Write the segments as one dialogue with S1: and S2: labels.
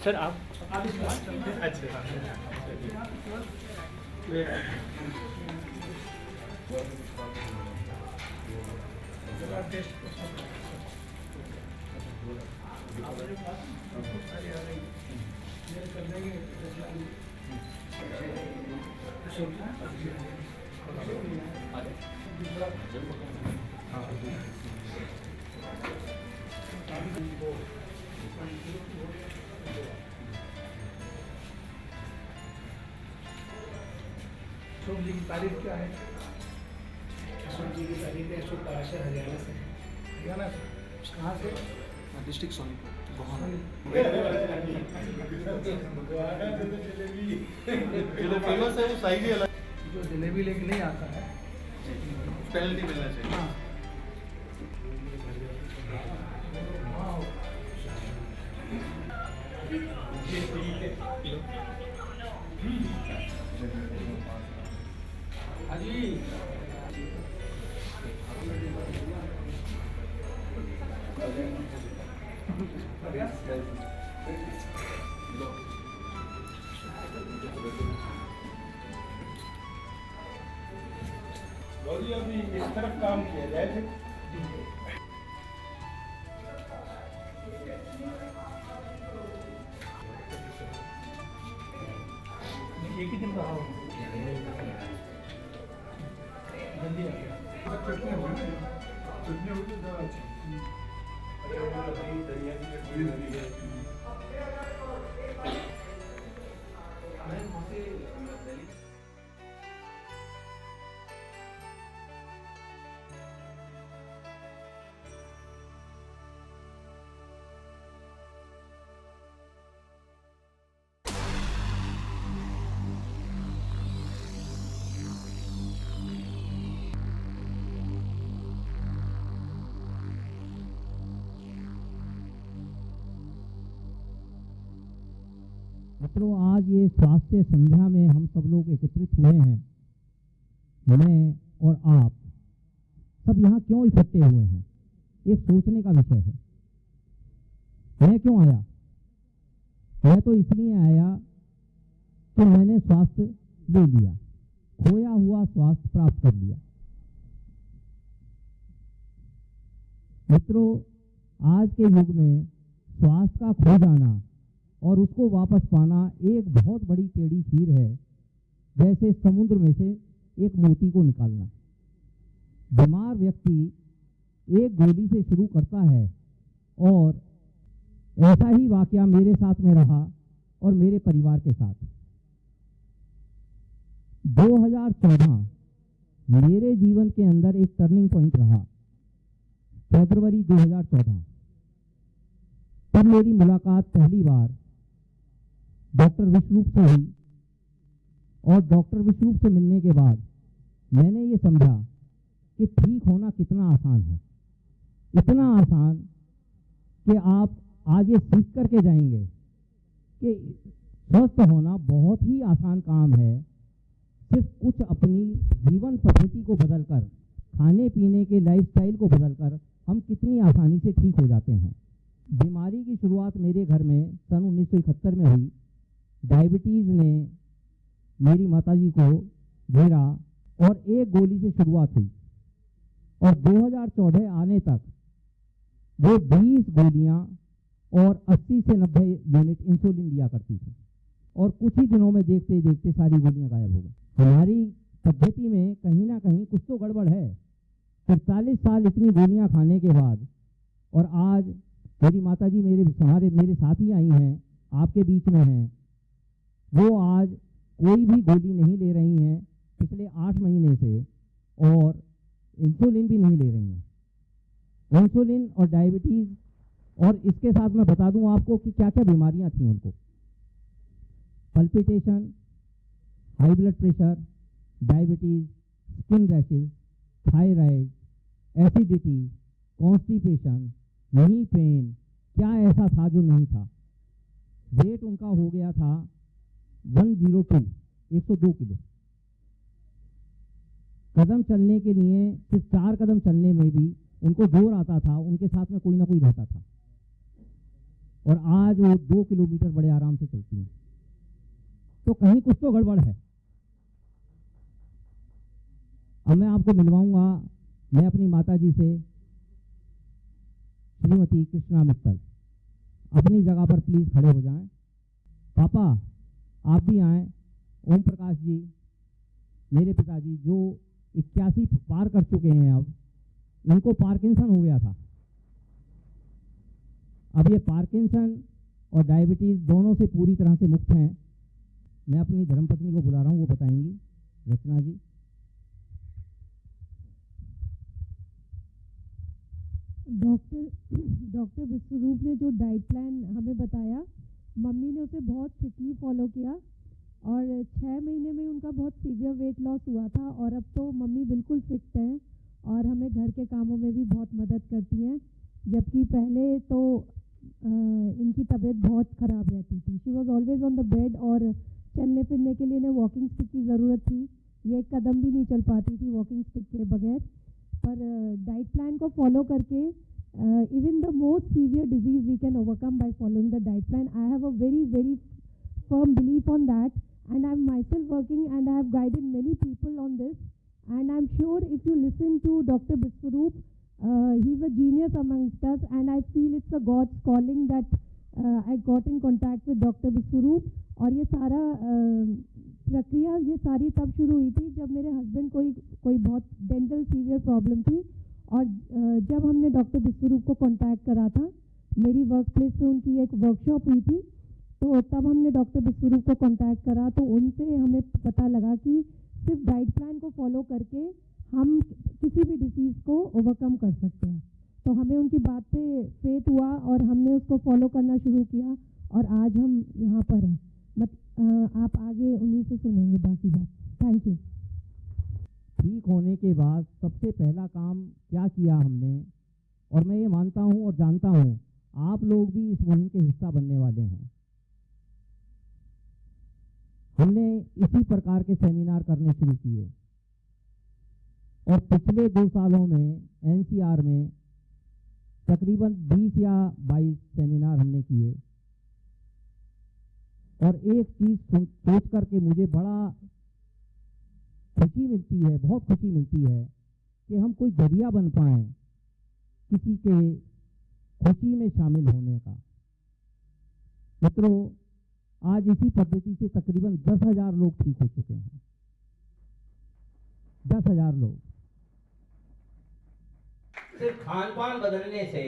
S1: Sir आप
S2: अच्छा
S3: अशोक जी की तारीफ क्या है? अशोक जी की तारीफ है। अशोक पाराशर हरियाणा से। हरियाणा से कहाँ से?
S1: डिस्ट्रिक्ट सोनीपत।
S2: जो फेमस है वो साइज ही अलग,
S3: जो जलेबी लेके नहीं आता है
S2: पेनल्टी मिलना चाहिए।
S3: हाँ हाजी
S4: अभी इस तरफ काम किया जाए थे।
S3: एक ही दिन रहा हूँ जल्दी आ गया।
S4: चटनी होगी तो ज़्यादा अच्छा। धनिया की चटनी होगी।
S5: मित्रों, आज ये स्वास्थ्य संध्या में हम सब लोग एकत्रित हुए हैं। मैं और आप सब यहाँ क्यों इकट्ठे हुए हैं, एक सोचने का विषय है। मैं क्यों आया? मैं तो इसलिए आया कि मैंने स्वास्थ्य ले लिया, खोया हुआ स्वास्थ्य प्राप्त कर लिया। मित्रों, आज के युग में स्वास्थ्य का खो जाना और उसको वापस पाना एक बहुत बड़ी टेढ़ी खीर है, जैसे समुद्र में से एक मोती को निकालना। बीमार व्यक्ति एक गोली से शुरू करता है और ऐसा ही वाकया मेरे साथ में रहा और मेरे परिवार के साथ। 2014 मेरे जीवन के अंदर एक टर्निंग पॉइंट रहा। फरवरी 2014 तब मेरी मुलाकात पहली बार डॉक्टर विश्वरूप से हुई और डॉक्टर विश्वरूप से मिलने के बाद मैंने ये समझा कि ठीक होना कितना आसान है। इतना आसान कि आप आज ये सीख करके जाएंगे कि स्वस्थ होना बहुत ही आसान काम है। सिर्फ कुछ अपनी जीवन पद्धति को बदलकर, खाने पीने के लाइफस्टाइल को बदलकर हम कितनी आसानी से ठीक हो जाते हैं। बीमारी की शुरुआत मेरे घर में सन 1971 में हुई। डायबिटीज़ ने मेरी माताजी को घेरा और एक गोली से शुरुआत हुई और 2014 आने तक वो 20 गोलियां और 80 से 90 यूनिट इंसुलिन लिया करती थी और कुछ ही दिनों में देखते देखते सारी गोलियां गायब हो गई। हमारी पद्धति में कहीं ना कहीं कुछ तो गड़बड़ है। 45 साल इतनी गोलियां खाने के बाद और आज मेरी माताजी मेरे साथ ही आई हैं, आपके बीच में हैं। वो आज कोई भी गोली नहीं ले रही हैं पिछले 8 महीने से और इंसुलिन भी नहीं ले रही हैं। इंसुलिन और डायबिटीज़ और इसके साथ मैं बता दूं आपको कि क्या क्या बीमारियां थी उनको। Palpitation, high blood pressure, diabetes, skin rashes, thyroid, acidity, constipation, knee pain, क्या ऐसा था जो नहीं था। वेट उनका हो गया था 102 किलो। कदम चलने के लिए सिर्फ 4 कदम चलने में भी उनको जोर आता था, उनके साथ में कोई ना कोई रहता था। और आज वो 2 किलोमीटर बड़े आराम से चलती हैं। तो कहीं कुछ तो गड़बड़ है। अब मैं आपको मिलवाऊंगा, मैं अपनी माता जी से, श्रीमती कृष्णा मित्तल। अपनी जगह पर प्लीज खड़े हो जाएं। पापा आप भी आएं। ओम प्रकाश जी, मेरे पिताजी जो 81 पार कर चुके हैं, अब इनको पार्किंसन हो गया था। अब ये पार्किंसन और डायबिटीज दोनों से पूरी तरह से मुक्त हैं। मैं अपनी धर्मपत्नी को बुला रहा हूँ, वो बताएंगी। रचना जी।
S1: डॉक्टर विश्वरूप ने जो डाइट प्लान हमें बताया, मम्मी ने उसे बहुत स्ट्रिक्टली फॉलो किया और 6 महीने में उनका बहुत सीवियर वेट लॉस हुआ था और अब तो मम्मी बिल्कुल फिट हैं और हमें घर के कामों में भी बहुत मदद करती हैं, जबकि पहले तो इनकी तबीयत बहुत ख़राब रहती थी। She was always on the bed और चलने फिरने के लिए इन्हें वॉकिंग स्टिक की ज़रूरत थी। ये एक कदम भी नहीं चल पाती थी वॉकिंग स्टिक के बगैर। पर डाइट प्लान को फॉलो करके even the most severe disease we can overcome by following the diet plan. I have a very firm belief on that, and I'm myself working and I have guided many people on this, and I'm sure if you listen to Dr. Biswaroop, he's a genius amongst us, and I feel it's a God's calling that I got in contact with Dr. Biswaroop. और ये सारा प्रक्रिया ये सारी तब शुरू हुई थी जब मेरे हस्बैंड कोई बहुत डेंटल सीवियर प्रॉब्लम थी, और जब हमने डॉक्टर विश्वरूप को कांटेक्ट करा था, मेरी वर्क प्लेस पे उनकी एक वर्कशॉप हुई थी, तो तब हमने डॉक्टर विश्वरूप को कांटेक्ट करा, तो उनसे हमें पता लगा कि सिर्फ डाइट प्लान को फॉलो करके हम किसी भी डिसीज़ को ओवरकम कर सकते हैं। तो हमें उनकी बात पे फेथ हुआ और हमने उसको फॉलो करना शुरू किया और आज हम यहाँ पर हैं। आप आगे उन्हीं से सुनेंगे बाकी बात। Thank you.
S5: ठीक होने के बाद सबसे पहला काम क्या किया हमने, और मैं ये मानता हूँ और जानता हूँ आप लोग भी इस मुहिम के हिस्सा बनने वाले हैं। हमने इसी प्रकार के सेमिनार करने शुरू किए और पिछले 2 सालों में एनसीआर में तकरीबन 20 या 22 सेमिनार हमने किए। और एक चीज़ सोच करके मुझे बड़ा खुशी मिलती है, बहुत खुशी मिलती है कि हम कोई जरिया बन पाएँ किसी के खुशी में शामिल होने का। मित्रों, आज इसी पद्धति से तकरीबन 10,000 लोग ठीक हो चुके हैं। 10,000 लोग।
S6: सिर्फ खान पान बदलने से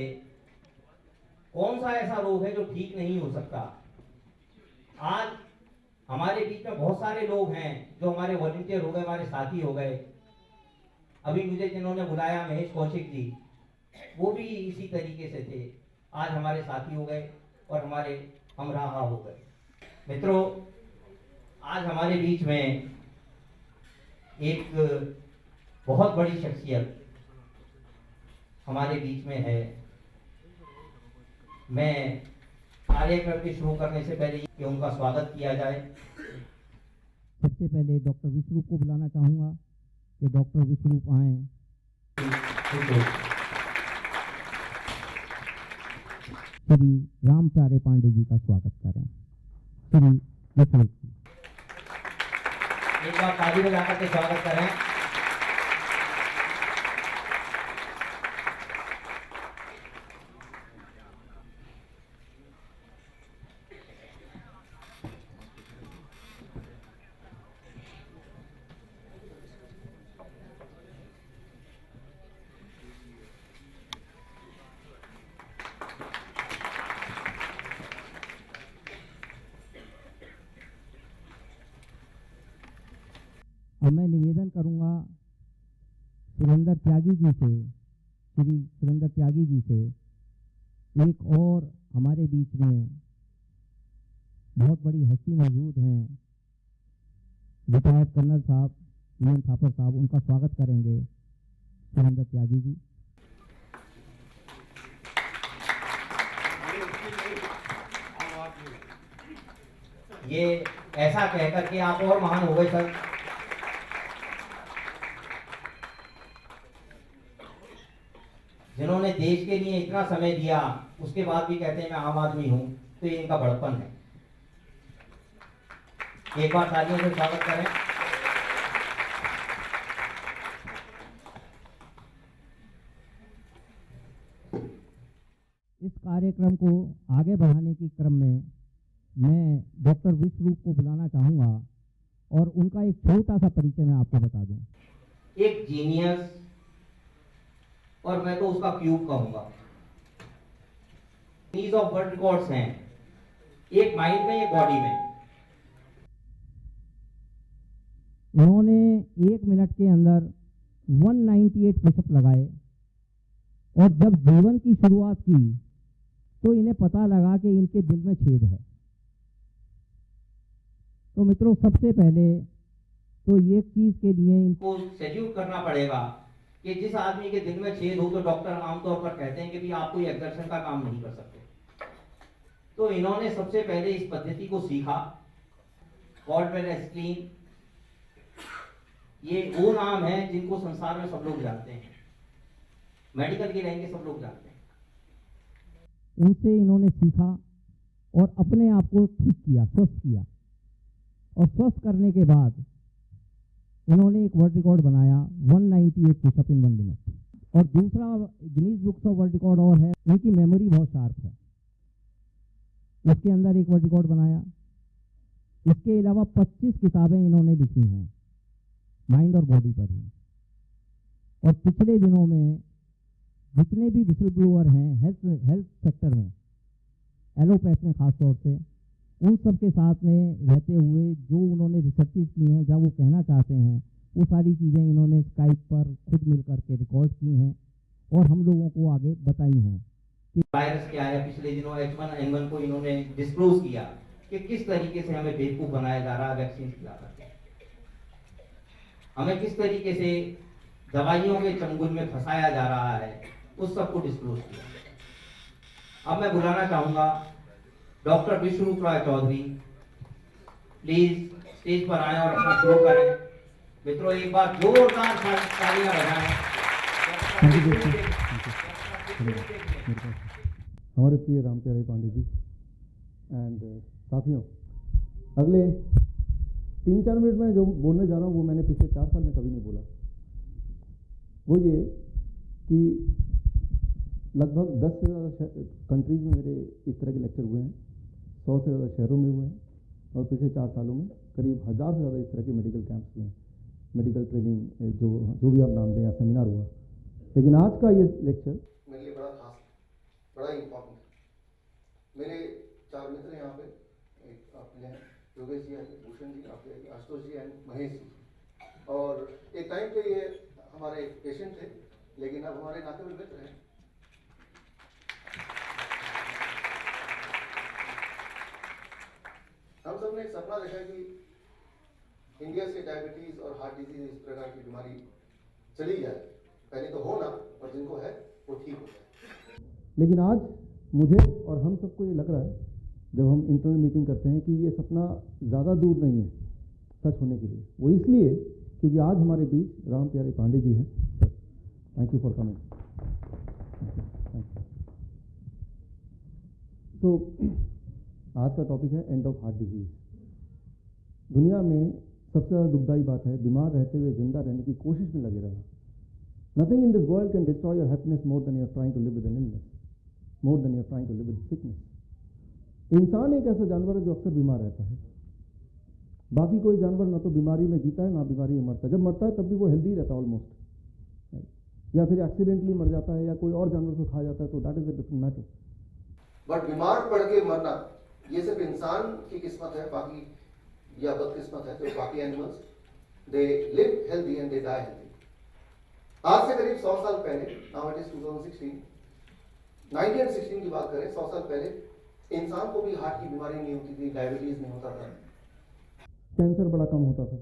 S6: कौन सा ऐसा रोग है जो ठीक नहीं हो सकता। आज हमारे बीच में बहुत सारे लोग हैं जो हमारे वॉलंटियर हो गए, हमारे साथी हो गए। अभी मुझे जिन्होंने बुलाया, महेश कौशिक जी, वो भी इसी तरीके से थे, आज हमारे साथी हो गए और हमारे हमराह हो गए। मित्रों, आज हमारे बीच में एक बहुत बड़ी शख्सियत हमारे बीच में है। मैं कार्यक्रम के शुरू करने से पहले कि उनका स्वागत किया जाए।
S5: सबसे पहले डॉक्टर विश्वरूप को बुलाना चाहूँगा कि डॉक्टर विश्वरूप आएँ। श्री राम प्यारे पांडे जी का स्वागत करें। श्री विश्वरूप जी,
S6: एक बार ताली बजाकर के स्वागत करें।
S5: अब मैं निवेदन करूंगा सुरेंद्र त्यागी जी से, श्री सुरेंद्र त्यागी जी से, एक और हमारे बीच में बहुत बड़ी हस्ती मौजूद हैं, रिटायर्ड कर्नल साहब यूएन थापर साहब, उनका स्वागत करेंगे सुरेंद्र त्यागी जी।
S6: ये ऐसा कहकर के आप और महान हो गए सर। जिन्होंने देश के लिए इतना समय दिया, उसके बाद भी कहते हैं मैं आम आदमी हूं, तो ये इनका बड़प्पन है। एक बार तालियों से स्वागत करें।
S5: इस कार्यक्रम को आगे बढ़ाने के क्रम में मैं डॉक्टर विश्वरूप को बुलाना चाहूँगा और उनका एक छोटा सा परिचय मैं आपको बता दूं।
S6: एक जीनियस, और मैं तो उसका क्यूब कहूंगा। नीज ऑफ वर्ल्ड रिकॉर्ड्स हैं, एक माइंड में, एक बॉडी में।
S5: इन्होंने 1 मिनट के अंदर 198 पुशअप लगाए और जब जीवन की शुरुआत की तो इन्हें पता लगा कि इनके दिल में छेद है। तो मित्रों, सबसे पहले तो ये चीज के लिए
S6: इनको सैल्यूट करना पड़ेगा कि जिस आदमी के दिल में छेद हो तो डॉक्टर आमतौर पर कहते हैं कि भी आप कोई एक्सर्शन का काम नहीं कर सकते। तो इन्होंने सबसे पहले इस पद्धति को सीखा। कॉल्डवेल एस्क्लीन, ये वो नाम है जिनको संसार में सब लोग जानते हैं, मेडिकल की लाइन के सब लोग जानते हैं।
S5: उनसे इन्होंने सीखा और अपने आप को ठीक किया, स्वस्थ किया, और स्वस्थ करने के बाद इन्होंने एक वर्ल्ड रिकॉर्ड बनाया 198 पुशअप इन 1 मिनट। और दूसरा Guinness books of world record और है, उनकी मेमोरी बहुत शार्प है, उसके अंदर एक वर्ल्ड रिकॉर्ड बनाया। इसके अलावा 25 किताबें इन्होंने लिखी हैं माइंड और बॉडी पर ही। और पिछले दिनों में जितने भी विसल ब्लोअर हैं हेल्थ सेक्टर में, एलोपैथ में खास तौर से, उन सब के साथ में रहते हुए जो उन्होंने रिसर्चेस की हैं, जब वो कहना चाहते हैं वो सारी चीज़ें इन्होंने स्काइप पर खुद मिल करके रिकॉर्ड की हैं और हम लोगों को आगे बताई हैं कि
S6: वायरस क्या है। पिछले दिनों H1N1 को इन्होंने डिस्क्लोज किया कि किस तरीके से हमें बेवकूफ बनाया जा रहा है वैक्सीन खिला करके, हमें किस तरीके से दवाइयों के चंगुल में फंसाया जा रहा है, उस सब को डिस्क्लोज किया। अब मैं बुलाना चाहूंगा doctor Biswaroop Roy Chowdhury, please stage पर आए और अपना शुरू करें। मित्रों, एक बार जोरदार तालियां बजाएं।
S7: हमारे प्रिय राम प्यारे पांडे जी एंड साथियों, अगले 3-4 मिनट में जो बोलने जा रहा हूँ वो मैंने पिछले 4 साल में कभी नहीं बोला। वो ये कि लगभग 10 से ज़्यादा कंट्रीज में मेरे इस तरह के लेक्चर हुए हैं, 100 से ज़्यादा शहरों में हुए हैं, और पिछले 4 सालों में करीब 1000 से ज़्यादा इस तरह के मेडिकल कैंप्स हुए हैं, मेडिकल ट्रेनिंग जो भी आप नाम दें या सेमिनार हुआ। लेकिन आज का ये लेक्चर
S8: मेरे लिए बड़ा खास है, बड़ा इम्पोर्टेंट है। मेरे 4 मित्र हैं यहाँ पे, एक आपने योगेश जी, भूषण जी, आपके आशुतोष जी एंड महेश जी। और एक टाइम पे ये हमारे पेशेंट थे, लेकिन अब हमारे नातेवाईक मित्र हैं। हम सब ने एक सपना देखा कि इंडिया से डायबिटीज और हार्ट डिजीज इस प्रकार की बीमारी चली जाए, पहले तो हो ना, और जिनको है वो ठीक हो जाए।
S7: लेकिन आज मुझे और हम सबको ये लग रहा है जब हम इंटरनल मीटिंग करते हैं कि ये सपना ज़्यादा दूर नहीं है सच होने के लिए। वो इसलिए क्योंकि आज हमारे बीच राम प्यारे पांडे जी हैं। Sir, thank you for coming. तो आज का टॉपिक है एंड ऑफ हार्ट डिजीज। दुनिया में सबसे ज़्यादा दुखदाई बात है बीमार रहते हुए जिंदा रहने की कोशिश में लगे रहना। Nothing in this world can destroy your happiness more than you are trying to live with an illness, more than you are trying to live with sickness. इंसान एक ऐसा जानवर है जो अक्सर बीमार रहता है। बाकी कोई जानवर ना तो बीमारी में जीता है ना बीमारी में मरता है। जब मरता है तब भी वो हेल्दी रहता है ऑलमोस्ट, या फिर एक्सीडेंटली मर जाता है या कोई और जानवर को खा जाता है, तो that is a different matter.
S8: But बीमार पड़ के मरना ये सिर्फ इंसान की किस्मत है, बाकी या बदकिस्मत है तो बाकी animals they live healthy and they die healthy. आज से करीब 100 साल पहले, नाउ इट इज 2016, 1916 की बात करें, 100 साल पहले इंसान को भी हार्ट की बीमारी नहीं होती थी, डायबिटीज नहीं होता था,
S7: कैंसर बड़ा कम होता था।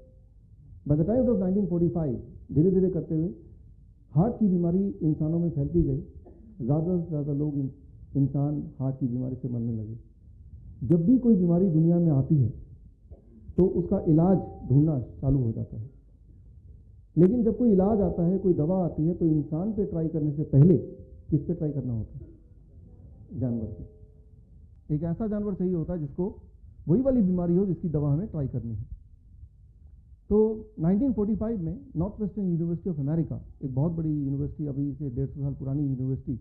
S7: बाय द टाइम ऑफ 1945 धीरे धीरे करते हुए हार्ट की बीमारी इंसानों में फैलती गई। ज़्यादा से ज़्यादा लोग इंसान हार्ट की बीमारी से मरने लगे। जब भी कोई बीमारी दुनिया में आती है तो उसका इलाज ढूंढना चालू हो जाता है। लेकिन जब कोई इलाज आता है, कोई दवा आती है, तो इंसान पे ट्राई करने से पहले किस पे ट्राई करना होता है? जानवर पे। एक ऐसा जानवर चाहिए होता है जिसको वही वाली बीमारी हो जिसकी दवा हमें ट्राई करनी है। तो 1945 में north western university of America, एक बहुत बड़ी यूनिवर्सिटी, अभी से 150 साल पुरानी यूनिवर्सिटी,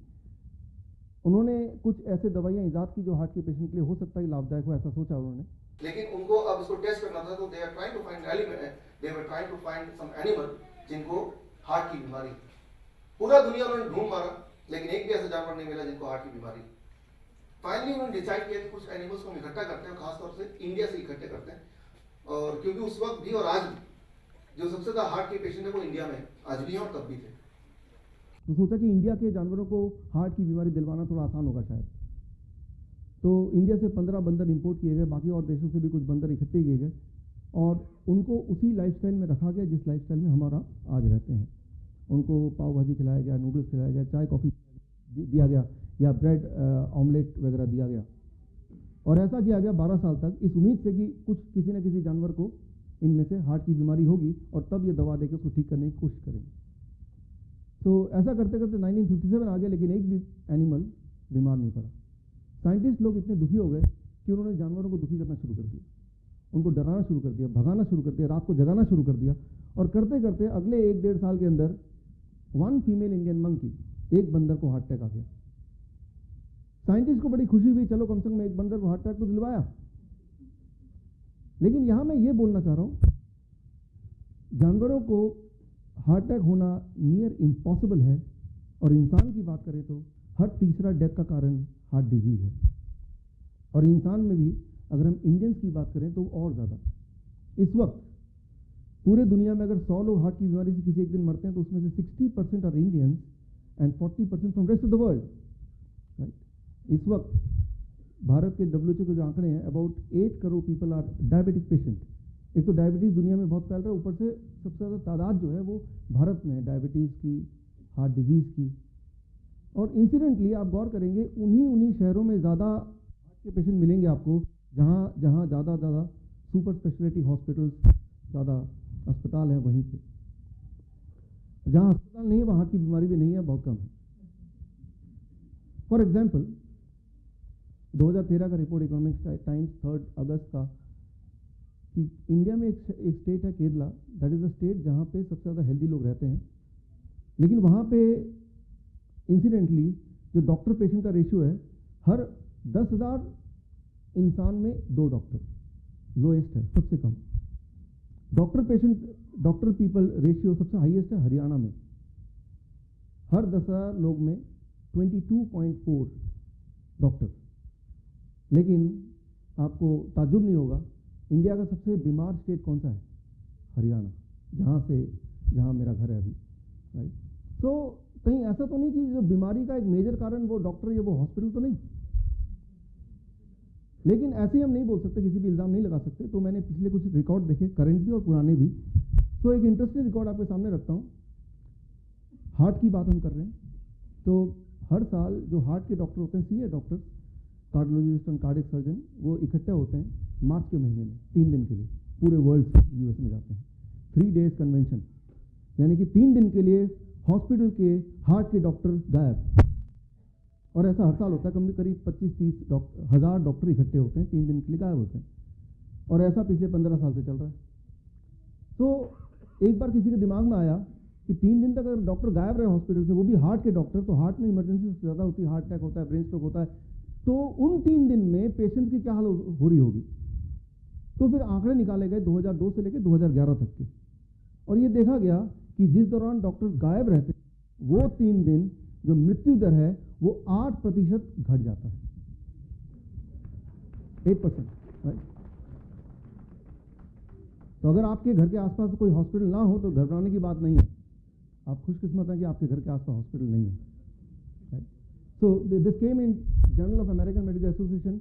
S7: उन्होंने कुछ ऐसे दवाइयाँ ईजाद की जो हार्ट के पेशेंट के लिए हो सकता है लाभदायक हो, ऐसा सोचा उन्होंने।
S8: लेकिन उनको अब इसको टेस्ट करना था, तो they are trying to find element, they were trying to find some animal जिनको हार्ट की बीमारी। पूरा दुनिया उन्होंने ढूंढ मारा, लेकिन एक भी ऐसा जानवर नहीं मिला जिनको हार्ट की बीमारी। फाइनली उन्होंने डिसाइड किया कि कुछ एनिमल्स को हम इकट्ठा करते हैं, खासतौर से इंडिया से इकट्ठे करते हैं। और क्योंकि उस वक्त भी और आज भी जो सबसे ज्यादा हार्ट के पेशेंट है वो इंडिया में आज भी हैं और तब भी थे।
S7: तो सोचा कि इंडिया के जानवरों को हार्ट की बीमारी दिलवाना थोड़ा आसान होगा शायद। तो इंडिया से 15 बंदर इंपोर्ट किए गए, बाकी और देशों से भी कुछ बंदर इकट्ठे किए गए और उनको उसी लाइफस्टाइल में रखा गया जिस लाइफस्टाइल में हमारा आज रहते हैं। उनको पाव भाजी खिलाया गया, नूडल्स खिलाया गया, चाय कॉफ़ी दिया गया या ब्रेड ऑमलेट वगैरह दिया गया। और ऐसा किया गया 12 साल तक, इस उम्मीद से कि कुछ किसी न किसी जानवर को इनमें से हार्ट की बीमारी होगी और तब ये दवा देकर उसको ठीक करने की कोशिश करेंगे। तो ऐसा करते करते 1957 आ गया, लेकिन एक भी एनिमल बीमार नहीं पड़ा। साइंटिस्ट लोग इतने दुखी हो गए कि उन्होंने जानवरों को दुखी करना शुरू कर दिया, उनको डराना शुरू कर दिया, भगाना शुरू कर दिया, रात को जगाना शुरू कर दिया। और करते करते अगले 1-1.5 साल के अंदर 1 फीमेल इंडियन मंकी, एक बंदर को हार्ट अटैक आ गया। साइंटिस्ट को बड़ी खुशी हुई, चलो कम से कम एक बंदर को हार्ट अटैक तो दिलवाया। लेकिन यहां मैं ये बोलना चाह रहा हूं, जानवरों को हार्ट अटैक होना नियर इम्पॉसिबल है और इंसान की बात करें तो हर तीसरा डेथ का कारण हार्ट डिजीज है। और इंसान में भी अगर हम इंडियंस की बात करें तो और ज़्यादा। इस वक्त पूरे दुनिया में अगर 100 लोग हार्ट की बीमारी से किसी एक दिन मरते हैं तो उसमें से 60% are Indians and 40% from rest of the world, right. इस वक्त भारत के WHO के जो आंकड़े हैं, about 8 crore people are diabetic patient. एक तो डायबिटीज़ दुनिया में बहुत फैल रहा है, ऊपर से सबसे ज़्यादा तादाद जो है वो भारत में है डायबिटीज़ की, हार्ट डिजीज़ की। और इंसिडेंटली आप गौर करेंगे उन्हीं शहरों में ज़्यादा हार्ट के पेशेंट मिलेंगे आपको जहाँ ज़्यादा सुपर स्पेशलिटी हॉस्पिटल्स, ज़्यादा अस्पताल हैं। वहीं पे जहाँ अस्पताल नहीं है वहाँ हार्ट की बीमारी भी नहीं है, बहुत कम है। फॉर एग्जाम्पल 2013 का रिपोर्ट इकोनॉमिक टाइम्स 3 अगस्त का, कि इंडिया में एक स्टेट है Kerala, that is the state जहाँ पे सबसे ज़्यादा हेल्दी लोग रहते हैं। लेकिन वहाँ पे इंसिडेंटली जो डॉक्टर पेशेंट का रेशियो है, हर 10,000 इंसान में 2 डॉक्टर, लोएस्ट है, सबसे कम। डॉक्टर पीपल रेशियो सबसे हाईएस्ट है हरियाणा में, हर 10,000 लोग में 22.4 डॉक्टर। लेकिन आपको ताज्जुब नहीं होगा, इंडिया का सबसे बीमार स्टेट कौन सा है? हरियाणा, जहाँ मेरा घर है अभी, राइट। सो कहीं ऐसा तो नहीं कि जो बीमारी का एक मेजर कारण वो डॉक्टर या वो हॉस्पिटल तो नहीं। लेकिन ऐसे ही हम नहीं बोल सकते, किसी भी इल्ज़ाम नहीं लगा सकते। तो मैंने पिछले कुछ रिकॉर्ड देखे, करंट भी और पुराने भी। तो एक इंटरेस्टिंग रिकॉर्ड आपके सामने रखता हूँ। हार्ट की बात हम कर रहे हैं, तो हर साल जो हार्ट के डॉक्टर होते हैं, सीनियर डॉक्टर, कार्डियोलॉजिस्ट और कार्डियक सर्जन, वो इकट्ठे होते हैं मार्च के महीने में 3 दिन के लिए, पूरे वर्ल्ड से US में जाते हैं। 3 डेज कन्वेंशन, यानी कि 3 दिन के लिए हॉस्पिटल के हार्ट के डॉक्टर गायब। और ऐसा हर साल होता है, करीब 25-30 हज़ार डॉक्टर इकट्ठे होते हैं, 3 दिन के लिए गायब होते हैं। और ऐसा पिछले 15 साल से चल रहा है। तो एक बार किसी के दिमाग में आया कि 3 दिन तक अगर डॉक्टर गायब रहे हॉस्पिटल से, वो भी हार्ट के डॉक्टर, तो हार्ट में इमरजेंसी सबसे ज़्यादा होती है, हार्ट अटैक होता है, ब्रेन स्ट्रोक होता है, तो उन 3 दिन में पेशेंट की क्या हाल हो रही होगी। तो फिर आंकड़े निकाले गए 2002 से लेकर 2011 तक के, और ये देखा गया कि जिस दौरान डॉक्टर गायब रहते वो 3 दिन जो मृत्यु दर है वो 8% घट जाता है, 8%, राइट। तो अगर आपके घर के आसपास कोई हॉस्पिटल ना हो तो घबराने की बात नहीं है, आप खुशकिस्मत हैं कि आपके घर के आसपास हॉस्पिटल नहीं है, right. So this came in journal of American medical association,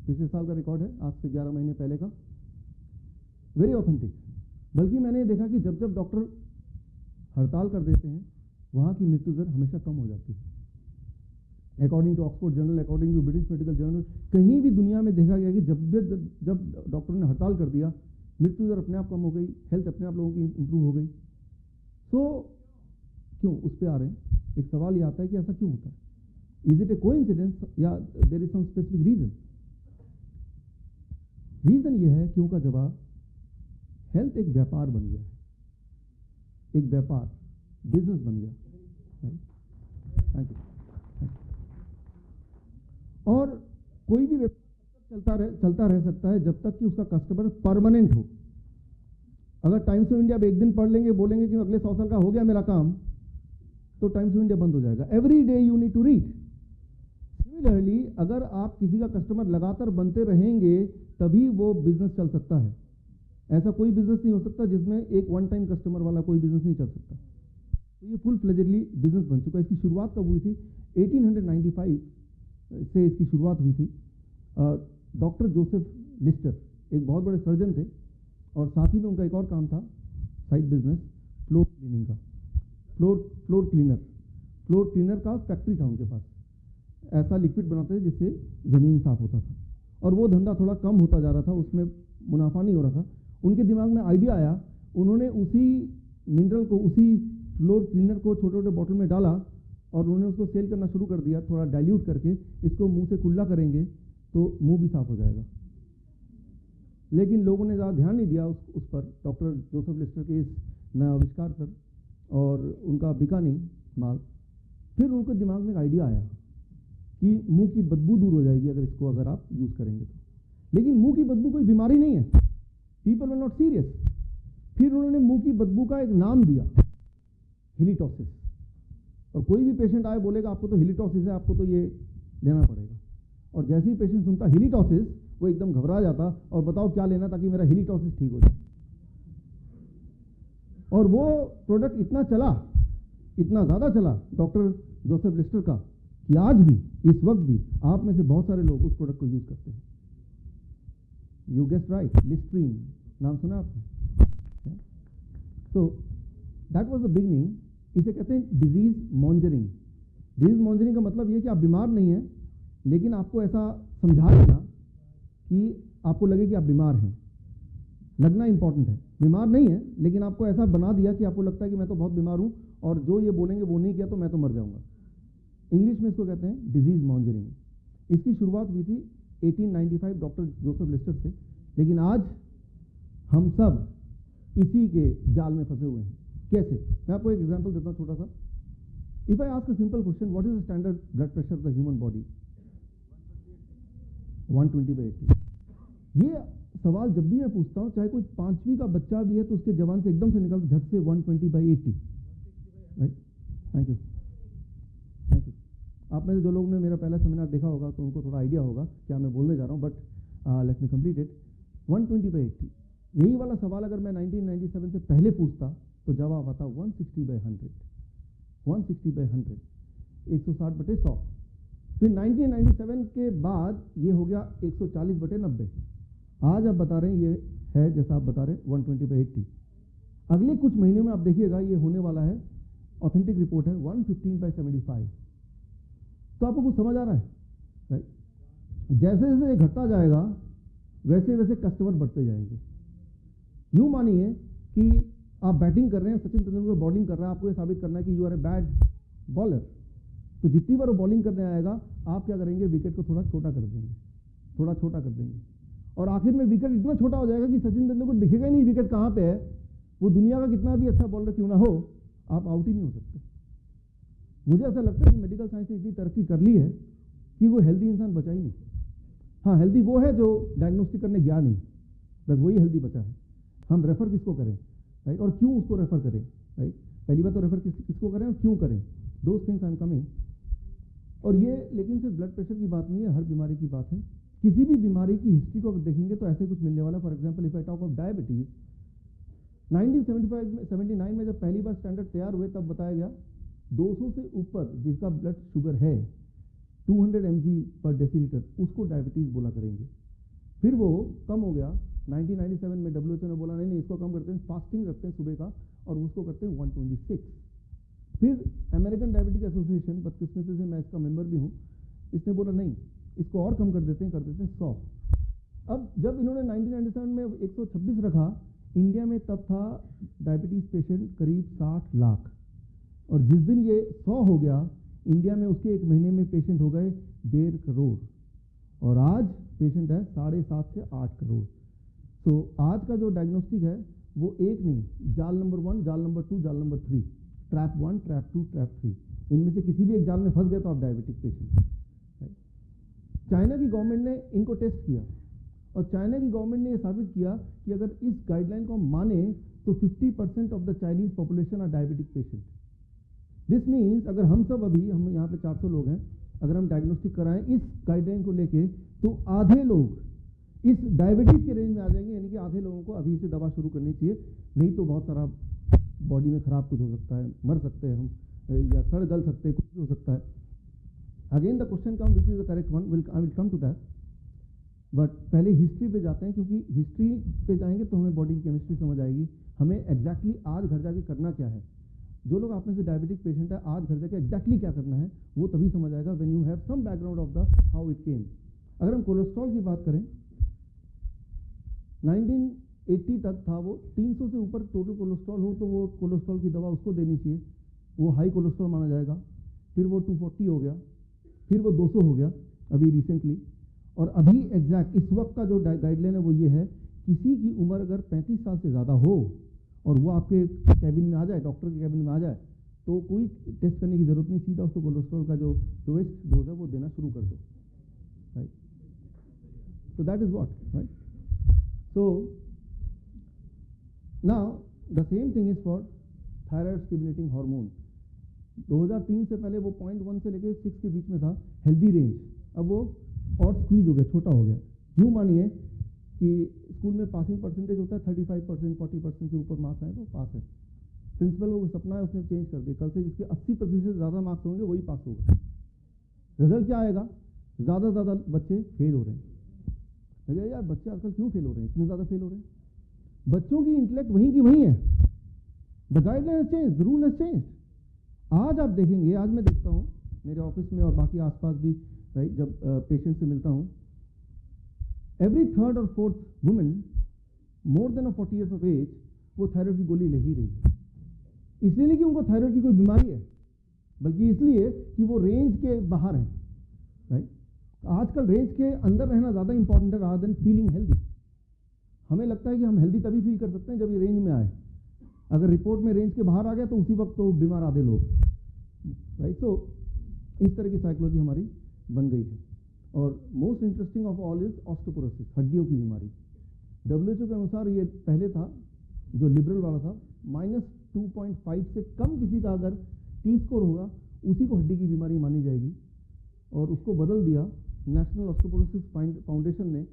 S7: पिछले साल का रिकॉर्ड है, आज से 11 महीने पहले का, वेरी ऑथेंटिक। बल्कि मैंने देखा कि जब जब डॉक्टर हड़ताल कर देते हैं वहाँ की मृत्यु दर हमेशा कम हो जाती है। According to Oxford journal, according to British medical journal, कहीं भी दुनिया में देखा गया कि जब डॉक्टरों ने हड़ताल कर दिया, मृत्यु दर अपने आप कम हो गई, हेल्थ अपने आप लोगों की इंप्रूव हो गई। सो क्यों उस पर आ रहे हैं। एक सवाल ये आता है कि ऐसा क्यों होता है? इज इट ए कोइंसिडेंस या there is some specific reason? Reason ये है क्यों का जवाब, हेल्थ एक व्यापार बन गया है, एक व्यापार, बिजनेस बन गया। Thank you. और कोई भी व्यापार चलता रह सकता है जब तक कि उसका कस्टमर परमानेंट हो। अगर टाइम्स ऑफ इंडिया में एक दिन पढ़ लेंगे, बोलेंगे कि अगले 100 साल का हो गया मेरा काम, तो टाइम्स ऑफ इंडिया बंद हो जाएगा। Every day you need to read. Similarly अगर आप किसी का कस्टमर लगातार बनते रहेंगे तभी वो बिजनेस चल सकता है। ऐसा कोई बिजनेस नहीं हो सकता जिसमें एक वन टाइम कस्टमर वाला कोई बिजनेस नहीं चल सकता। तो ये फुल फ्लेजेडली बिजनेस बन चुका है। इसकी शुरुआत कब हुई थी? 1895 से इसकी शुरुआत हुई थी। डॉक्टर जोसेफ लिस्टर एक बहुत बड़े सर्जन थे और साथ ही में उनका एक और काम था, साइड बिजनेस, फ्लोर क्लीनिंग का। फ्लोर क्लीनर का फैक्ट्री था उनके पास। ऐसा लिक्विड बनाते थे जिससे ज़मीन साफ होता था और वो धंधा थोड़ा कम होता जा रहा था, उसमें मुनाफा नहीं हो रहा था। उनके दिमाग में आइडिया आया, उन्होंने उसी मिनरल को, उसी फ्लोर क्लीनर को छोटे छोटे बॉटल में डाला और उन्होंने उसको सेल करना शुरू कर दिया, थोड़ा डाइल्यूट करके। इसको मुंह से कुल्ला करेंगे तो मुंह भी साफ हो जाएगा। लेकिन लोगों ने ज़्यादा ध्यान नहीं दिया उस पर, डॉक्टर जोसेफ लिस्टर के इस नया आविष्कार पर, और उनका बिका नहीं माल। फिर उनके दिमाग में एक आइडिया आया कि मुंह की बदबू दूर हो जाएगी अगर आप यूज़ करेंगे तो। लेकिन मुंह की बदबू कोई बीमारी नहीं है, पीपल वर नॉट सीरियस। फिर उन्होंने मुंह की बदबू का एक नाम दिया, हिलिटॉसिस। और कोई भी पेशेंट आए बोलेगा आपको तो हिलिटॉसिस है, आपको तो ये लेना पड़ेगा। और जैसे ही पेशेंट सुनता हिलिटॉसिस, वो एकदम घबरा जाता और बताओ क्या लेना ताकि मेरा हिलिटॉसिस ठीक हो जाए। और वो प्रोडक्ट इतना चला, इतना ज़्यादा चला डॉक्टर जोसेफ लिस्टर का, कि आज भी, इस वक्त भी आप में से बहुत सारे लोग उस प्रोडक्ट को यूज़ करते हैं। यू गेस्ट राइट, लिस्ट्रीन नाम सुना आपने? तो दैट वाज द बिगनिंग। इसे कहते हैं डिजीज मॉन्जरिंग। डिजीज मॉन्जरिंग का मतलब ये कि आप बीमार नहीं हैं, लेकिन आपको ऐसा समझा देना कि आपको लगे कि आप बीमार हैं। लगना इंपॉर्टेंट है, बीमार नहीं है लेकिन आपको ऐसा बना दिया कि आपको लगता है कि मैं तो बहुत बीमार हूँ और जो ये बोलेंगे वो नहीं किया तो मैं तो मर जाऊंगा। इंग्लिश में इसको कहते हैं डिजीज मॉन्जरिंग। इसकी शुरुआत हुई थी 1895 डॉक्टर जोसेफ लिस्टर से। लेकिन आज हम सब इसी के जाल में फंसे हुए हैं। कैसे? मैं आपको एक एग्जांपल देता हूँ छोटा सा। If I ask a simple question, what is the standard blood pressure of the human body? 120/80। ये सवाल जब भी मैं पूछता हूँ, चाहे कोई 5वीं का बच्चा भी है तो उसके जवान से एकदम से निकलता झट से 120/80। Right, thank you. आप में से जो लोग ने मेरा पहला सेमिनार देखा होगा तो उनको थोड़ा आइडिया होगा क्या मैं बोलने जा रहा हूँ, but let me complete it. 120/80। यही वाला सवाल अगर मैं 1997 से पहले पूछता तो जवाब आता 160/100। 160/100, 160/100। फिर 1997 के बाद ये हो गया 140/90। आज आप बता रहे हैं ये है, जैसा आप बता रहे हैं, 120/80। अगले कुछ महीनों में आप देखिएगा ये होने वाला है, ऑथेंटिक रिपोर्ट है, 115/75। तो आपको कुछ समझ आ रहा है? राइट। जैसे जैसे ये घटता जाएगा वैसे वैसे कस्टमर बढ़ते जाएंगे। यूं मानिए कि आप बैटिंग कर रहे हैं, सचिन तेंदुलकर बॉलिंग कर रहा है, आपको ये साबित करना है कि you are a bad bowler. तो जितनी बार वो बॉलिंग करने आएगा आप क्या करेंगे? विकेट को थोड़ा छोटा कर देंगे, थोड़ा छोटा कर देंगे, और आखिर में विकेट इतना छोटा हो जाएगा कि सचिन तेंदुलकर दिखेगा ही नहीं विकेट कहाँ पे है। वो दुनिया का कितना भी अच्छा बॉलर क्यों ना हो, आप आउट ही नहीं हो सकते। मुझे ऐसा लगता है कि मेडिकल साइंस ने इतनी तरक्की कर ली है कि वो हेल्दी इंसान बचा ही नहीं। हाँ, हेल्दी वो है जो डायग्नोस्टिक करने गया नहीं, बस वही हेल्दी बचा है। हम रेफर किसको करें, राइट, और क्यों उसको रेफर करें, राइट। पहली बात तो रेफर किसको करें और क्यों करें, those things I am coming. और ये लेकिन सिर्फ ब्लड प्रेशर की बात नहीं है, हर बीमारी की बात है। किसी भी बीमारी की हिस्ट्री को देखेंगे तो ऐसे कुछ मिलने वाला। For example, if I talk of diabetes, 1979 में जब पहली बार स्टैंडर्ड तैयार हुए तब बताया गया 200 से ऊपर जिसका ब्लड शुगर है 200 mg/डेसीलीटर, उसको डायबिटीज बोला करेंगे। फिर वो कम हो गया 1997 में, WHO ने बोला नहीं इसको कम करते हैं, फास्टिंग रखते हैं सुबह का और उसको करते हैं 126। फिर अमेरिकन डायबिटिक एसोसिएशन, बदकिस्मती से मैं इसका मेंबर भी हूँ, इसने बोला नहीं इसको और कम कर देते हैं 100। अब जब इन्होंने 1997 में 126 रखा इंडिया में, तब था डायबिटीज पेशेंट करीब 60 लाख। और जिस दिन ये 100 हो गया, इंडिया में उसके 1 महीने में पेशेंट हो गए 1.5 करोड़, और आज पेशेंट है 7.5 से 8 करोड़। तो आज का जो डायग्नोस्टिक है वो एक नहीं, जाल नंबर 1, जाल नंबर 2, जाल नंबर 3, ट्रैप 1, ट्रैप 2, ट्रैप 3, इनमें से किसी भी एक जाल में फंस गए तो आप डायबिटिक पेशेंट। चाइना की गवर्नमेंट ने इनको टेस्ट किया और चाइना की गवर्नमेंट ने ये साबित किया कि अगर इस गाइडलाइन को हम माने तो 50% of the Chinese population are diabetic patient. This means अगर हम यहाँ पे 400 लोग हैं, अगर हम डायग्नोस्टिक कराएं इस गाइडलाइन को लेके तो आधे लोग इस डायबिटीज के रेंज में आ जाएंगे, यानी कि आधे लोगों को अभी से दवा शुरू करनी चाहिए, नहीं तो बहुत सारा बॉडी में खराब कुछ हो सकता है, मर सकते हैं हम, या सड़ गल सकते हैं, कुछ भी हो सकता है। Again the question come which is the correct one, I will come to that, but पहले हिस्ट्री पे जाते हैं, क्योंकि हिस्ट्री पे जाएंगे तो हमें बॉडी की केमिस्ट्री समझ आएगी, हमें एग्जैक्टली आज घर जाके करना क्या है। जो लोग आप में से डायबिटिक पेशेंट है, आज घर जाके एग्जैक्टली क्या करना है वो तभी समझ आएगा when you have some background of the how it came. अगर हम कोलेस्ट्रॉल की बात करें, 1980 तक था वो 300 से ऊपर टोटल कोलेस्ट्रॉल हो तो वो कोलेस्ट्रॉल की दवा उसको देनी चाहिए, वो हाई कोलेस्ट्रॉल माना जाएगा। फिर वो 240 हो गया, फिर वो 200 हो गया अभी रिसेंटली, और अभी एग्जैक्ट इस वक्त का जो गाइडलाइन है वो ये है, किसी की उम्र अगर 35 साल से ज़्यादा हो और वो आपके कैबिन में आ जाए, डॉक्टर के कैबिन में आ जाए, तो कोई टेस्ट करने की ज़रूरत नहीं, सीधा उसको कोलेस्ट्रॉल का जो लोएस्ट डोज है वो देना शुरू कर दो, right. So that is what, right? So now the same thing is for thyroid stimulating hormone. 2003 से पहले वो 0.1 से लेकर 6 के बीच में था हेल्दी रेंज, अब वो और स्क्वीज हो गया, छोटा हो गया। यूँ मानिए कि स्कूल में पासिंग परसेंटेज होता है 35%, 40% से ऊपर मार्क्स आए तो पास है। प्रिंसिपल को सपना है, उसने चेंज कर दिया, कल से जिसके 80% से ज़्यादा मार्क्स होंगे वही पास होगा। रिजल्ट क्या आएगा? ज़्यादा से ज़्यादा बच्चे फेल हो रहे हैं। लगे यार बच्चे आजकल क्यों फेल हो रहे हैं, इतने ज़्यादा फेल हो रहे हैं? बच्चों की इंटेलेक्ट वहीं की वहीं है। The guideline has changed, the rule has changed. आज आप देखेंगे, आज मैं देखता हूँ मेरे ऑफिस में और बाकी आसपास भी, राइट, जब पेशेंट से मिलता हूँ, एवरी थर्ड और fourth women more than 40 years of age वो थायराइड की गोली ले ही रही है। इसलिए नहीं कि उनको थायराइड की कोई बीमारी है, बल्कि इसलिए कि वो रेंज के बाहर है, राइट। आजकल रेंज के अंदर रहना ज़्यादा इंपॉर्टेंट है रादर देन फीलिंग हेल्दी। हमें लगता है कि हम हेल्दी तभी फील कर सकते हैं जब ये रेंज में आए, अगर रिपोर्ट में रेंज के बाहर आ गया तो उसी वक्त तो बीमार आधे लोग, राइट। तो इस तरह की साइकोलॉजी हमारी बन गई है। और most interesting of all is osteoporosis, हड्डियों की बीमारी। WHO के अनुसार ये पहले था जो लिबरल वाला था, -2.5 से कम किसी का अगर T स्कोर होगा उसी को हड्डी की बीमारी मानी जाएगी, और उसको बदल दिया नेशनल ऑस्टियोपोरोसिस फाउंडेशन ने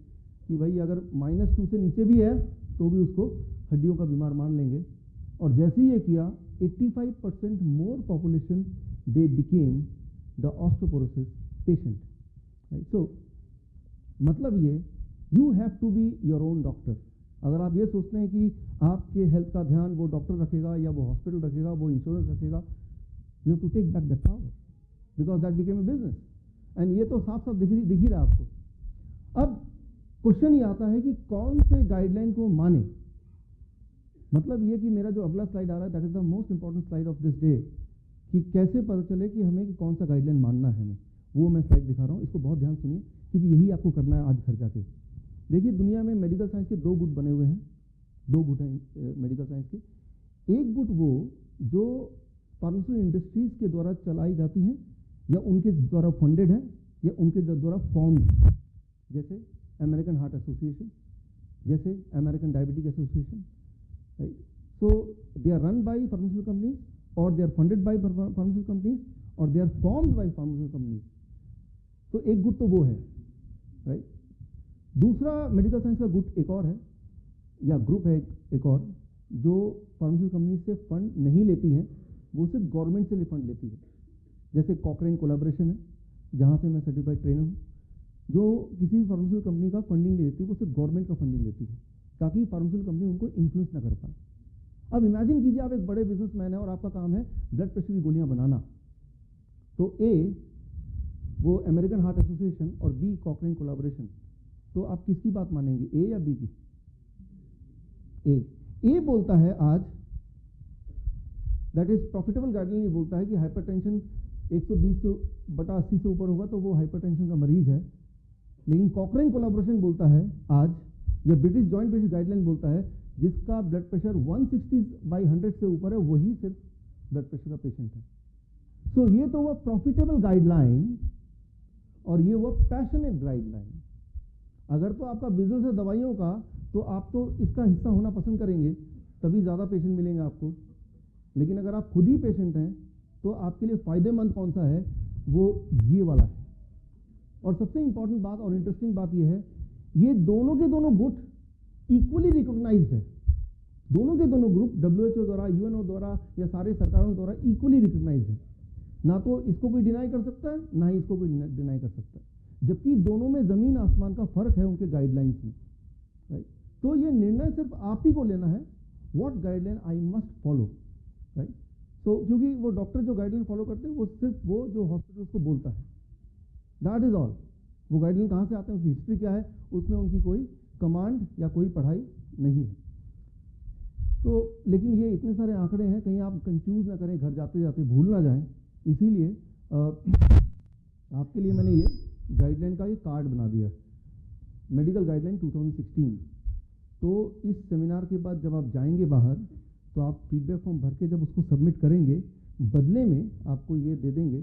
S7: कि भाई अगर -2 से नीचे भी है तो भी उसको हड्डियों का बीमार मान लेंगे। और जैसे ही ये किया 85% more population they became the osteoporosis patient, right. So मतलब ये you have to be your own doctor. अगर आप ये सोचते हैं कि आपके हेल्थ का ध्यान वो डॉक्टर रखेगा या वो हॉस्पिटल रखेगा, वो इंश्योरेंस रखेगा, you have to take back that power because that became a business. And ये तो साफ साफ दिख ही रहा है आपको। अब क्वेश्चन ये आता है कि कौन से गाइडलाइन को माने। मतलब ये कि मेरा जो अगला स्लाइड आ रहा है that is the most important slide of this day, कि कैसे पता चले कि हमें कि कौन सा गाइडलाइन मानना है हमें, वो मैं स्लाइड दिखा रहा हूँ। इसको बहुत ध्यान सुनिए क्योंकि यही आपको करना है आज घर जाके। देखिए दुनिया में मेडिकल साइंस के 2 गुट बने हुए हैं, 2 गुट हैं मेडिकल साइंस के। एक गुट वो जो फार्मास्यूटिकल इंडस्ट्रीज के द्वारा चलाई जाती हैं या उनके द्वारा फंडेड है या उनके द्वारा फॉर्म्ड है, जैसे अमेरिकन हार्ट एसोसिएशन, जैसे American Diabetic Association, right. So they are run by pharmaceutical companies और they are funded by pharmaceutical companies और they are formed by pharmaceutical companies. तो एक गुट तो वो है, राइट। दूसरा मेडिकल साइंस का गुट एक और है या ग्रुप है एक और, जो फार्मास्यूटिकल कंपनी से फंड नहीं लेती हैं, वो सिर्फ गवर्नमेंट से फंड लेती है। जैसे कॉकरेन कोलैबोरेशन है जहाँ से मैं सर्टिफाइड ट्रेनर हूँ, जो किसी भी फार्मास्यूटिकल कंपनी का फंडिंग नहीं लेती, वो सिर्फ गवर्नमेंट का फंडिंग लेती है ताकि फार्मास्यूटिकल कंपनी उनको इन्फ्लुएंस ना कर पाए। अब इमेजिन कीजिए आप एक बड़े बिजनेसमैन है और आपका काम है ब्लड प्रेशर की गोलियाँ बनाना, तो ए वो अमेरिकन हार्ट एसोसिएशन और बी कॉकरेन कोलैबोरेशन, तो आप किसकी बात मानेंगे, ए या बी की? ए बोलता है आज दैट इज प्रॉफिटेबल गाइडलाइन ये बोलता है कि हाइपरटेंशन 120/80 से ऊपर होगा तो वो हाइपरटेंशन का मरीज है। लेकिन कॉकरेन कोलैबोरेशन बोलता है आज, या ब्रिटिश जॉइंट बेसिस गाइडलाइन बोलता है जिसका ब्लड प्रेशर 160/100 से ऊपर है वही सिर्फ ब्लड प्रेशर का पेशेंट है। सो ये तो हुआ प्रॉफिटेबल गाइडलाइन और ये हुआ पैशनेट गाइडलाइन। अगर तो आपका बिजनेस है दवाइयों का तो आप तो इसका हिस्सा होना पसंद करेंगे, तभी ज़्यादा पेशेंट मिलेंगे आपको। लेकिन अगर आप खुद ही पेशेंट हैं तो आपके लिए फ़ायदेमंद कौन सा है, वो ये वाला है। और सबसे इंपॉर्टेंट बात और इंटरेस्टिंग बात ये है, ये दोनों के दोनों गुट इक्वली रिकॉग्नाइज्ड है। दोनों के दोनों ग्रुप WHO द्वारा, UNO द्वारा या सारे सरकारों द्वारा इक्वली रिकॉग्नाइज्ड है। ना तो इसको कोई डिनाई कर सकता है, ना ही इसको कोई डिनाई कर सकता है, जबकि दोनों में ज़मीन आसमान का फर्क है उनके गाइडलाइंस में, राइट। तो ये निर्णय सिर्फ आप ही को लेना है, what guideline I must follow, right. तो क्योंकि वो डॉक्टर जो गाइडलाइन फॉलो करते हैं वो सिर्फ वो जो हॉस्पिटल को बोलता है, दैट इज ऑल। वो गाइडलाइन कहाँ से आते हैं, उसकी हिस्ट्री क्या है, उसमें उनकी कोई कमांड या कोई पढ़ाई नहीं है। तो लेकिन ये इतने सारे आंकड़े हैं, कहीं आप कंफ्यूज ना करें, घर जाते जाते भूल ना जाएं, इसीलिए आपके लिए मैंने ये गाइडलाइन का ये कार्ड बना दिया, मेडिकल गाइडलाइन 2016। तो इस सेमिनार के बाद जब आप जाएंगे बाहर तो आप फीडबैक फॉर्म भर के जब उसको सबमिट करेंगे, बदले में आपको ये दे देंगे।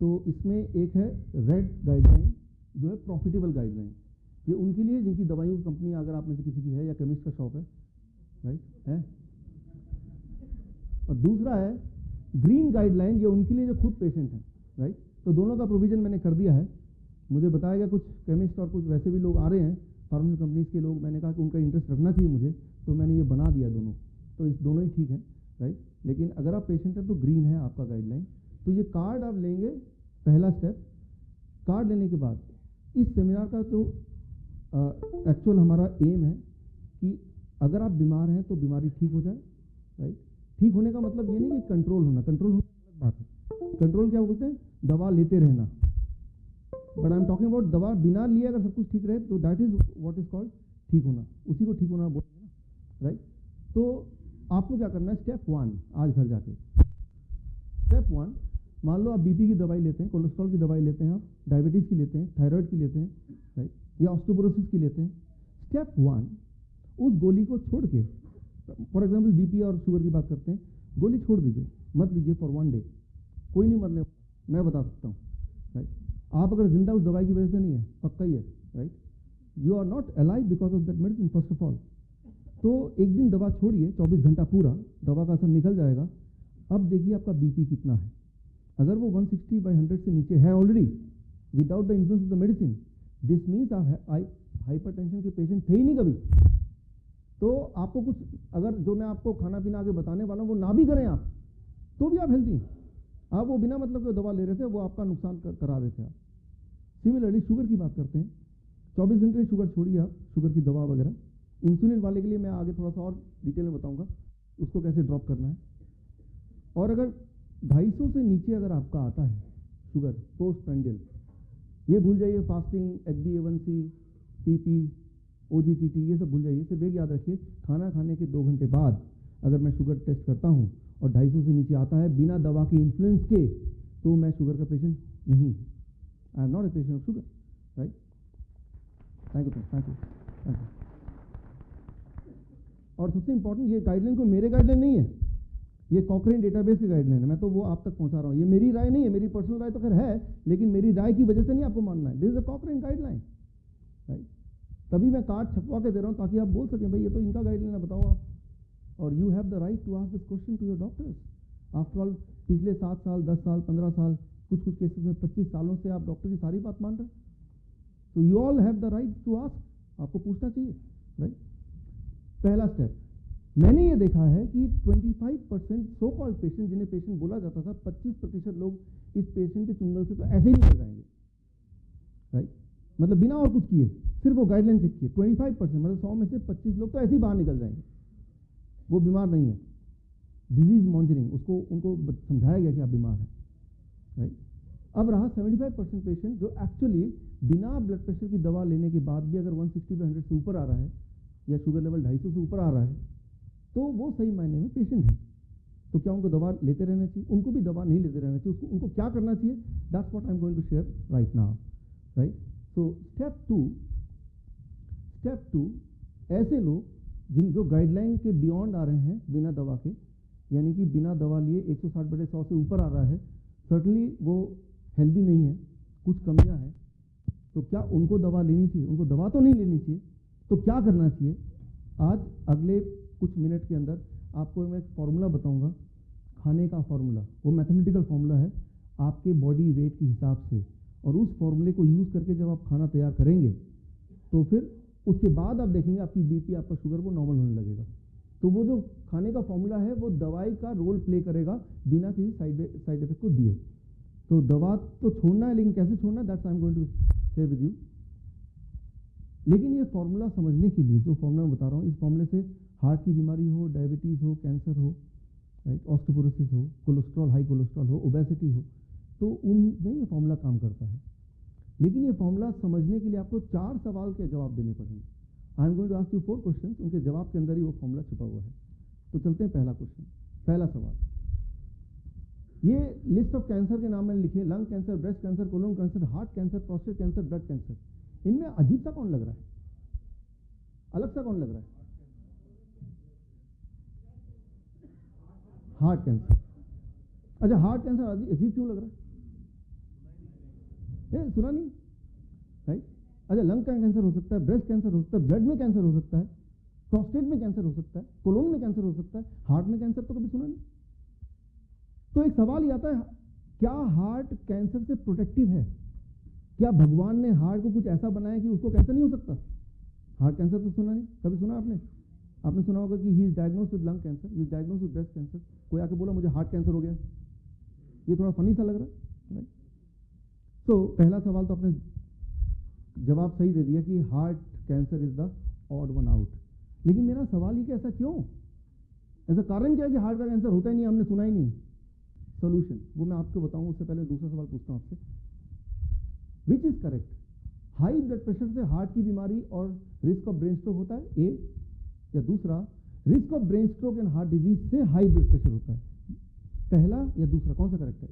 S7: तो इसमें एक है रेड गाइडलाइन जो है प्रॉफिटेबल गाइडलाइन, ये उनके लिए जिनकी दवाइयों की कंपनी अगर आप में से किसी की है या केमिस्ट का शॉप है, राइट है। और दूसरा है ग्रीन गाइडलाइन, ये उनके लिए जो खुद पेशेंट हैं, राइट। तो दोनों का प्रोविजन मैंने कर दिया है। मुझे बताया गया कुछ केमिस्ट और कुछ वैसे भी लोग आ रहे हैं, फार्मेसी कंपनीज के लोग, मैंने कहा कि उनका इंटरेस्ट रखना चाहिए मुझे, तो मैंने ये बना दिया दोनों। तो इस दोनों ही ठीक है, राइट। लेकिन अगर आप पेशेंट हैं तो ग्रीन है आपका गाइडलाइन। तो ये कार्ड आप लेंगे, पहला स्टेप। कार्ड लेने के बाद इस सेमिनार का तो एक्चुअल हमारा एम है कि अगर आप बीमार हैं तो बीमारी ठीक हो जाए, राइट। ठीक होने का मतलब ये नहीं कि कंट्रोल होना, कंट्रोल होने की अलग बात है। कंट्रोल क्या बोलते हैं, दवा लेते रहना, but I am talking about दवा बिना लिए अगर सब कुछ ठीक रहे तो that is what is called ठीक होना, उसी को ठीक होना बोलते हैं ना, राइट। तो आपको क्या करना है, स्टेप 1 आज घर जाके। स्टेप 1, मान लो आप बीपी की दवाई लेते हैं, कोलेस्ट्रॉल की दवाई लेते हैं, आप डायबिटीज़ की लेते हैं, थायराइड की लेते हैं, राइट, या ऑस्टियोपोरोसिस की लेते हैं। स्टेप 1, उस गोली को छोड़ के, फॉर एग्जाम्पल बीपी और शुगर की बात करते हैं, गोली छोड़ दीजिए, मत लीजिए फॉर 1 डे। कोई नहीं मरने, मैं बता सकता हूँ, राइट। आप अगर जिंदा उस दवाई की वजह से नहीं है, पक्का ही है, right. You are not alive because of that medicine first of all. तो एक दिन दवा छोड़िए, 24 घंटा पूरा दवा का असर निकल जाएगा। अब देखिए आपका बीपी कितना है। अगर वो 160/100 से नीचे है already without the influence of the medicine, this means आप हाइपरटेंशन के पेशेंट थे ही नहीं कभी। तो आपको कुछ अगर जो मैं आपको खाना पीना आगे बताने वाला हूँ वो ना भी करें आप, तो भी आप हेल्दी हैं। आप वो बिना मतलब के दवा ले रहे थे, वो आपका नुकसान करा रहे थे आप। सिमिलरली शुगर की बात करते हैं, 24 घंटे शुगर छोड़िए आप, शुगर की दवा वगैरह। इंसुलिन वाले के लिए मैं आगे थोड़ा सा और डिटेल में बताऊंगा उसको कैसे ड्रॉप करना है। और अगर 250 से नीचे अगर आपका आता है शुगर पोस्ट प्रेंडियल, ये भूल जाइए, फास्टिंग, HbA1c, TP, OGTT ये सब भूल जाइए। सिर्फ एक याद रखिए, खाना खाने के 2 घंटे बाद अगर मैं शुगर टेस्ट करता हूँ और 250 से नीचे आता है बिना दवा के इन्फ्लुएंस के, तो मैं शुगर का पेशेंट नहीं, I am not a patient of sugar, right. Thank you, thank you, thank you. और सबसे इंपॉर्टेंट, ये गाइडलाइन को मेरे गाइडलाइन नहीं है, ये कॉकरेन डेटाबेस की गाइडलाइन है। मैं तो वो आप तक पहुंचा रहा हूँ, ये मेरी राय नहीं है, मेरी पर्सनल राय तो खैर है, लेकिन मेरी राय की वजह से नहीं आपको मानना है। This is a कॉकरेन guideline, right. तभी मैं कार्ड छपवा के दे रहा हूँ ताकि आप बोल सकें भाई ये तो इनका गाइडलाइन है, बताओ आप। और you have the right to ask this question to your doctors. After all पिछले 7 साल, 10 साल, 15 साल, कुछ केसेस में 25 सालों से आप डॉक्टर की सारी बात मान रहे हैं। तो you all have the right to ask, आपको पूछना चाहिए, राइट। पहला स्टेप, मैंने ये देखा है कि 25% सो कॉल्ड पेशेंट, जिन्हें पेशेंट बोला जाता था, 25% लोग इस पेशेंट के चुंगल से तो ऐसे ही निकल जाएंगे, राइट। मतलब बिना और कुछ किए, सिर्फ वो गाइडलाइन चेक किए। 25% मतलब 100 में से 25 लोग तो ऐसे ही बाहर निकल जाएंगे, वो बीमार नहीं है। डिजीज मॉनिटरिंग, उसको उनको समझाया गया कि आप बीमार हैं, राइट। अब रहा 75% पेशेंट जो एक्चुअली बिना ब्लड प्रेशर की दवा लेने के बाद भी अगर 160/100 से ऊपर आ रहा है या शुगर लेवल 250 से ऊपर आ रहा है, तो वो सही मायने में पेशेंट है, तो क्या उनको दवा लेते रहना चाहिए? उनको भी दवा नहीं लेते रहना चाहिए। उनको क्या करना चाहिए? That's what I am going to share right now, right? So step two, ऐसे लोग जो गाइडलाइन के बियॉन्ड आ रहे हैं बिना दवा के, यानी कि बिना दवा लिए 160/100 से ऊपर आ रहा है, सर्टनली वो हेल्दी नहीं है, कुछ कमियां हैं, तो क्या उनको दवा लेनी चाहिए? उनको दवा तो नहीं लेनी चाहिए, तो क्या करना चाहिए? आज अगले कुछ मिनट के अंदर आपको मैं एक फॉर्मूला बताऊंगा, खाने का फॉर्मूला। वो मैथमेटिकल फॉर्मूला है आपके बॉडी वेट के हिसाब से, और उस फॉर्मूले को यूज़ करके जब आप खाना तैयार करेंगे तो फिर उसके बाद आप देखेंगे आपकी बीपी, आपका शुगर वो नॉर्मल होने लगेगा। तो वो जो खाने का फॉर्मूला है वो दवाई का रोल प्ले करेगा बिना किसी साइड इफेक्ट को दिए। तो दवा तो छोड़ना है, लेकिन कैसे छोड़ना है that's I am going to share with you. लेकिन ये फॉर्मूला समझने के लिए, जो फॉर्मूला मैं बता रहा हूँ, इस फॉर्मूले से हार्ट की बीमारी हो, डायबिटीज़ हो, कैंसर हो, राइट, ऑस्टियोपोरोसिस हो, कोलेस्ट्रॉल, हाई कोलेस्ट्रॉल हो, ओबेसिटी हो, तो उनमें ये फॉर्मूला काम करता है। लेकिन ये फॉर्मूला समझने के लिए आपको 4 सवाल के जवाब देने पड़ेंगे। I am going to ask you 4 questions, उनके जवाब के अंदर ही वो फॉर्मूला छुपा हुआ है। तो चलते हैं पहला क्वेश्चन, पहला सवाल। ये लिस्ट ऑफ कैंसर के नाम मैंने लिखे, lung cancer, breast cancer, colon cancer, heart cancer, prostate cancer, blood cancer. इनमें अजीब सा कौन लग रहा है? अलग सा कौन लग रहा है? Heart cancer. अच्छा, हार्ट कैंसर अजीब क्यों लग रहा है? सुना नहीं, राइट? अच्छा, लंग का कैंसर हो सकता है, ब्रेस्ट कैंसर हो सकता है, ब्लड में कैंसर हो सकता है, प्रोस्टेट में कैंसर हो सकता है, कोलोन में कैंसर हो सकता है, हार्ट में कैंसर तो कभी सुना नहीं। तो एक सवाल ये आता है, क्या हार्ट कैंसर से प्रोटेक्टिव है? क्या भगवान ने हार्ट को कुछ ऐसा बनाया कि उसको कैंसर नहीं हो सकता? हार्ट कैंसर तो सुना नहीं, कभी सुना आपने? आपने सुना होगा कि he is diagnosed with lung cancer, he is diagnosed with breast cancer. कोई आके बोला मुझे हार्ट कैंसर हो गया, ये थोड़ा फनी सा लग रहा है, राइट? तो पहला सवाल तो आपने जवाब सही दे दिया कि heart cancer is the odd one out. लेकिन मेरा सवाल ही कि ऐसा क्यों? ऐसा कारण क्या है कि हार्ट का कैंसर होता ही नहीं, हमने सुना ही नहीं? सोल्यूशन वो मैं आपको बताऊंगा, उससे पहले दूसरा सवाल पूछता हूं आपसे। Which is correct, high blood pressure से हार्ट की बीमारी और रिस्क ऑफ ब्रेन स्ट्रोक होता है, ए? या दूसरा, risk of brain stroke and heart disease से हाई ब्लड प्रेशर होता है? पहला या दूसरा, कौन सा करेक्ट है?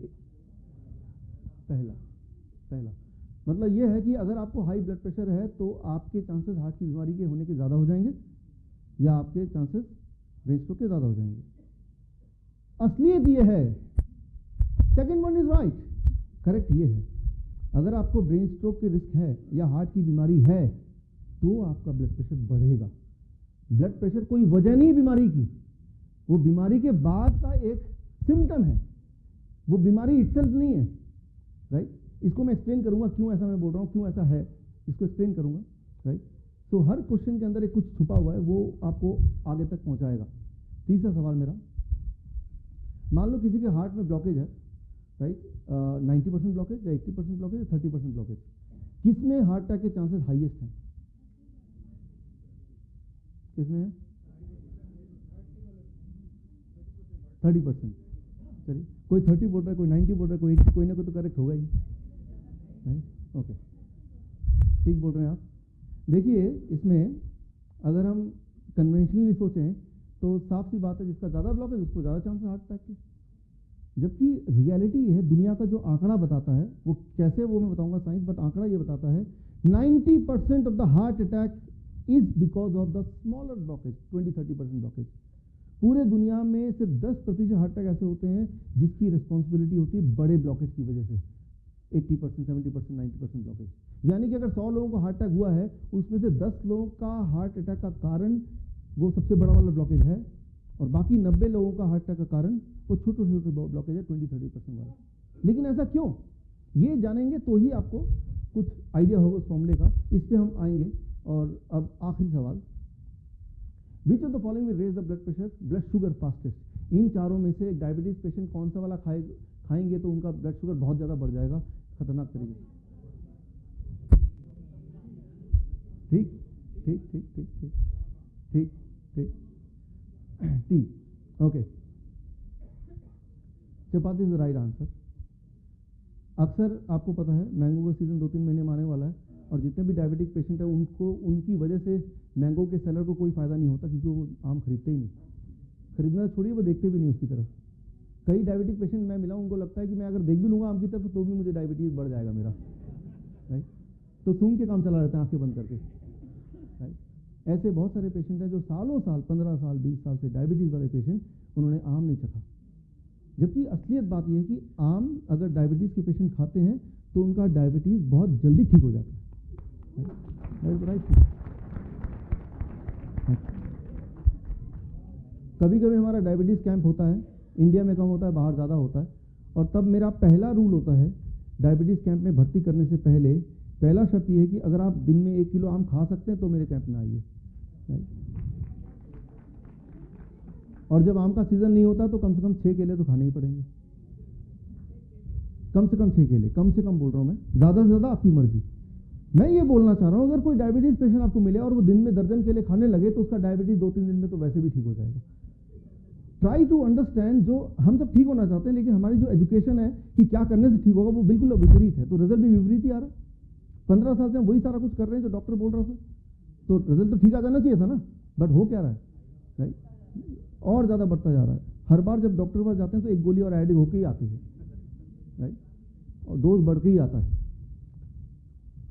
S7: पहला। मतलब यह है कि अगर आपको हाई ब्लड प्रेशर है तो आपके चांसेस हार्ट की बीमारी के होने के ज़्यादा हो जाएंगे, या आपके चांसेस ब्रेन स्ट्रोक के ज़्यादा हो जाएंगे। असलियत ये है, second one is right, correct ये है। अगर आपको ब्रेन स्ट्रोक के रिस्क है या हार्ट की बीमारी है तो आपका ब्लड प्रेशर बढ़ेगा। ब्लड प्रेशर कोई वजह नहीं बीमारी की, वो बीमारी के बाद का एक सिम्टम है, वो बीमारी इटसेल्फ नहीं है, राइट? इसको मैं एक्सप्लेन करूंगा क्यों ऐसा मैं बोल रहा हूं, क्यों ऐसा है, इसको एक्सप्लेन करूंगा, राइट? तो हर क्वेश्चन के अंदर एक कुछ छुपा हुआ है, वो आपको आगे तक पहुंचाएगा। तीसरा सवाल मेरा, मान लो किसी के हार्ट में ब्लॉकेज है, राइट? 90% ब्लॉकेज या 80% ब्लॉकेज या 30% ब्लॉकेज, किसमें हार्ट अटैक के चांसेस हाईएस्ट हैं? किसमें है? 30%। चलिए, कोई 30 बोल रहा है, कोई 90 बोल रहा है, कोई 80, कोई ना कोई तो करेक्ट होगा ही, नहीं? ओके, ठीक बोल रहे हैं आप। देखिए, इसमें अगर हम कन्वेंशनली सोचें तो साफ सी बात है, जिसका ज़्यादा ब्लॉकेज उसको ज़्यादा चांस है हार्ट अटैक के। जबकि रियलिटी है, दुनिया का जो आंकड़ा बताता है, वो कैसे वो मैं बताऊंगा साइंस, बट आंकड़ा ये बताता है 90% of the heart attack is because of the smaller blockage, 20-30% blockage. पूरे दुनिया में सिर्फ 10% हार्ट अटैक ऐसे होते हैं जिसकी रिस्पॉन्सिबिलिटी होती है बड़े ब्लॉकेज की वजह से। 80%, 70%, 90% ब्लॉकेज, यानी कि अगर 100 लोगों को हार्ट अटैक हुआ है, उसमें से 10 लोगों का हार्ट अटैक का कारण वो सबसे बड़ा वाला ब्लॉकेज है, और बाकी 90 लोगों का हार्ट अटैक का कारण वो छोटे छोटे ब्लॉकेज है, 20-30% वाला। लेकिन ऐसा क्यों, ये जानेंगे तो ही आपको कुछ आइडिया होगा उस फॉर्मूले का, इस पर हम आएंगे। और अब आखिरी सवाल, which of the following will raise the blood pressure, blood sugar fastest? इन चारों में से डायबिटीज पेशेंट कौन सा वाला खाएंगे तो उनका ब्लड शुगर बहुत ज़्यादा बढ़ जाएगा खतरनाक तरीके से? ठीक ठीक ठीक ठीक ठीक ठीक ठीक T, okay, chapati is the right answer. अक्सर आपको पता है मैंगो का सीजन 2-3 महीने में आने वाला है, और जितने भी डायबिटिक पेशेंट है उनको उनकी वजह से मैंगो के सेलर को कोई फायदा नहीं होता, क्योंकि वो आम खरीदते ही नहीं, खरीदना छोड़िए वो देखते भी नहीं उसकी तरफ, कई डायबिटिक पेशेंट मैं मिला, उनको लगता है कि मैं अगर देख भी लूँगा आम की तरफ तो भी मुझे डायबिटीज़ बढ़ जाएगा मेरा, राइट। तो सूंघ के काम चला रहता है आंखें बंद करके, राइट। ऐसे बहुत सारे पेशेंट हैं जो सालों साल 15 साल 20 साल से डायबिटीज़ वाले पेशेंट, उन्होंने आम नहीं चखा। जबकि असलियत बात यह है कि आम अगर डायबिटीज़ के पेशेंट खाते हैं तो उनका डायबिटीज़ बहुत जल्दी ठीक हो जाता है, राइट। कभी कभी हमारा डायबिटीज़ कैंप होता है, इंडिया में कम होता है, बाहर ज़्यादा होता है। और तब मेरा पहला रूल होता है डायबिटीज़ कैंप में भर्ती करने से पहले, पहला शर्त यह है कि अगर आप दिन में 1 किलो आम खा सकते हैं तो मेरे कैंप में आइए, राइट। और जब आम का सीज़न नहीं होता तो कम से कम 6 केले तो खाने ही पड़ेंगे, कम से कम 6 केले, कम से कम बोल रहा हूँ मैं, ज़्यादा से ज़्यादा आपकी मर्जी। मैं ये बोलना चाह रहा हूँ अगर कोई डायबिटीज़ पेशेंट आपको मिले और वो दिन में दर्जन केले खाने लगे तो उसका डायबिटीज़ 2-3 दिन में तो वैसे भी ठीक हो जाएगा। ट्राई टू अंडरस्टैंड, जो हम सब ठीक होना चाहते हैं लेकिन हमारी जो एजुकेशन है कि क्या करने से ठीक होगा वो बिल्कुल विपरीत है, तो रिजल्ट भी विपरीत ही आ रहा है। 15 साल से हम वही सारा कुछ कर रहे हैं जो डॉक्टर बोल रहा था, तो रिजल्ट तो ठीक आ जाना चाहिए था ना, बट हो क्या रहा है, राइट, और ज़्यादा बढ़ता जा रहा है। हर बार जब डॉक्टर के पास जाते हैं तो एक गोली और एड होकर ही आती है, राइट, और डोज बढ़ के ही आता है।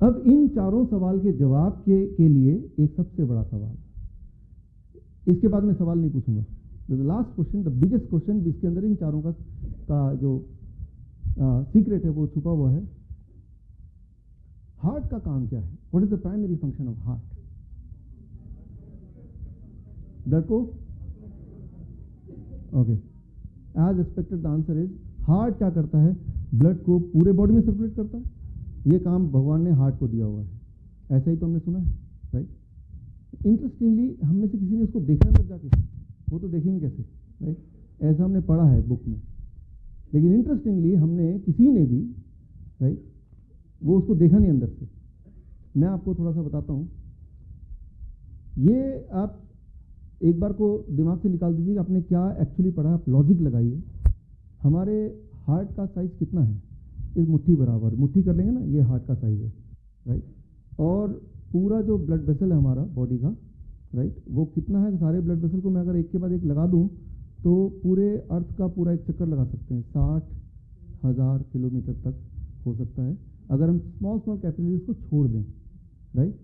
S7: अब इन चारों सवाल के जवाब के लिए एक सबसे बड़ा सवाल, इसके बाद मैं सवाल नहीं पूछूंगा, the last question, the biggest question, जिसके अंदर इन चारों का जो सीक्रेट है वो छुपा हुआ है। हार्ट का काम क्या है? What is the primary function of heart? Blood को, okay, as expected the answer is, heart क्या करता है? ब्लड को पूरे बॉडी में सर्कुलेट करता है। ये काम भगवान ने हार्ट को दिया हुआ है, ऐसा ही तो हमने सुना है, राइट। इंटरेस्टिंगली हम में से किसी ने उसको देखा अंदर जाके, वो तो देखेंगे कैसे, राइट, ऐसा हमने पढ़ा है बुक में, लेकिन इंटरेस्टिंगली हमने किसी ने भी, राइट, वो उसको देखा नहीं अंदर से। मैं आपको थोड़ा सा बताता हूँ, ये आप एक बार को दिमाग से निकाल दीजिए कि आपने क्या एक्चुअली पढ़ा, आप लॉजिक लगाइए। हमारे हार्ट का साइज कितना है? इस मुट्ठी बराबर, मुट्ठी कर लेंगे ना, ये हार्ट का साइज है, राइट। और पूरा जो ब्लड वेसल है हमारा बॉडी का, राइट, वो कितना है? सारे ब्लड वेसल को मैं अगर एक के बाद एक लगा दूं तो पूरे अर्थ का पूरा एक चक्कर लगा सकते हैं, 60,000 किलोमीटर तक हो सकता है अगर हम स्मॉल स्मॉल कैपिलरीज को छोड़ दें, राइट।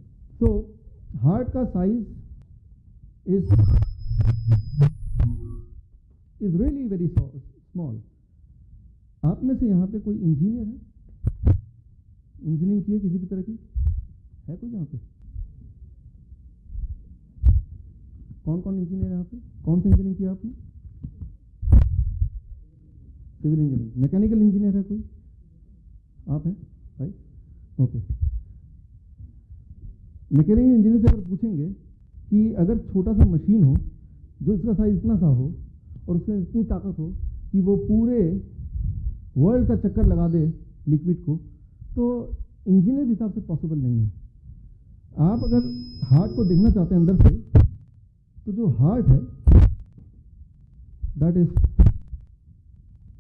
S7: सो हार्ट का size is really very small. आप में से यहाँ पे कोई इंजीनियर है? इंजीनियरिंग की है किसी भी तरह की? है कोई यहाँ पे? कौन कौन इंजीनियर है यहाँ पे? कौन सा इंजीनियरिंग किया आपने? Civil engineering. मैकेनिकल इंजीनियर है कोई? आप हैं, राइट, ओके। मैकेनिकल इंजीनियर से अगर पूछेंगे कि अगर छोटा सा मशीन हो जो इसका साइज इतना सा हो और उसमें इतनी ताकत हो कि वो पूरे वर्ल्ड का चक्कर लगा दे लिक्विड को, तो इंजीनियर के हिसाब से पॉसिबल नहीं है। आप अगर हार्ट को देखना चाहते हैं अंदर से, तो जो हार्ट है दैट इज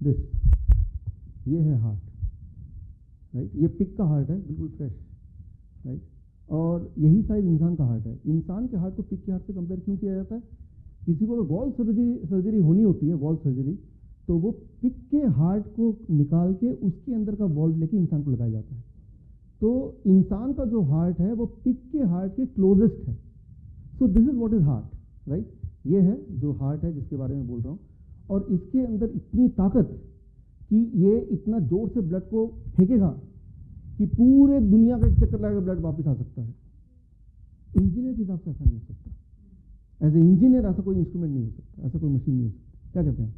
S7: दिस, ये है हार्ट, राइट। ये पिग का हार्ट है, बिल्कुल फ्रेश, राइट। और यही साइज इंसान का हार्ट है। इंसान के हार्ट को पिग के हार्ट से कंपेयर क्यों किया जाता है? किसी को अगर वॉल्व सर्जरी होनी होती है, वॉल्व सर्जरी, तो वो पिग के हार्ट को निकाल के उसके अंदर का वॉल्व लेके इंसान को लगाया जाता है। तो इंसान का जो हार्ट है वो पिग के हार्ट के क्लोजेस्ट है। So this is what is heart, right. ये है जो हार्ट है जिसके बारे में बोल रहा हूँ। और इसके अंदर इतनी ताकत कि ये इतना जोर से ब्लड को फेंकेगा कि पूरे दुनिया का एक चक्कर लगाकर ब्लड वापस आ सकता है। इंजीनियर के हिसाब से ऐसा नहीं हो सकता। एज ए इंजीनियर ऐसा कोई इंस्ट्रूमेंट नहीं हो सकता, ऐसा कोई मशीन नहीं हो सकती। क्या कहते हैं?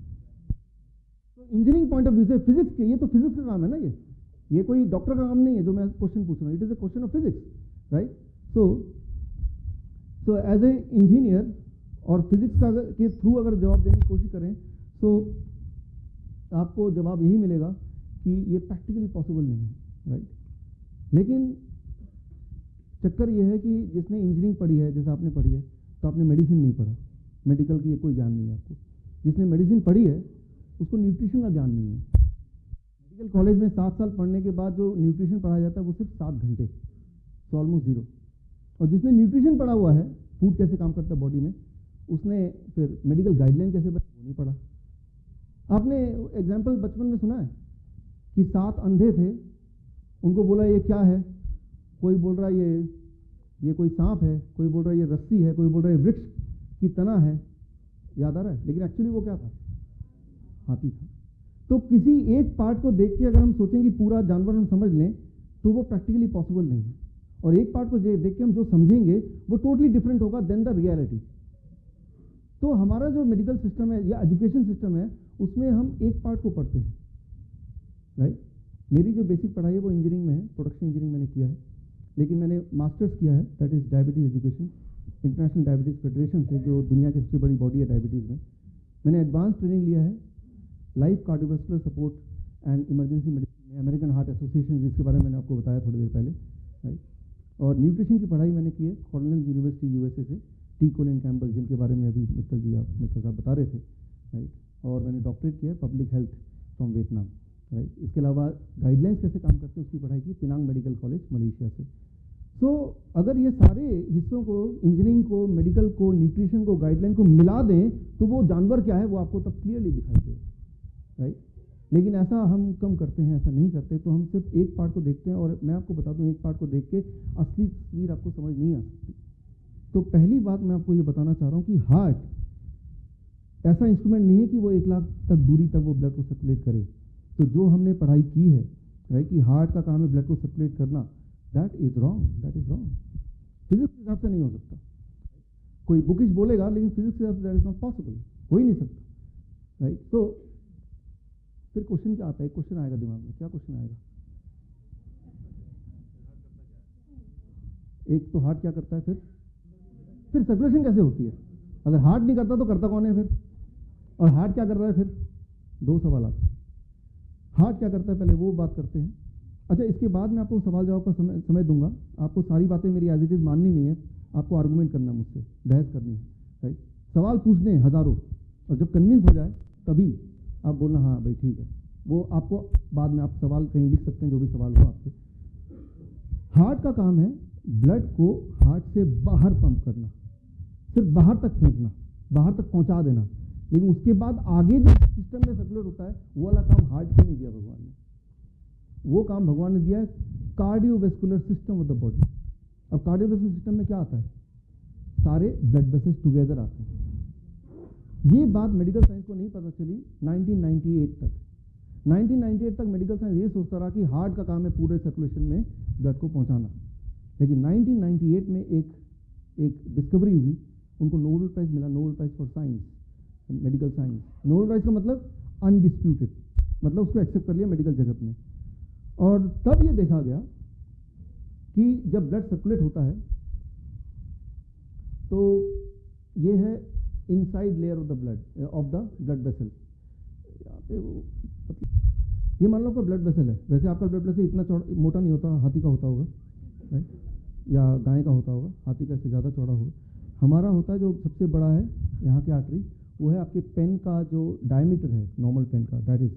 S7: तो इंजीनियरिंग पॉइंट ऑफ व्यू से फिजिक्स के, ये तो फिजिक्स का काम है ना, ये कोई डॉक्टर का काम नहीं है जो मैं क्वेश्चन पूछ रहा हूँ। It is a question of physics, right. So as a engineer और फिजिक्स का के थ्रू अगर जवाब देने की कोशिश करें तो आपको जवाब यही मिलेगा कि ये प्रैक्टिकली पॉसिबल नहीं है, राइट। लेकिन चक्कर ये है कि जिसने इंजीनियरिंग पढ़ी है, जैसे आपने पढ़ी है, तो आपने मेडिसिन नहीं पढ़ा, मेडिकल की कोई ज्ञान नहीं है आपको। जिसने मेडिसिन पढ़ी है उसको न्यूट्रिशन का ज्ञान नहीं है। मेडिकल कॉलेज में 7 साल पढ़ने के बाद जो न्यूट्रिशन पढ़ाया जाता है वो सिर्फ 7 घंटे, सो ऑलमोस्ट 0। और जिसने न्यूट्रिशन पढ़ा हुआ है, फूड कैसे काम करता है बॉडी में, उसने फिर मेडिकल गाइडलाइन कैसे वो नहीं पढ़ा। आपने एग्जाम्पल बचपन में सुना है कि 7 अंधे थे, उनको बोला ये क्या है, कोई बोल रहा है ये कोई सांप है, कोई बोल रहा है ये रस्सी है, कोई बोल रहा है वृक्ष की तना है, याद आ रहा है? लेकिन एक्चुअली वो क्या था? हाथी था। तो किसी एक पार्ट को देख के अगर हम सोचें कि पूरा जानवर हम समझ लें तो वो प्रैक्टिकली पॉसिबल नहीं है, और एक पार्ट को देख के हम जो समझेंगे वो टोटली डिफरेंट होगा देन द रियलिटी। तो हमारा जो मेडिकल सिस्टम है या एजुकेशन सिस्टम है उसमें हम एक पार्ट को पढ़ते हैं, राइट? मेरी जो बेसिक पढ़ाई है वो इंजीनियरिंग में है, प्रोडक्शन इंजीनियरिंग मैंने किया है, लेकिन मैंने मास्टर्स किया है that is diabetes education, international diabetes federation से, जो दुनिया की सबसे बड़ी बॉडी है डायबिटीज़ में। मैंने एडवांस ट्रेनिंग लिया है life cardiovascular support and emergency medicine में, अमेरिकन हार्ट एसोसिएशन जिसके बारे में मैंने आपको बताया थोड़ी देर पहले, राइट? और न्यूट्रिशन की पढ़ाई मैंने की है कॉर्नेल यूनिवर्सिटी यूएसए से, टी कोलिन कैम्पबेल, जिनके बारे में अभी मित्तल साहब बता रहे थे, राइट? और मैंने डॉक्टरेट किया है public health from Vietnam, right? इसके अलावा गाइडलाइंस कैसे काम करते हैं उसकी पढ़ाई की पिनांग मेडिकल कॉलेज मलेशिया से। सो अगर ये सारे हिस्सों को, इंजीनियरिंग को, मेडिकल को, न्यूट्रिशन को, गाइडलाइन को मिला दें तो वो जानवर क्या है वो आपको तब क्लियरली दिखाई देगा, राइट? लेकिन ऐसा हम कम करते हैं, ऐसा नहीं करते, तो हम सिर्फ एक पार्ट को देखते हैं, और मैं आपको बता दूं एक पार्ट को देख के असली तस्वीर आपको समझ नहीं आ सकती। तो पहली बात मैं आपको ये बताना चाह रहा हूँ कि हार्ट ऐसा इंस्ट्रूमेंट नहीं है कि वो 1 लाख तक दूरी तक वो ब्लड को सर्कुलेट करे। तो जो हमने पढ़ाई की है, राइट, कि हार्ट का काम है ब्लड को सर्कुलेट करना, that is wrong, that is wrong. Physics के हिसाब से नहीं हो सकता, कोई बुकिश बोलेगा, लेकिन फिजिक्स के हिसाब say that is not possible, हो ही नहीं सकता, राइट? तो फिर क्वेश्चन क्या आता है? एक क्वेश्चन आएगा दिमाग में, क्या क्वेश्चन आएगा? एक तो हार्ट क्या करता है, फिर सर्कुलेशन कैसे होती है? अगर हार्ट नहीं करता तो करता कौन है फिर? और हार्ट क्या कर रहा है फिर? 2 सवाल आते हैं। हार्ट क्या करता है पहले वो बात करते हैं। अच्छा, इसके बाद मैं आपको सवाल जवाब का समय दूंगा, आपको सारी बातें मेरी एज इट इज माननी नहीं है, आपको आर्गूमेंट करना है, मुझसे बहस करनी है, राइट? सवाल पूछने हैं हजारों, और जब कन्विंस हो जाए तभी आप बोलना हाँ भाई ठीक है। वो आपको बाद में आप सवाल कहीं लिख सकते हैं, जो भी सवाल हो आपके। हार्ट का काम है ब्लड को हार्ट से बाहर पंप करना, सिर्फ बाहर तक फेंकना, बाहर तक पहुंचा देना, लेकिन उसके बाद आगे जो सिस्टम में सर्कुलेट होता है वो वाला काम हार्ट को नहीं दिया भगवान ने। वो काम भगवान ने दिया है cardiovascular system of the body. अब कार्डियोवैस्कुलर सिस्टम में क्या आता है? सारे ब्लड वेसल्स टुगेदर आते हैं। ये बात मेडिकल साइंस को नहीं पता चली 1998 तक। 1998 तक मेडिकल साइंस ये सोचता रहा कि हार्ट का काम है पूरे सर्कुलेशन में ब्लड को पहुंचाना, लेकिन 1998 में एक डिस्कवरी हुई, उनको नोबेल प्राइज मिला, Nobel prize for science, medical science. Nobel prize का मतलब अनडिस्प्यूटेड, मतलब उसको एक्सेप्ट कर लिया मेडिकल जगत ने। और तब ये देखा गया कि जब ब्लड सर्कुलेट होता है तो ये है inside layer of the blood vessel. यहाँ पे वो ये मान लो आपका ब्लड वेसल है, वैसे आपका ब्लड वेसल इतना मोटा नहीं होता, हाथी का होता होगा, राइट? या गाय का होता होगा, हाथी का इससे ज़्यादा चौड़ा होगा। हमारा होता है जो सबसे बड़ा है यहाँ की आर्टरी, वो है आपके पेन का जो डायमीटर है नॉर्मल पेन का, that is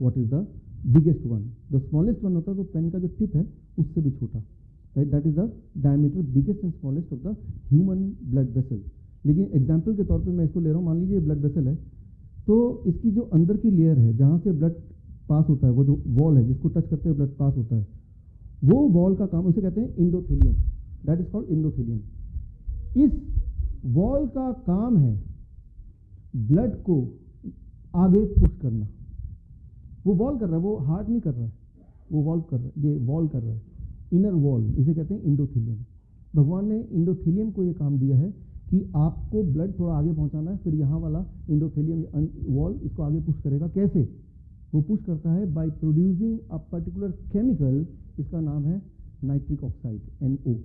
S7: what is the biggest one. The smallest one होता है तो पेन का जो टिप है उससे भी छोटा, right? That is the diameter biggest and smallest of the human blood vessel. लेकिन एग्जाम्पल के तौर पे मैं इसको ले रहा हूँ, मान लीजिए ब्लड वेसल है, तो इसकी जो अंदर की लेयर है जहाँ से ब्लड पास होता है, वो जो वॉल है जिसको टच करते हुए ब्लड पास होता है, वो वॉल का काम, उसे कहते हैं इंडोथेलियम, दैट इज कॉल्ड इंडोथेलियम। इस वॉल का काम है ब्लड को आगे पुश करना। वो वॉल कर रहा है, वो हार्ट नहीं कर रहा है, वो वॉल कर रहा है, ये वॉल कर रहा है, इनर वॉल, इसे कहते हैं इंडोथेलियम। भगवान ने इंडोथेलियम को ये काम दिया है कि आपको ब्लड थोड़ा आगे पहुंचाना है, फिर यहाँ वाला इंडोथेलियम वॉल इसको आगे पुश करेगा। कैसे वो पुश करता है? By producing a particular chemical, इसका नाम है नाइट्रिक ऑक्साइड, NO।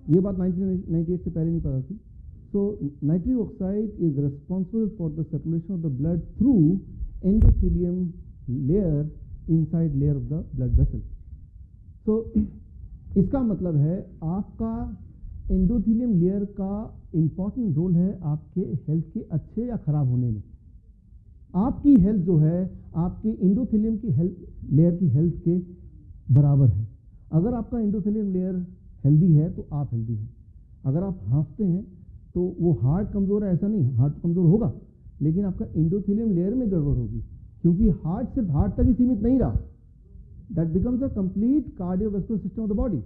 S7: ये बात 1998 से पहले नहीं पता थी। So nitric oxide is responsible for the circulation of the blood through endothelium layer inside layer of the blood vessel. So इसका मतलब है आपका एंडोथेलियम लेयर का इंपॉर्टेंट रोल है आपके हेल्थ के अच्छे या खराब होने में। आपकी हेल्थ जो है आपके इंडोथेलियम की हेल्थ लेयर की हेल्थ के बराबर है। अगर आपका इंडोथेलियम लेयर हेल्दी है तो आप हेल्दी हैं। अगर आप हाँफते हैं तो वो हार्ट कमज़ोर है ऐसा नहीं, हार्ट कमज़ोर होगा लेकिन आपका एंडोथेलियम लेयर में गड़बड़ होगी, क्योंकि हार्ट सिर्फ हार्ट तक ही सीमित नहीं रहा, that becomes a complete cardiovascular system of the body,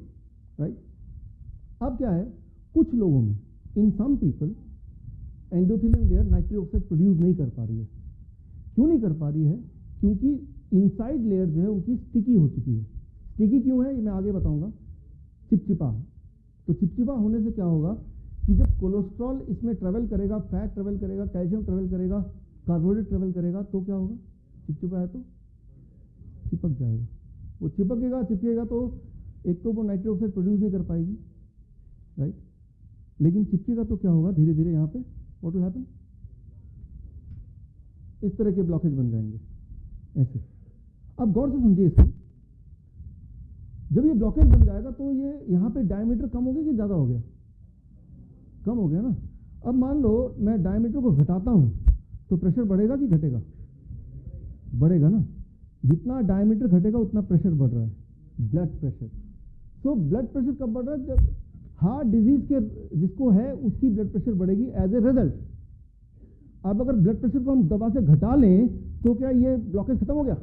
S7: right. अब क्या है, कुछ लोगों में, in some people, endothelium layer nitric oxide produce नहीं कर पा रही है। क्यों नहीं कर पा रही है? क्योंकि इनसाइड लेयर जो है उनकी स्टिकी हो चुकी है। स्टिकी क्यों है ये मैं आगे बताऊंगा। चिपचिपा, तो चिपचिपा होने से क्या होगा कि जब कोलेस्ट्रॉल इसमें ट्रेवल करेगा, फैट ट्रेवल करेगा, कैल्शियम ट्रेवल करेगा, कार्बोहाइड्रेट ट्रेवल करेगा, तो क्या होगा, चिपचिपा है तो चिपक जाएगा। वो चिपकेगा तो एक तो वो नाइट्रिक ऑक्साइड प्रोड्यूस नहीं कर पाएगी, राइट। लेकिन चिपकेगा तो क्या होगा, धीरे धीरे यहाँ पे व्हाट विल हैपन, इस तरह के ब्लॉकेज बन जाएंगे ऐसे। अब गौर से समझिए इसको, जब ये ब्लॉकेज बन जाएगा तो ये यहाँ पे डायमीटर कम हो गया कि ज़्यादा हो गया, कम हो गया ना। अब मान लो मैं डायमीटर को घटाता हूँ तो प्रेशर बढ़ेगा कि घटेगा, बढ़ेगा ना। जितना डायमीटर घटेगा उतना प्रेशर बढ़ रहा है, blood pressure. So blood pressure कब बढ़ रहा है, जब हार्ट डिजीज के जिसको है उसकी ब्लड प्रेशर बढ़ेगी एज ए रिजल्ट। अब अगर ब्लड प्रेशर को हम दवा से घटा लें तो क्या ये ब्लॉकेज खत्म हो गया?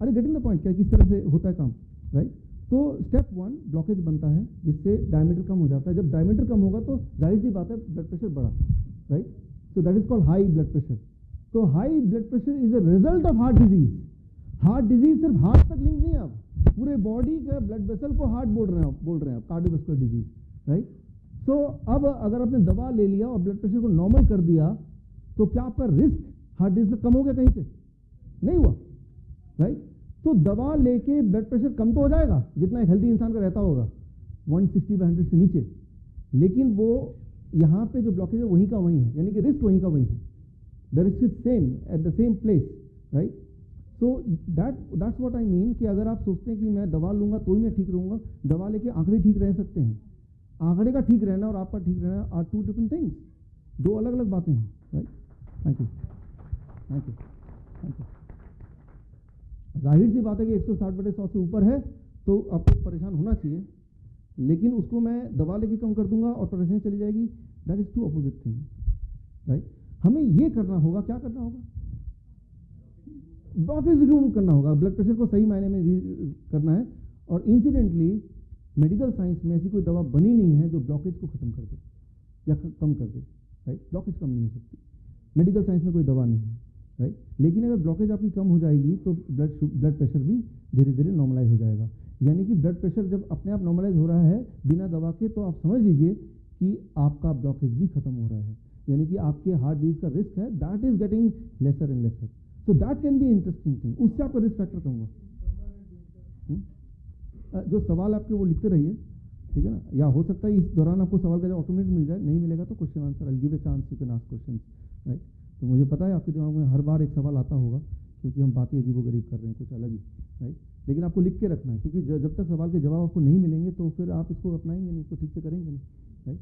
S7: अरे गेटिंग द पॉइंट, क्या किस तरह से होता है काम, राइट। तो स्टेप 1 ब्लॉकेज बनता है जिससे डायमीटर कम हो जाता है। जब डायमीटर कम होगा तो जाहिर सी बात है ब्लड प्रेशर बढ़ा, right. So that is called high blood pressure. तो high blood pressure is a result of heart disease. Heart disease सिर्फ हार्ट तक लिंक नहीं है, आप पूरे बॉडी के ब्लड वेसल को हार्ट बोल रहे हैं आप कार्डियोवैस्कुलर डिजीज, राइट। सो अब अगर आपने दवा ले लिया और ब्लड प्रेशर को नॉर्मल कर दिया तो क्या आपका रिस्क हार्ट डिजीज का कम हो गया? कहीं से नहीं हुआ, राइट। तो दवा लेके ब्लड प्रेशर कम तो हो जाएगा जितना एक हेल्दी इंसान का रहता होगा 160/100 से नीचे, लेकिन वो यहाँ पे जो ब्लॉकेज है वहीं का वहीं है, यानी कि रिस्क वहीं का वहीं है। The risk is same at the same place, right. So that's what I mean कि अगर आप सोचते हैं कि मैं दवा लूंगा तो ही मैं ठीक रहूंगा, दवा लेके आंकड़े ठीक रह सकते हैं। आंकड़े का ठीक रहना और आपका ठीक रहना आर 2 डिफरेंट थिंग्स, 2 अलग अलग बातें हैं, right. Thank you, thank you, thank you. जाहिर सी बात है कि 160/100 से ऊपर है तो आपको परेशान होना चाहिए, लेकिन उसको मैं दवा लेके कम कर दूंगा और परेशानी चली जाएगी, that is 2 opposite thing, right. हमें ये करना होगा, क्या करना होगा, ब्लॉकेज रिमूव करना होगा, ब्लड प्रेशर को सही मायने में करना है। और इंसिडेंटली मेडिकल साइंस में ऐसी कोई दवा बनी नहीं है जो ब्लॉकेज को खत्म कर दे या कम कर दे, राइट। ब्लॉकेज कम नहीं हो सकती, मेडिकल साइंस में कोई दवा नहीं है, राइट। लेकिन अगर ब्लॉकेज आपकी कम हो जाएगी तो ब्लड प्रेशर भी धीरे धीरे नॉर्मलाइज हो जाएगा। यानी कि ब्लड प्रेशर जब अपने आप नॉर्मलाइज हो रहा है बिना दवा के, तो आप समझ लीजिए कि आपका ब्लॉकेज भी खत्म हो रहा है, यानी कि आपके हार्ट डिजीज का रिस्क है that is getting lesser and lesser. So that can be interesting thing, उससे आपका रिस्क फैक्टर कम हुआ। जो सवाल आपके वो लिखते रहिए, ठीक है ना, या हो सकता है इस दौरान आपको सवाल का जवाब ऑटोमेटिक मिल जाए, नहीं मिलेगा तो question answer I will give a chance, you can ask questions, right. तो मुझे पता है आपके दिमाग में हर बार एक सवाल आता होगा क्योंकि हम बातें अजीबोगरीब कर रहे हैं, कुछ अलग ही, राइट। लेकिन आपको लिख के रखना है, क्योंकि जब तक सवाल के जवाब आपको नहीं मिलेंगे तो फिर आप इसको अपनाएंगे नहीं, इसको ठीक से करेंगे नहीं, राइट।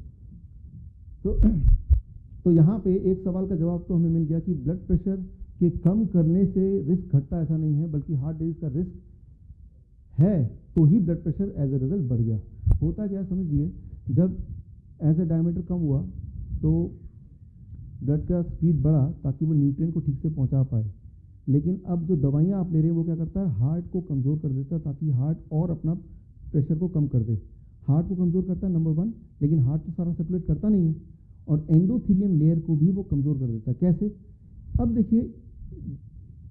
S7: तो यहाँ पे एक सवाल का जवाब तो हमें मिल गया कि ब्लड प्रेशर के कम करने से रिस्क घटता, ऐसा नहीं है, बल्कि हार्ट डिजीज का रिस्क है तो ही blood pressure as a result बढ़ गया। होता क्या समझिए, जब एज ए डायमीटर कम हुआ तो ब्लड का स्पीड बढ़ा ताकि वो न्यूट्रिएंट को ठीक से पहुंचा पाए, लेकिन अब जो दवाइयाँ आप ले रहे हैं वो क्या करता है, हार्ट को कमज़ोर कर देता है ताकि हार्ट और अपना प्रेशर को कम कर दे। हार्ट को कमज़ोर करता है नंबर 1, लेकिन हार्ट तो सारा सर्कुलेट करता नहीं है, और एंडोथीलियम लेयर को भी वो कमज़ोर कर देता है। कैसे? अब देखिए,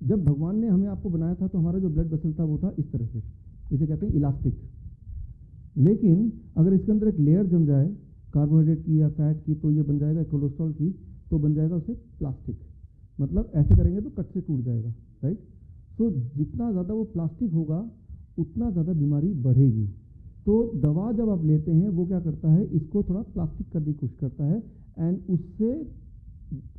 S7: जब भगवान ने हमें आपको बनाया था तो हमारा जो ब्लड वेसल था वो था इस तरह से, इसे कहते हैं इलास्टिक। लेकिन अगर इसके अंदर एक लेयर जम जाए कार्बोहाइड्रेट की या फैट की तो ये बन जाएगा, कोलेस्ट्रॉल की तो बन जाएगा उसे प्लास्टिक। मतलब ऐसे करेंगे तो कट से टूट जाएगा, राइट। तो जितना ज़्यादा वो प्लास्टिक होगा उतना ज़्यादा बीमारी बढ़ेगी। तो दवा जब आप लेते हैं वो क्या करता है, इसको थोड़ा प्लास्टिक करने की कोशिश करता है, एंड उससे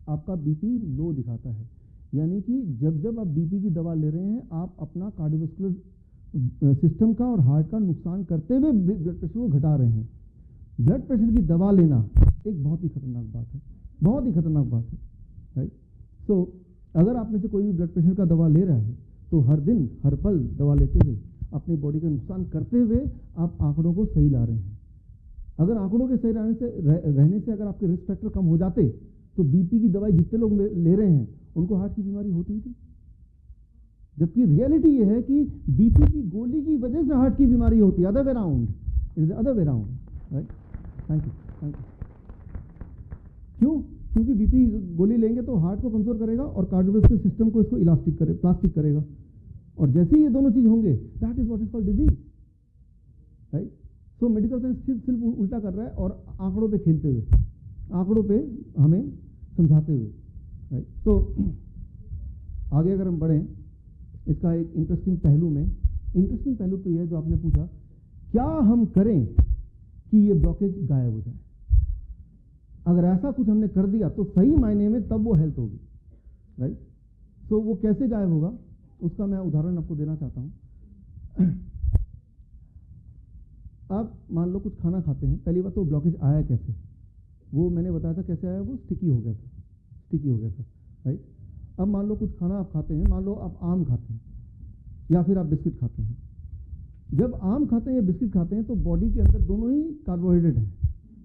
S7: आपका बीपी लो दिखाता है। यानी कि जब जब आप बीपी की दवा ले रहे हैं आप अपना कार्डियोवैस्कुलर सिस्टम का और हार्ट का नुकसान करते हुए ब्लड प्रेशर को घटा रहे हैं। ब्लड प्रेशर की दवा लेना एक बहुत ही खतरनाक बात है, बहुत ही खतरनाक बात है, राइट। सो अगर आप में से कोई भी ब्लड प्रेशर का दवा ले रहा है तो हर दिन हर पल दवा लेते हुए अपनी बॉडी का नुकसान करते हुए आप आंकड़ों को सही ला रहे हैं। अगर आंकड़ों के सही रहने से अगर आपके रिस्क फैक्टर कम हो जाते तो बीपी की दवाई जितने लोग ले रहे हैं उनको हार्ट की बीमारी होती ही थी, जबकि रियलिटी ये है कि बीपी की गोली की वजह से हार्ट की बीमारी होती है, other way round, it is other way round, right. Thank you, thank you. क्यों? क्योंकि बीपी गोली लेंगे तो हार्ट को कमजोर करेगा और कार्डियोवास्कुलर सिस्टम को इसको इलास्टिक करे, प्लास्टिक करेगा, और जैसे ही ये दोनों चीज होंगे that is what is called disease, right. So medical science सिर्फ उल्टा कर रहा है और आंकड़ों पे खेलते हुए, आंकड़ों पे हमें समझाते हुए, राइट। तो आगे अगर हम बढ़ें, इसका एक इंटरेस्टिंग पहलू तो ये है जो आपने पूछा, क्या हम करें कि ये ब्लॉकेज गायब हो जाए। अगर ऐसा कुछ हमने कर दिया तो सही मायने में तब वो हेल्थ होगी, राइट। तो वो कैसे गायब होगा उसका मैं उदाहरण आपको देना चाहता हूं। आप मान लो कुछ खाना खाते हैं, पहली बात तो ब्लॉकेज आया कैसे, वो मैंने बताया था कैसे आया, वो स्टिकी हो गया था, राइट। अब मान लो कुछ खाना आप खाते हैं, मान लो आप आम खाते हैं या फिर आप बिस्किट खाते हैं। जब आम खाते हैं या बिस्किट खाते हैं तो बॉडी के अंदर दोनों ही कार्बोहाइड्रेट है,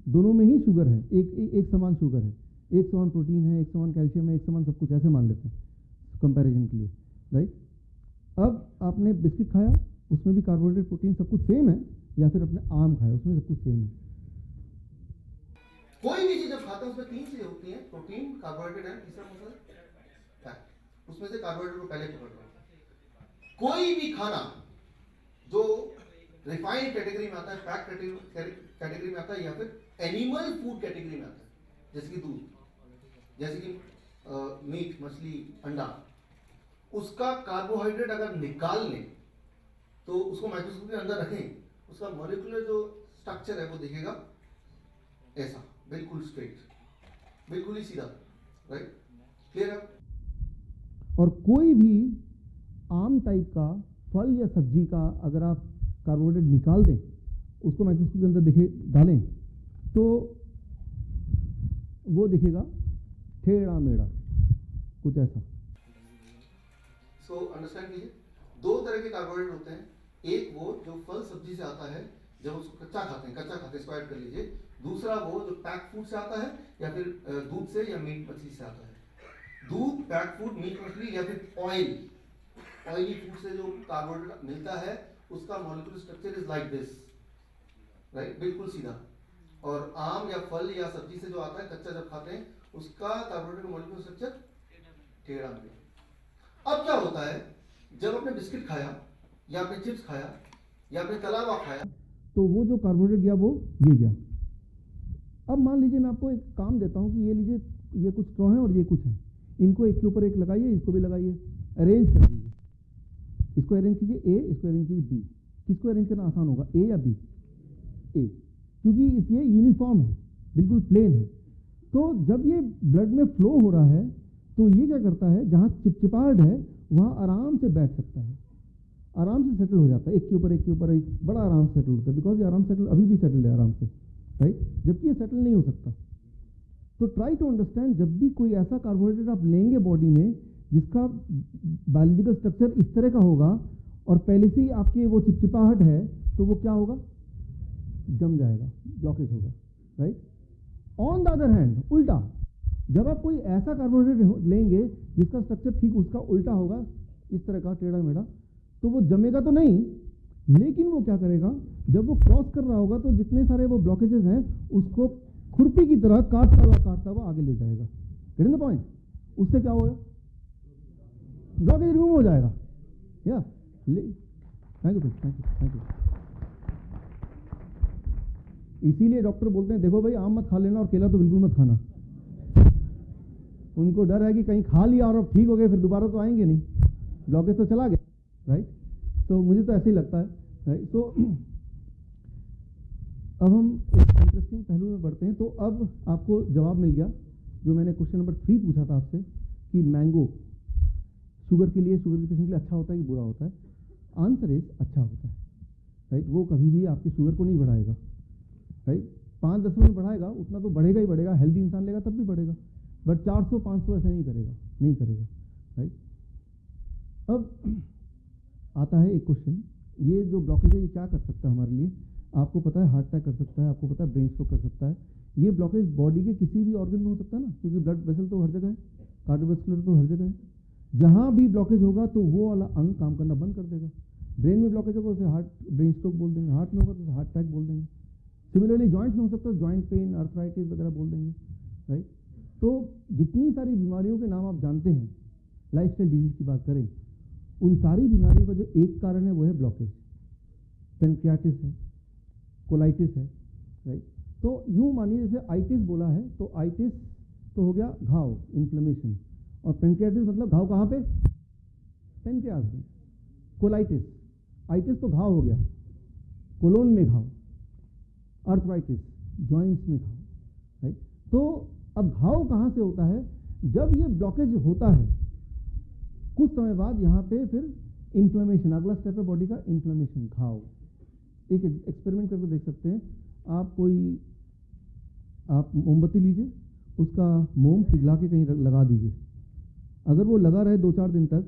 S7: दोनों में ही शुगर है, एक समान शुगर है, एक समान प्रोटीन है, एक समान कैल्शियम है, एक समान सब कुछ, ऐसे मान लेते हैं कंपैरिजन के लिए, राइट। अब आपने बिस्किट खाया, उसमें भी कार्बोहाइड्रेट प्रोटीन सब कुछ सेम है, या फिर अपने आम खाया उसमें सब कुछ सेम है।
S8: कोई भी चीज जब खाते हैं उसमें तीन चीजें होती हैं, प्रोटीन, कार्बोहाइड्रेट एंड तीसरा कौन सा है? फैट। उसमें से कार्बोहाइड्रेट को पहले पकड़ रहा है। कोई भी खाना जो रिफाइंड कैटेगरी में आता है, फैट कैटेगरी में आता है, या फिर एनिमल फूड कैटेगरी में आता है, जैसे कि दूध, जैसे कि मीट, मछली, अंडा, उसका कार्बोहाइड्रेट अगर निकाल लें तो उसको माइक्रोस्कोप के अंदर रखें, उसका मॉलिक्यूलर जो स्ट्रक्चर है वो दिखेगा ऐसा, बिल्कुल स्ट्रेट, बिल्कुल ही सीधा, राइट, क्लियर है।
S7: और कोई भी आम टाइप का फल या सब्जी का अगर आप कार्बोहाइड्रेट निकाल दें, उसको माइक्रोस्कोप के अंदर डालें, तो वो दिखेगा टेढ़ा मेढ़ा, कुछ ऐसा।
S8: सो अंडरस्टैंड कीजिए, दो तरह के कार्बोहाइड्रेट होते हैं, एक वो जो फल सब्जी से आता है, जब उसको कच्चा खाते हैं, इसको ऐड कर लीजिए। दूसरा वो जो पैक फूड से आता है, या फिर दूध से या मीट मछली से आता है। दूध, पैक फूड, मीट मछली, या फिर ऑयली फूड से जो कार्बोहाइड्रेट मिलता है, उसका molecular structure is like this, right, बिल्कुल सीधा। और आम या फल या सब्जी से जो आता है कच्चा जब खाते हैं, उसका कार्बोहाइड्रेट मॉलिक्यूलर स्ट्रक्चर टेढ़ा मेढ़ा। अब क्या होता है, जब आपने बिस्किट खाया या आपने चिप्स खाया या आपने तला हुआ खाया,
S7: तो वो जो कार्बोहाइड्रेट गया वो ये गया। अब मान लीजिए मैं आपको एक काम देता हूँ कि ये लीजिए, ये कुछ स्ट्रॉ है और ये कुछ है, इनको एक के ऊपर एक लगाइए, इसको भी लगाइए, अरेंज कर दीजिए, इसको अरेंज कीजिए ए, इसको अरेंज कीजिए बी। किसको अरेंज करना आसान होगा, ए या बी? ए, क्योंकि ये यूनिफॉर्म है, बिल्कुल प्लेन है। तो जब ये ब्लड में फ्लो हो रहा है तो ये क्या करता है, जहाँ चिपचिपाहट है वहाँ आराम से बैठ सकता है, आराम से सेटल हो जाता है, एक के ऊपर एक बड़ा आराम से सेटल होता है, बिकॉज ये आराम सेटल अभी भी सेटल है आराम से, राइट, जबकि ये सेटल नहीं हो सकता। तो ट्राई टू अंडरस्टैंड, जब भी कोई ऐसा कार्बोहाइड्रेट आप लेंगे बॉडी में जिसका बायोलॉजिकल स्ट्रक्चर इस तरह का होगा और पहले से ही आपके वो चिपचिपाहट है, तो वो क्या होगा, जम जाएगा, ब्लॉकेज होगा, right. On the other hand उल्टा, जब आप कोई ऐसा कार्बोहाइड्रेट लेंगे जिसका स्ट्रक्चर ठीक उसका उल्टा होगा, इस तरह का टेढ़ा मेढ़ा, तो वो जमेगा तो नहीं, लेकिन वो क्या करेगा, जब वो क्रॉस कर रहा होगा तो जितने सारे वो ब्लॉकेजेस हैं उसको खुरपी की तरह काटता हुआ आगे ले जाएगा। Getting the point? उससे क्या होगा, ब्लॉकेज रिमूव हो जाएगा। या थैंक यू। इसीलिए डॉक्टर बोलते हैं देखो भाई, आम मत खा लेना और केला तो बिल्कुल मत खाना। उनको डर है कि कहीं खा लिया और अब ठीक हो गए, फिर दोबारा तो आएंगे नहीं, ब्लॉकेज तो चला गया, राइट। तो मुझे तो ऐसे ही लगता है, राइट। तो अब हम एक इंटरेस्टिंग पहलू में बढ़ते हैं। तो अब आपको जवाब मिल गया जो मैंने क्वेश्चन नंबर 3 पूछा था आपसे, कि मैंगो शुगर के पेशेंट के लिए अच्छा होता है कि बुरा होता है। आंसर इज अच्छा होता है, राइट। वो कभी भी आपकी शुगर को नहीं बढ़ाएगा, राइट। 5-10 में बढ़ाएगा, उतना तो बढ़ेगा ही बढ़ेगा, हेल्दी इंसान लेगा तब भी बढ़ेगा, बट 400-500 ऐसा नहीं करेगा, राइट। अब आता है एक क्वेश्चन, ये जो ब्लॉकेज है ये क्या कर सकता है हमारे लिए? आपको पता है हार्ट अटैक कर सकता है, आपको पता है ब्रेन स्ट्रोक कर सकता है, ये ब्लॉकेज बॉडी के किसी भी ऑर्गन में हो सकता है ना, क्योंकि ब्लड वेसल तो हर जगह है, कार्डियोवैस्कुलर तो हर जगह है। जहाँ भी ब्लॉकेज होगा तो वो वाला अंग काम करना बंद कर देगा। ब्रेन में ब्लॉकेज होगा उसे हार्ट ब्रेन स्ट्रोक बोल देंगे, हार्ट में होगा तो हार्ट अटैक बोल देंगे। सिमिलरली जॉइंट में हो सकता है जॉइंट पेन, आर्थराइटिस वगैरह बोल देंगे, राइट। तो जितनी सारी बीमारियों के नाम आप जानते हैं, लाइफस्टाइल डिजीज की बात करें, उन सारी बीमारियों का जो एक कारण है वो है ब्लॉकेज। पेनक्रियाटिस है, कोलाइटिस है, राइट। तो यूँ मानिए जैसे आइटिस बोला है तो आइटिस तो हो गया घाव, इन्फ्लेमेशन, और पेनक्रियाटिस मतलब घाव कहाँ पे? पेनक्रियास में। कोलाइटिस, आइटिस तो घाव हो गया, कोलोन में घाव, आर्थराइटिस जॉइंट्स में घाव, राइट। तो अब घाव कहाँ से होता है? जब ये ब्लॉकेज होता है कुछ समय बाद यहाँ पे फिर इन्फ्लेमेशन, अगला स्टेप है बॉडी का इन्फ्लेमेशन, घाव। एक एक्सपेरिमेंट करके देख सकते हैं आप मोमबत्ती लीजिए, उसका मोम पिघला के कहीं लगा दीजिए, अगर वो लगा रहे 2-4 दिन तक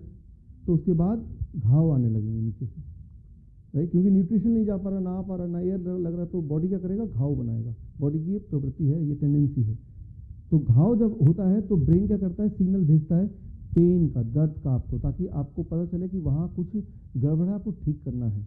S7: तो उसके बाद घाव आने लगेंगे नीचे से, राइट। क्योंकि न्यूट्रिशन नहीं जा पा रहा, ना आ पा रहा, ना एयर लग रहा, तो बॉडी क्या करेगा? घाव बनाएगा। बॉडी की ये प्रवृत्ति है, ये टेंडेंसी है। तो घाव जब होता है तो ब्रेन क्या करता है? सिग्नल भेजता है पेन का, दर्द का आपको, ताकि आपको पता चले कि वहाँ कुछ गड़बड़ है, आपको ठीक करना है,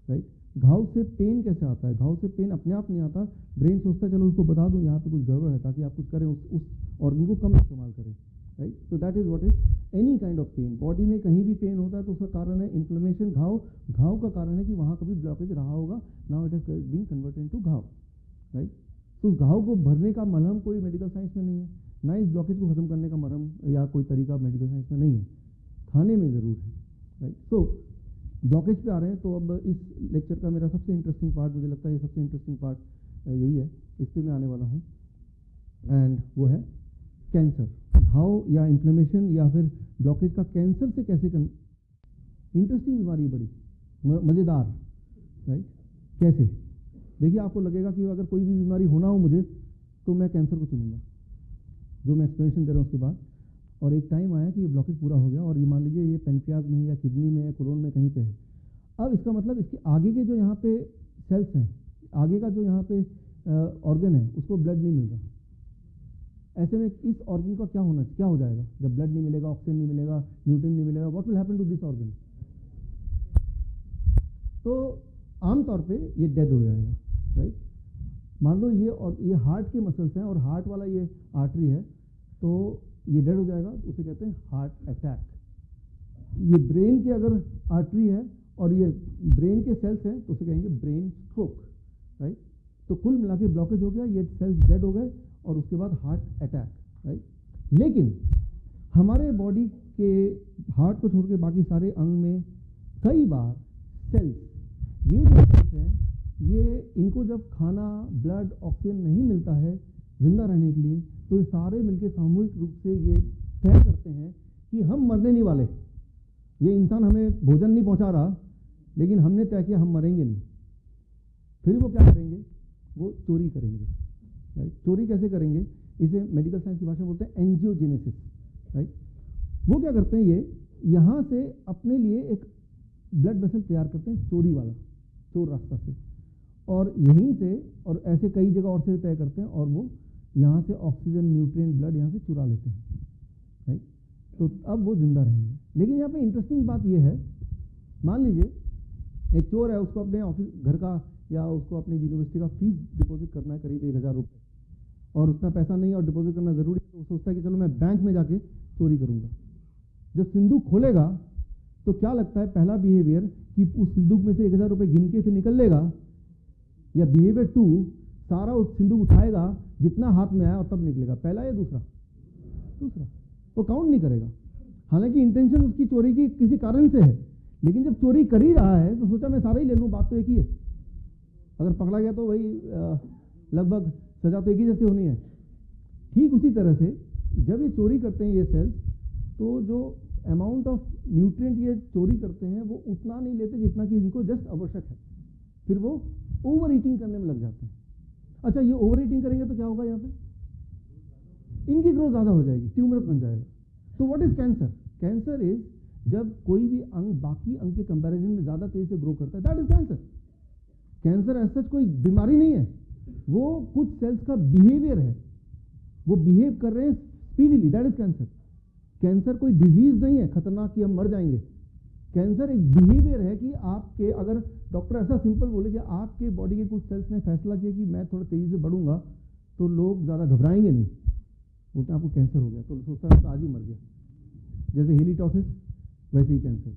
S7: राइट। घाव से पेन कैसे आता है? घाव से पेन अपने आप नहीं आता, ब्रेन सोचता है चलो उसको बता दूं यहाँ पे कुछ गड़बड़ है, ताकि आप कुछ करें, उस ऑर्गन को कम इस्तेमाल करें, राइट। तो that is what is any kind of pain. Body में कहीं भी पेन होता है तो उसका कारण है इन्फ्लेमेशन, घाव। घाव का कारण है कि वहाँ कभी ब्लॉकेज रहा होगा, now it is being converted into घाव, राइट। तो उस घाव को भरने का मलहम कोई मेडिकल साइंस में नहीं है, ना इस ब्लॉकेज को खत्म करने का मरहम या कोई तरीका मेडिकल साइंस में नहीं है, खाने में ज़रूर है, राइट। तो ब्लॉकेज पे आ रहे हैं, तो अब इस लेक्चर का मेरा सबसे इंटरेस्टिंग पार्ट, मुझे लगता है ये सबसे इंटरेस्टिंग पार्ट यही है, इस पर मैं आने वाला हूँ, एंड वो है कैंसर। घाव या इन्फ्लेमेशन या फिर ब्लॉकेज का कैंसर से कैसे इंटरेस्टिंग बीमारी है, बड़ी मज़ेदार, राइट। कैसे? देखिए, आपको लगेगा कि अगर कोई भी बीमारी होना हो मुझे तो मैं कैंसर को चुनूंगा, जो मैं एक्सप्लेनेशन दे रहा हूँ उसके बाद। और एक टाइम आया कि ये ब्लॉकेज पूरा हो गया और ये मान लीजिए ये पेनक्रियाज में है या किडनी में है, कोलोन में कहीं पे है। अब इसका मतलब इसके आगे के जो यहाँ पे सेल्स हैं, आगे का जो यहाँ पे ऑर्गन है, उसको ब्लड नहीं मिल रहा। ऐसे में इस ऑर्गन का क्या हो जाएगा? जब ब्लड नहीं मिलेगा, ऑक्सीजन नहीं मिलेगा, न्यूट्रिएंट नहीं मिलेगा, what will happen to this organ? तो आमतौर पे ये डेड हो जाएगा, राइट। मान लो ये हार्ट के मसल्स हैं और हार्ट वाला ये आर्टरी है, तो ये डेड हो जाएगा, उसे कहते हैं हार्ट अटैक। ये ब्रेन की अगर आर्टरी है और ये ब्रेन के सेल्स हैं तो उसे कहेंगे ब्रेन स्ट्रोक, राइट। तो कुल मिला के ब्लॉकेज हो गया, ये सेल्स डेड हो गए और उसके बाद हार्ट अटैक, राइट। लेकिन हमारे बॉडी के हार्ट को छोड़ के बाकी सारे अंग में कई बार सेल्स, ये जो सेल्स हैं, ये इनको जब खाना, ब्लड, ऑक्सीजन नहीं मिलता है जिंदा रहने के लिए, तो ये सारे मिलकर सामूहिक रूप से ये तय करते हैं कि हम मरने नहीं वाले, ये इंसान हमें भोजन नहीं पहुंचा रहा, लेकिन हमने तय किया हम मरेंगे नहीं। फिर वो क्या करेंगे? वो चोरी करेंगे, राइट। चोरी कैसे करेंगे? इसे मेडिकल साइंस की भाषा में बोलते हैं एंजियोजेनेसिस, राइट। वो क्या करते हैं? ये यहाँ से अपने लिए एक ब्लड वेसल तैयार करते हैं, चोरी वाला, चोर रास्ता से, और यहीं से और ऐसे कई जगह और से तय करते हैं, और वो यहाँ से ऑक्सीजन, न्यूट्रिएंट, ब्लड यहाँ से चुरा लेते हैं, राइट। तो अब वो जिंदा रहेंगे। लेकिन यहाँ पे इंटरेस्टिंग बात ये है, मान लीजिए एक चोर है, उसको अपने ऑफिस घर का या उसको अपनी यूनिवर्सिटी का फीस डिपॉजिट करना है करीब 1000 रुपये, और उतना पैसा नहीं और डिपॉजिट करना ज़रूरी है, तो वो सोचता है कि चलो मैं बैंक में जाके चोरी करूँगा। जब सिंदूक खोलेगा तो क्या लगता है पहला बिहेवियर कि उस सिंदूक में से 1000 रुपये गिन के फिर निकल लेगा, या बिहेवियर 2 सारा उस सिंदूक उठाएगा जितना हाथ में आया और तब निकलेगा? पहला या दूसरा? दूसरा। वो काउंट नहीं करेगा, हालांकि इंटेंशन उसकी चोरी की किसी कारण से है, लेकिन जब चोरी कर ही रहा है तो सोचा मैं सारा ही ले लूँ, बात तो एक ही है। अगर पकड़ा गया तो वही लगभग सजा तो एक ही जैसे होनी है। ठीक उसी तरह से जब ये चोरी करते हैं ये सेल्स, तो जो अमाउंट ऑफ न्यूट्रिएंट ये चोरी करते हैं वो उतना नहीं लेते जितना कि इनको जस्ट आवश्यक है, फिर वो ओवर ईटिंग करने में लग जाते हैं। अच्छा, ये ओवर ईटिंग करेंगे तो क्या होगा? यहाँ पे इनकी ग्रोथ ज़्यादा हो जाएगी, ट्यूमर बन जाएगा। तो what is cancer? Cancer is जब कोई भी अंग बाकी अंग के कंपैरिजन में ज़्यादा तेजी से ग्रो करता है, दैट इज कैंसर। कैंसर ऐसा कोई बीमारी नहीं है, वो कुछ सेल्स का बिहेवियर है, वो बिहेव कर रहे हैं speedily, that is cancer. Cancer कोई डिजीज नहीं है खतरनाक कि हम मर जाएंगे। कैंसर एक बिहेवियर है कि आपके, अगर डॉक्टर ऐसा सिंपल बोले कि आपके बॉडी के कुछ सेल्स ने फैसला किया कि मैं थोड़ा तेजी से बढ़ूंगा, तो लोग ज़्यादा घबराएंगे नहीं, बोलते हैं आपको कैंसर हो गया, तो सोचता है आज ही मर गया। जैसे हेलिटॉसिस वैसे ही कैंसर।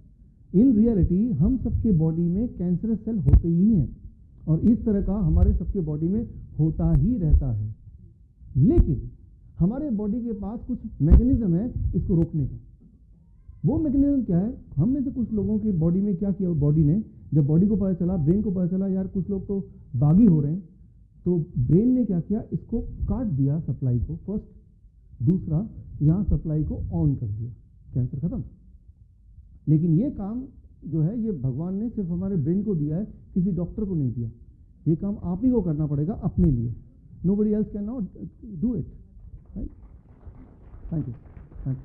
S7: इन रियलिटी हम सबके बॉडी में कैंसरस सेल होते ही हैं, और इस तरह का हमारे सबके बॉडी में होता ही रहता है। लेकिन हमारे बॉडी के पास कुछ मैकेनिज्म है इसको रोकने का। वो मैकेनिज्म क्या है? हम में से कुछ लोगों की बॉडी में क्या किया, बॉडी ने जब बॉडी को पता चला, ब्रेन को पता चला यार कुछ लोग तो बागी हो रहे हैं, तो ब्रेन ने क्या किया, इसको काट दिया सप्लाई को फर्स्ट, दूसरा यहाँ सप्लाई को ऑन कर दिया, कैंसर खत्म। लेकिन ये काम जो है ये भगवान ने सिर्फ हमारे ब्रेन को दिया है, किसी डॉक्टर को नहीं दिया। ये काम आप ही को करना पड़ेगा अपने लिए। Nobody else can not do it, right? Thank you, thank you.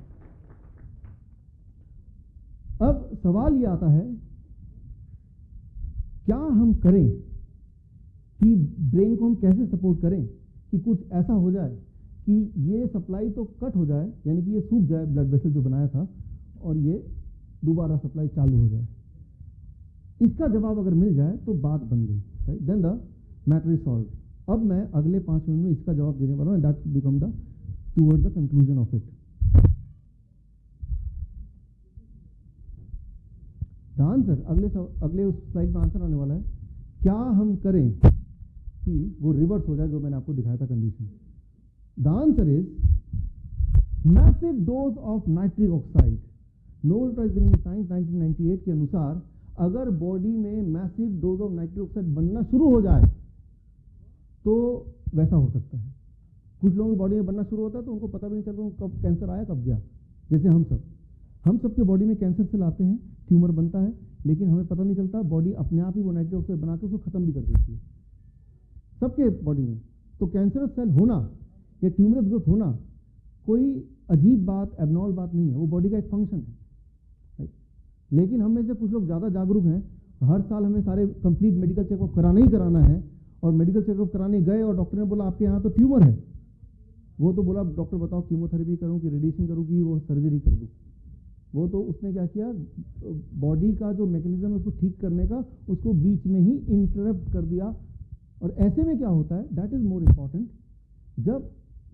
S7: अब सवाल ये आता है, क्या हम करें कि ब्रेन को हम कैसे सपोर्ट करें कि कुछ ऐसा हो जाए कि ये सप्लाई तो कट हो जाए, यानी कि ये सूख जाए ब्लड वेसल जो बनाया था, और ये दोबारा सप्लाई चालू हो जाए। इसका जवाब अगर मिल जाए तो बात बन गई, right? Then the matter is solve. अब मैं अगले 5 मिनट में इसका जवाब देने वाला हूँ, that become the toward the conclusion of it. The answer, अगले उस स्लाइड में आंसर आने वाला है, क्या हम करें कि वो रिवर्स हो जाए जो मैंने आपको दिखाया था condition. The answer is massive dose of nitric oxide. Nobel prize winning science 1998 के अनुसार अगर बॉडी में massive dose of nitric oxide बनना शुरू हो जाए तो वैसा हो सकता है। कुछ लोगों की बॉडी में बनना शुरू होता है तो उनको पता भी नहीं चलता कब कैंसर आया कब गया। जैसे हम सब के बॉडी में कैंसर सेल आते हैं, ट्यूमर बनता है, लेकिन हमें पता नहीं चलता, बॉडी अपने आप ही वो नाइट्रिक ऑक्साइड बना के उसको खत्म भी कर देती है सबके बॉडी में। तो कैंसरस सेल होना या ट्यूमरस ग्रोथ होना कोई अजीब बात, एबनॉर्मल बात नहीं है, वो बॉडी का एक फंक्शन है, राइट? लेकिन हम में से कुछ लोग ज़्यादा जागरूक हैं, हर साल हमें सारे कंप्लीट मेडिकल चेकअप कराना ही कराना है, और मेडिकल चेकअप कराने गए और डॉक्टर ने बोला आपके यहाँ तो ट्यूमर है। वो तो बोला डॉक्टर बताओ कीमोथेरेपी करूँ कि रेडिएशन करूँ कि वो सर्जरी कर दूँ। वो तो उसने क्या किया, बॉडी का जो मैकेनिज्म है उसको ठीक करने का, उसको बीच में ही इंटरप्ट कर दिया। और ऐसे में क्या होता है, दैट इज मोर इम्पॉर्टेंट, जब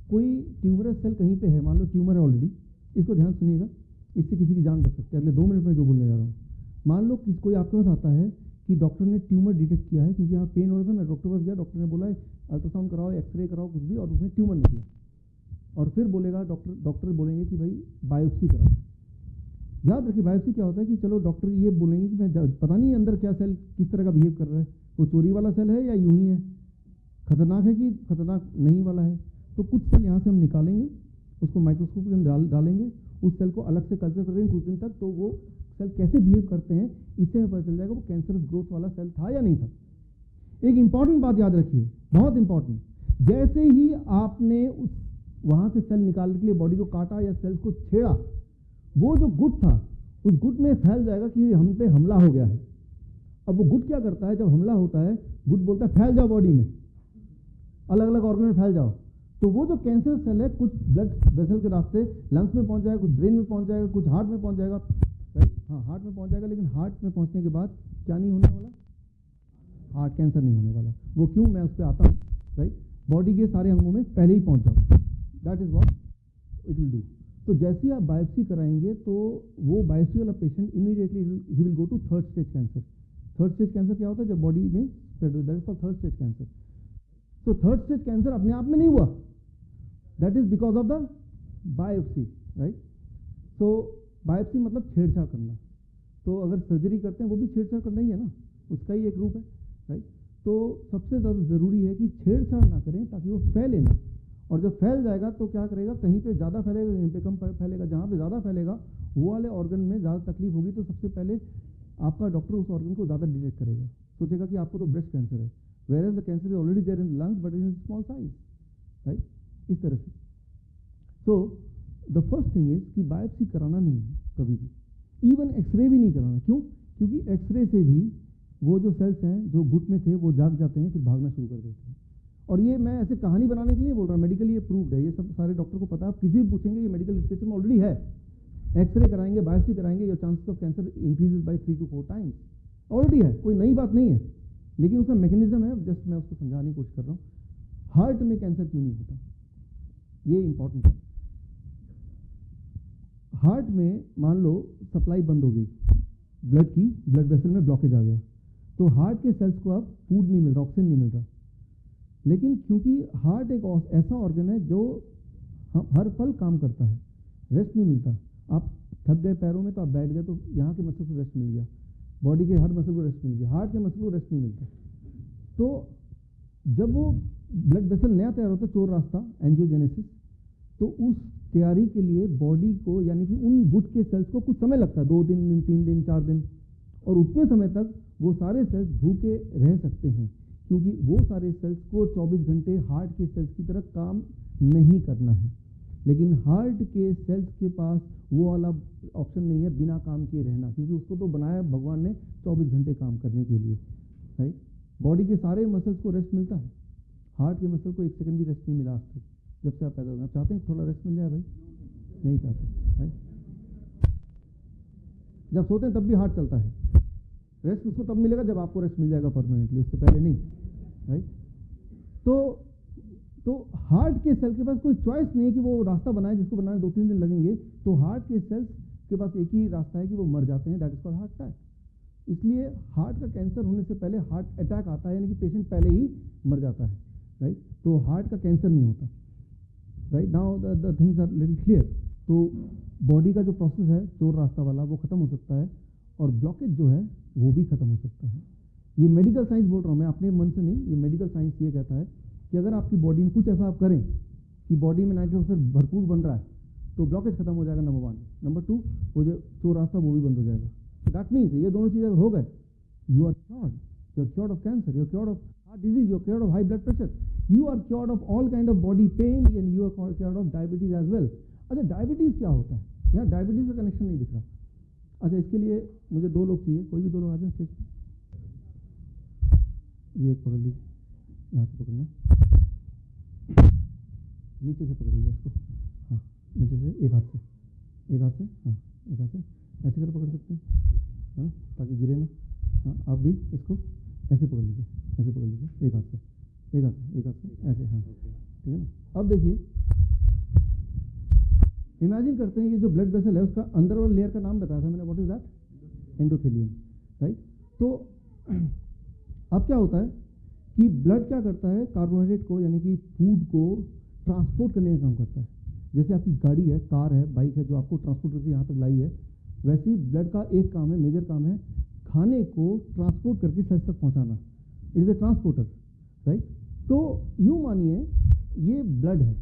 S7: कोई ट्यूमरस सेल कहीं पे है, मान लो ट्यूमर है ऑलरेडी, इसको ध्यान सुनिएगा, इससे किसी की जान बच सकती है। अगले 2 मिनट में जो बोलने जा रहा हूँ, मान लो कोई आपके पास आता है कि डॉक्टर ने ट्यूमर डिटेक्ट किया है, क्योंकि यहाँ पेन हो रहा था, मैं डॉक्टर के पास गया, डॉक्टर ने बोला अल्ट्रासाउंड कराओ, एक्सरे कराओ, कुछ भी, और उसमें ट्यूमर निकला, और फिर बोलेगा डॉक्टर बोलेंगे कि भाई बायोप्सी कराओ। याद रखिए बायोप्सी क्या होता है कि चलो डॉक्टर ये बोलेंगे कि मैं पता नहीं अंदर क्या सेल किस तरह का बिहेव कर रहा है, वो चोरी वाला सेल है या यूं ही है, खतरनाक है कि खतरनाक नहीं वाला है। तो कुछ सेल यहाँ से हम निकालेंगे, उसको माइक्रोस्कोप के अंदर डालेंगे, उस सेल को अलग से कल्चर करेंगे कुछ दिन तक, तो वो सेल कैसे बिहेव करते हैं इससे हमें पता चल जाएगा वो कैंसरस ग्रोथ वाला सेल था या नहीं था। एक इंपॉर्टेंट बात याद रखिए, बहुत इंपॉर्टेंट, जैसे ही आपने उस वहाँ से सेल निकालने के लिए बॉडी को काटा या सेल्स को छेड़ा, वो जो गुट था उस गुट में फैल जाएगा कि हम पे हमला हो गया है। अब वो गुट क्या करता है, जब हमला होता है गुट बोलता है फैल जाओ बॉडी में, अलग अलग ऑर्गन में फैल जाओ। तो वो जो कैंसर सेल है कुछ ब्लड वेसल के रास्ते लंग्स में पहुंच जाएगा, कुछ ब्रेन में पहुंच जाएगा, कुछ हार्ट में पहुंच जाएगा, राइट? हाँ, हार्ट में पहुंच जाएगा, लेकिन हार्ट में पहुंचने के बाद क्या नहीं होने वाला, हार्ट कैंसर नहीं होने वाला। वो क्यों, मैं उस पर आता हूँ, राइट? बॉडी के सारे अंगों में पहले ही पहुंच जाओ, that is what it will do. तो जैसे ही आप बायोप्सी कराएंगे तो वो बायोप्सी वाला पेशेंट इमीडिएटली ही will go to third stage cancer. Third stage cancer क्या होता है, जब बॉडी में स्प्रेड होता है, that is called third stage cancer. तो थर्ड स्टेज कैंसर अपने आप में नहीं हुआ, that is because of the biopsy, right? So biopsy मतलब छेड़छाड़ करना। तो अगर सर्जरी करते हैं वो भी छेड़छाड़ करना ही है ना, उसका ही एक रूप है, राइट? तो सबसे ज़्यादा ज़रूरी है कि छेड़छाड़ ना करें ताकि वो फैले ना, और जब फैल जाएगा तो क्या करेगा, कहीं पे ज़्यादा फैलेगा कहीं पे कम फैलेगा। जहाँ पे ज़्यादा फैलेगा वो वाले ऑर्गन में ज़्यादा तकलीफ होगी, तो सबसे पहले आपका डॉक्टर उस ऑर्गन को ज़्यादा डिटेक्ट करेगा, सोचेगा कि आपको तो ब्रेस्ट कैंसर है, whereas the cancer is already there in lungs but in small size, right? इस तरह से। So the first thing is कि बायोप्सी कराना नहीं है कभी भी, इवन एक्सरे भी नहीं कराना। क्यों? क्योंकि एक्सरे से भी वो जो सेल्स हैं जो गुट में थे वो जाग जाते हैं, फिर भागना शुरू कर देते हैं, और ये मैं ऐसे कहानी बनाने के लिए बोल रहा हूँ, मेडिकली ये प्रूव्ड है, ये सब सारे डॉक्टर को पता है। आप किसी भी पूछेंगे, ये मेडिकल लिटरेचर में ऑलरेडी है। एक्सरे कराएंगे, बायोप्सी कराएंगे, your chances of cancer increases by 3 to 4 times, already है, कोई नई बात नहीं है। लेकिन उसका मैकेनिज्म है, जस्ट मैं उसको समझाने की कोशिश कर रहा हूँ। हार्ट में कैंसर क्यों नहीं होता, ये इंपॉर्टेंट है। हार्ट में मान लो सप्लाई बंद हो गई ब्लड की, ब्लड वेसल में ब्लॉकेज आ गया, तो हार्ट के सेल्स को अब फूड नहीं मिल रहा, ऑक्सीजन नहीं मिल रहा। लेकिन क्योंकि हार्ट एक ऐसा ऑर्गन है जो हर पल काम करता है, रेस्ट नहीं मिलता। आप थक गए पैरों में तो आप बैठ गए, तो यहाँ के मसल को रेस्ट मिल गया, बॉडी के हर मसल को रेस्ट मिल गया, हार्ट के मसल को रेस्ट नहीं मिलता। तो जब वो ब्लड वेसल नया तैयार होता है, चोर रास्ता, एंजियोजेनेसिस, तो उस तैयारी के लिए बॉडी को, यानी कि उन गुट के सेल्स को कुछ समय लगता है, 2 दिन, 3 दिन, 4 दिन, और उतने समय तक वो सारे सेल्स भूखे रह सकते हैं, क्योंकि वो सारे सेल्स को 24 घंटे हार्ट के सेल्स की तरह काम नहीं करना है। लेकिन हार्ट के सेल्स के पास वो वाला ऑप्शन नहीं है बिना काम किए रहना, क्योंकि उसको तो बनाया भगवान ने 24 घंटे काम करने के लिए, राइट। बॉडी के सारे मसल्स को रेस्ट मिलता है, हार्ट के मसल को 1 सेकंड भी रेस्ट नहीं मिला आज तक, जब से आप पैदा हुए। आप चाहते हैं थोड़ा रेस्ट मिल जाए भाई? नहीं चाहते, राइट। जब सोते हैं तब भी हार्ट चलता है, रेस्ट उसको तब मिलेगा जब आपको रेस्ट मिल जाएगा परमानेंटली, उससे पहले नहीं, राइट। तो हार्ट के सेल के पास कोई चॉइस नहीं है कि वो रास्ता बनाए, जिसको बनाने 2-3 दिन लगेंगे। तो हार्ट के सेल्स के पास एक ही रास्ता है कि वो मर जाते हैं, that is called heart attack. इसलिए हार्ट का कैंसर होने से पहले हार्ट अटैक आता है, यानी कि पेशेंट पहले ही मर जाता है, राइट। तो हार्ट का कैंसर नहीं होता, right. Now the things are little clear. तो बॉडी का जो प्रोसेस है चोर रास्ता वाला, वो खत्म हो सकता है, और ब्लॉकेज जो है वो भी खत्म हो सकता है। ये मेडिकल साइंस बोल रहा हूँ मैं, अपने मन से नहीं, ये मेडिकल साइंस ये कहता है कि अगर आपकी बॉडी में कुछ ऐसा आप करें कि बॉडी में नाइट्रोजन ऑक्साइड भरपूर बन रहा है, तो ब्लॉकेज खत्म हो जाएगा, नंबर 1। नंबर 2, वो जो चोर रास्ता वो भी बंद हो जाएगा। दैट मीन्स ये दोनों चीज़ अगर हो गए, you are cured of cancer, you are cured of heart disease, you are cured of high blood pressure, you are cured of all kind of body pain, and you are cured of diabetes as well. अच्छा, diabetes क्या होता है? यहाँ diabetes का connection नहीं दिख रहा। अच्छा, इसके लिए मुझे 2 लोग चाहिए, कोई भी 2 लोग आ जाए स्टेज पर। ये एक पकड़ लीजिए, यहाँ से पकड़ना, नीचे से पकड़िएगा इसको, हाँ नीचे से, एक हाथ से, हाँ एक हाथ से ऐसे कर पकड़ सकते हैं, हाँ, ताकि गिरे ना। हाँ, आप भी इसको ऐसे पकड़ लीजिए, ऐसे पकड़ लीजिए, एक हाथ से, ऐसे, हाँ, ठीक है ना। अब देखिए, इमेजिन करते हैं ये जो ब्लड वेसल है उसका अंदर वाला लेयर का नाम बताया था मैंने, what is that? Endothelium, right. तो अब क्या होता है कि ब्लड क्या करता है, कार्बोहाइड्रेट को, यानी कि फूड को ट्रांसपोर्ट करने का काम करता है। जैसे आपकी गाड़ी है, कार है, बाइक है, जो आपको ट्रांसपोर्ट करके यहाँ तक लाई है, वैसे ही ब्लड का एक काम है, मेजर काम है, खाने को ट्रांसपोर्ट करके सेल्स तक पहुँचाना। It is a transporter, right. तो यूँ मानिए ये ब्लड है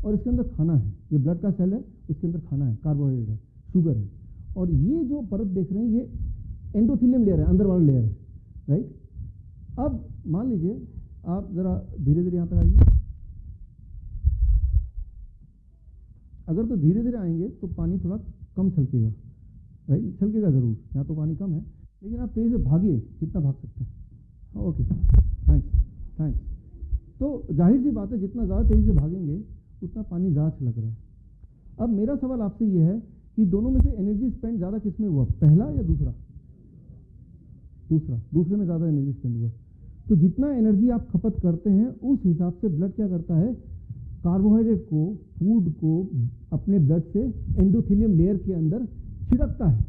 S7: और इसके अंदर खाना है, ये ब्लड का सेल है, उसके अंदर खाना है, कार्बोहाइड्रेट है, शुगर है, और ये जो परत देख रहे हैं ये एंडोथेलियम लेयर है, अंदर वाला लेयर है, राइट। अब मान लीजिए आप जरा धीरे धीरे यहाँ तक आइए। अगर तो धीरे धीरे आएंगे तो पानी थोड़ा कम छलकेगा, राइट, छलकेगा ज़रूर, यहाँ तो पानी कम है, लेकिन आप तेज़ी से भागिए जितना भाग सकते हैं। हाँ, ओके, थैंक्स। तो जाहिर सी बात है, जितना ज़्यादा तेज़ी से भागेंगे उतना पानी ज़्यादा छलक रहा है। अब मेरा सवाल आपसे ये है कि दोनों में से एनर्जी स्पेंड ज़्यादा किस में हुआ, पहला या दूसरा? दूसरे में ज़्यादा एनर्जी स्पेंड हुआ। तो जितना एनर्जी आप खपत करते हैं उस हिसाब से ब्लड क्या करता है, कार्बोहाइड्रेट को, फूड को अपने ब्लड से एंडोथेलियम लेयर के अंदर छिड़कता है,